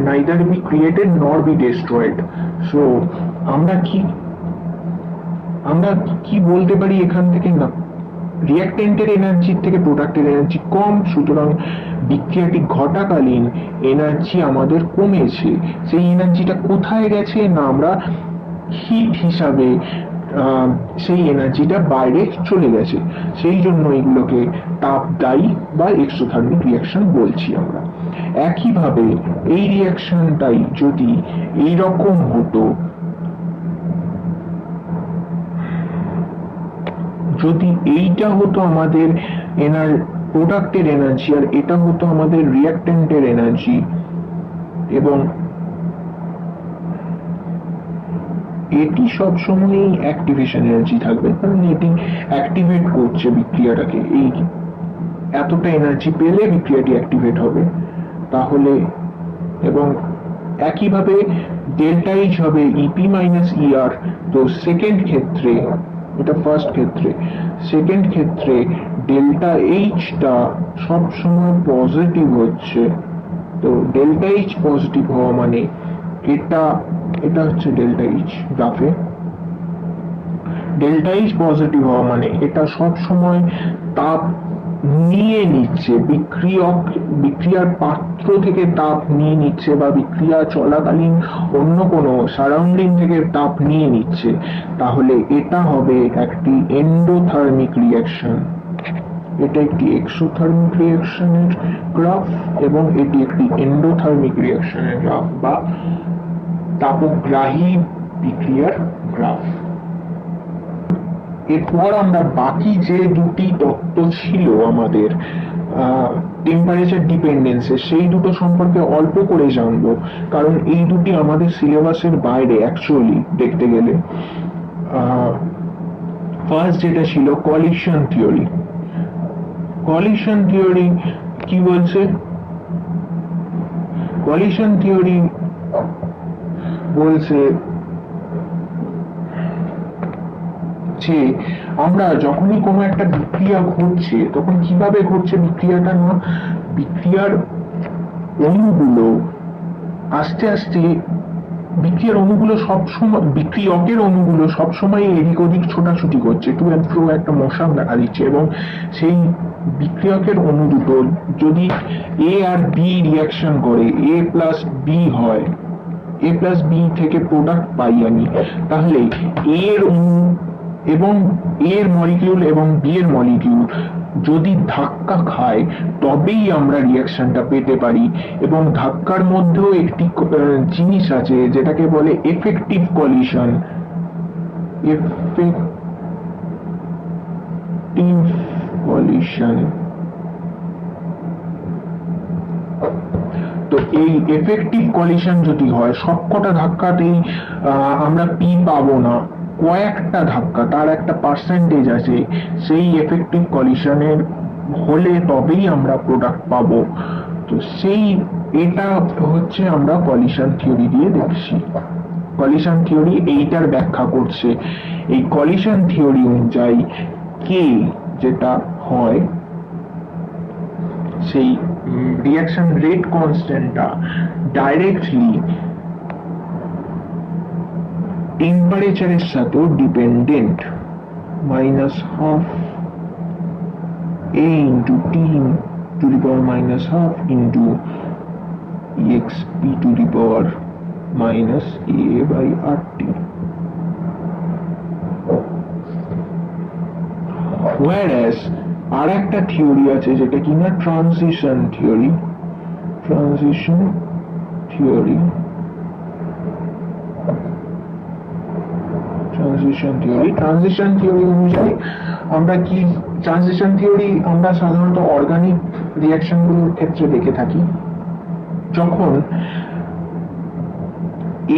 নাইদার বি ক্রিয়েটেড নর বি ডিস্ট্রয়েড। সো আমরা কি বলতে পারি এখান থেকে, না রিঅ্যাক্টেন্টের এনার্জির থেকে প্রোডাক্টের এনার্জি কম, সুতরাং বিক্রিয়াটি ঘটাকালীন এনার্জি আমাদের কমেছে। সেই এনার্জিটা কোথায় গেছে, না আমরা হিট হিসাবে সেই এনার্জিটা বাইরে চলে গেছে, সেই জন্য এগুলোকে তাপদায়ী বা এক্সোথার্মিক রিঅ্যাকশন বলছি আমরা। একইভাবে এই রিঅ্যাকশনটাই যদি এইরকম হতো, যদি এইটা হতো আমাদের প্রোডাক্টের এনার্জি আর এটা হতো আমাদের রিঅ্যাক্টেন্টের এনার্জি, এবং এটি সবসময়ই অ্যাক্টিভেশন এনার্জি থাকবে, কারণ এটি অ্যাক্টিভেট করছে বিক্রিয়াটাকে, এই এতটা এনার্জি পেলে বিক্রিয়াটি অ্যাক্টিভেট হবে। তাহলে এবং একইভাবে ডেল্টা এইচ হবে ইপি মাইনাস ইআর। তো সেকেন্ড ক্ষেত্রে, এটা ফার্স্ট ক্ষেত্রে, সেকেন্ড ক্ষেত্রে ডেল্টা এইচটা সবসময় পজিটিভ হচ্ছে। তো ডেল্টা এইচ পজিটিভ হওয়া মানে এটা হচ্ছে ডেল্টা এইচ গ্রাফে, ডেল্টা এইচ পজিটিভ হওয়া মানে এটা সব সময় তাপ নিয়ে নিচ্ছে, বিক্রিয়ার পাত্র থেকে তাপ নিয়ে নিচ্ছে, বা বিক্রিয়া চলাকালীন অন্য কোনো সারাউন্ডিং থেকে তাপ নিয়ে নিচ্ছে। তাহলে এটা হবে একটি এন্ডোথার্মিক রিঅ্যাকশন। এটা একটি এক্সোথার্মিক রিঅ্যাকশনের গ্রাফ এবং এটি একটি এন্ডোথার্মিক রিঅ্যাকশনের গ্রাফ বা তাপগ্রাহী বিক্রিয়ার গ্রাফ। এরপর আমরা বাকি যে দুটি তত্ত্ব ছিল আমাদের টেম্পারেচার ডিপেন্ডেন্সের, সেই দুটো সম্পর্কে অল্প করে জানবো, কারণ এই দুটি আমাদের সিলেবাসের বাইরে অ্যাকচুয়ালি দেখতে গেলে। ফার্স্ট যেটা ছিল কলিশন থিওরি। কলিশন থিওরি কি বলছে? কলিশন থিওরি বলছে যে আমরা যখনই কোনো একটা বিক্রিয়া ঘটছে তখন কিভাবে ঘটছে বিক্রিয়াটা, না বিক্রিয়ার অণুগুলো আস্তে আস্তে বিক্রিয়কের অণুগুলো সবসময় এদিক ওদিক ছোটাছুটি করছে, টু অ্যান্ড ফ্রো একটা মোশন দেখা দিচ্ছে, এবং সেই বিক্রিয়কের অণু দুটো যদি এ আর বি রিঅ্যাকশন করে, এ প্লাস বি হয়, এ প্লাস বি থেকে প্রোডাক্ট পাই আমি, তাহলে এর অণু এবং এর মলিকিউল এবং বি এর মলিকিউল যদি ধাক্কা খায় তবেই আমরা রিঅ্যাকশনটা পেতে পারি। এবং ধাক্কার মধ্যেও একটি জিনিস আছে যেটাকে বলে এফেক্টিভ কলিশন। তো এই এফেক্টিভ কলিশন যদি হয়, সবকটা ধাক্কাতেই আমরা পি পাবো না, কয়েকটা ধাক্কা, তার একটা পার্সেন্টেজ আছে, সেই এফেক্টিভ কলিশনের হলে তবেই আমরা প্রোডাক্ট পাবো। তো এটা হচ্ছে আমরা কলিশন থিওরি দিয়ে দেখছি। কলিশন থিওরি এইটার ব্যাখ্যা করছে। এই কলিশন থিওরি অনুযায়ী কে যেটা হয়, সেই রিঅ্যাকশন রেট কনস্ট্যান্টটা ডাইরেক্টলি টেম্পারেচারের সাথে dependent, -12 a into t to the power -12 into exp to the power minus a by RT. Whereas আর একটা থিওরি আছে যেটা কিনা ট্রানজিশন থিওরি। ট্রানজিশন থিওরি অনুযায়ী আমরা কি, ট্রানজিশন থিওরি আমরা সাধারণত অর্গানিক রিঅ্যাকশন গুলোর ক্ষেত্রে দেখে থাকি। যখন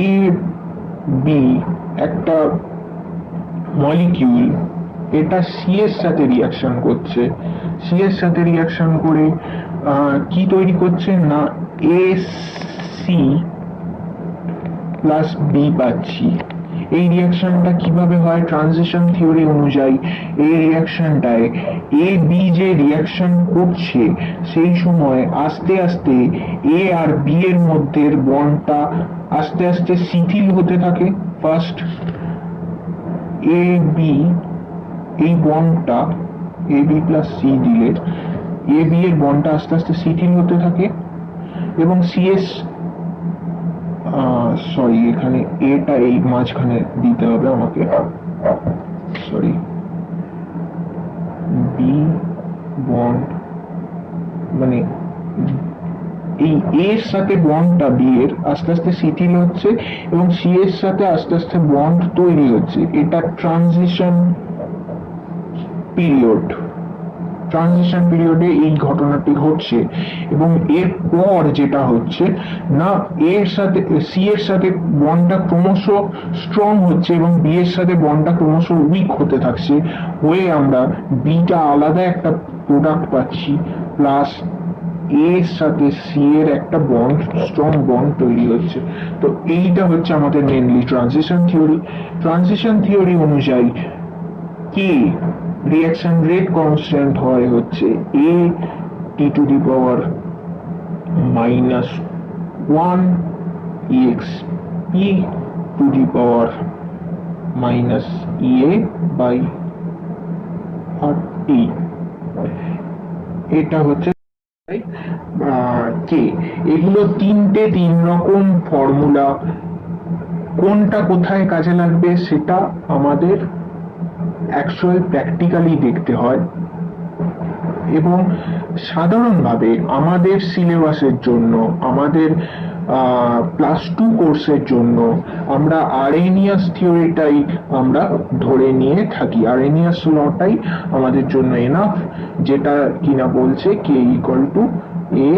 এ বি একটা মলিকিউল, এটা সি এর সাথে রিঅ্যাকশন করছে, সি এর সাথে রিঅ্যাকশন করে কি তৈরি করছে না, এ সি প্লাস বি পাচ্ছি। এই রিয়াকশনটা কিভাবে হয়, ট্রানজিশন থিওরি অনুযায়ী এই রিয়াকশনটায় এ বি যে রিয়াকশন করছে সেই সময় আস্তে আস্তে এ আর বি এর মধ্যে বন্ডটা আস্তে আস্তে শিথিল হতে থাকে। ফার্স্ট এ বি, এই বন্ডটা এ বি প্লাস সি দিলে এ বি এর বন্ডটা আস্তে আস্তে শিথিল হতে থাকে এবং সিএস, সরি এখানে এটা এই মাঝখানে দিতে হবে আমাকে, সরি, বি বন্ড মানে এই এর সাথে বন্ডটা বি এর আস্তে আস্তে শিথিল হচ্ছে এবং সি এর সাথে আস্তে আস্তে বন্ড তৈরি হচ্ছে। এটা ট্রানজিশন পিরিয়ড। ট্রানজিশন পিরিয়ডে এই ঘটনাটি ঘটছে এবং এরপর যেটা হচ্ছে না, এর সাথে সি এর সাথে বন্ডটা ক্রমশ স্ট্রং হচ্ছে এবং বি এর সাথে বন্ডটা ক্রমশ উইক হতে থাকছে, হয়ে আমরা বিটা আলাদা একটা প্রোডাক্ট পাচ্ছি, প্লাস এর সাথে সি এর একটা বন্ড, স্ট্রং বন্ড তৈরি হচ্ছে। তো এইটা হচ্ছে আমাদের mainly transition theory. Transition theory অনুযায়ী কি রিঅ্যাকশন রেট কনস্ট্যান্ট হয় হচ্ছে A T to the power minus 1 X E to the power minus A by R T. এটা হচ্ছে কে। এগুলো তিনটে তিন রকম ফর্মুলা, কোনটা কোথায় কাজে লাগবে সেটা আমাদের অ্যাকচুয়াল প্র্যাকটিক্যালি দেখতে হয়। এবং সাধারণভাবে আমাদের সিলেবাসের জন্য, আমাদের +2 কোর্সের জন্য আমরা আরহেনিয়াস থিওরিটাই আমরা ধরে নিয়ে থাকি। আরহেনিয়াস লটাই আমাদের জন্য এনাফ, যেটা কিনা বলছে K equal to A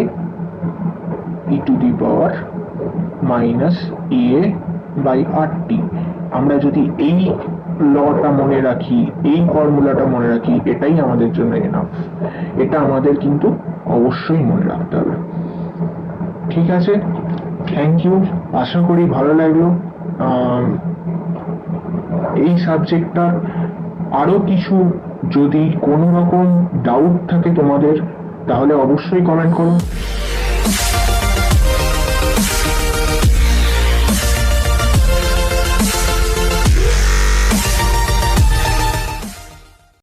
E to the power minus A by R T. আমরা যদি এই লটা মনে রাখি, এই ফর্মুলাটা মনে রাখি, এটাই আমাদের জন্য এনাফ। এটা আমাদের কিন্তু অবশ্যই মনে রাখতে হবে। ঠিক আছে, থ্যাংক ইউ। আশা করি ভালো লাগলো। এই সাবজেক্টটা আরো কিছু যদি কোনো রকম ডাউট থাকে তোমাদের, তাহলে অবশ্যই কমেন্ট করো।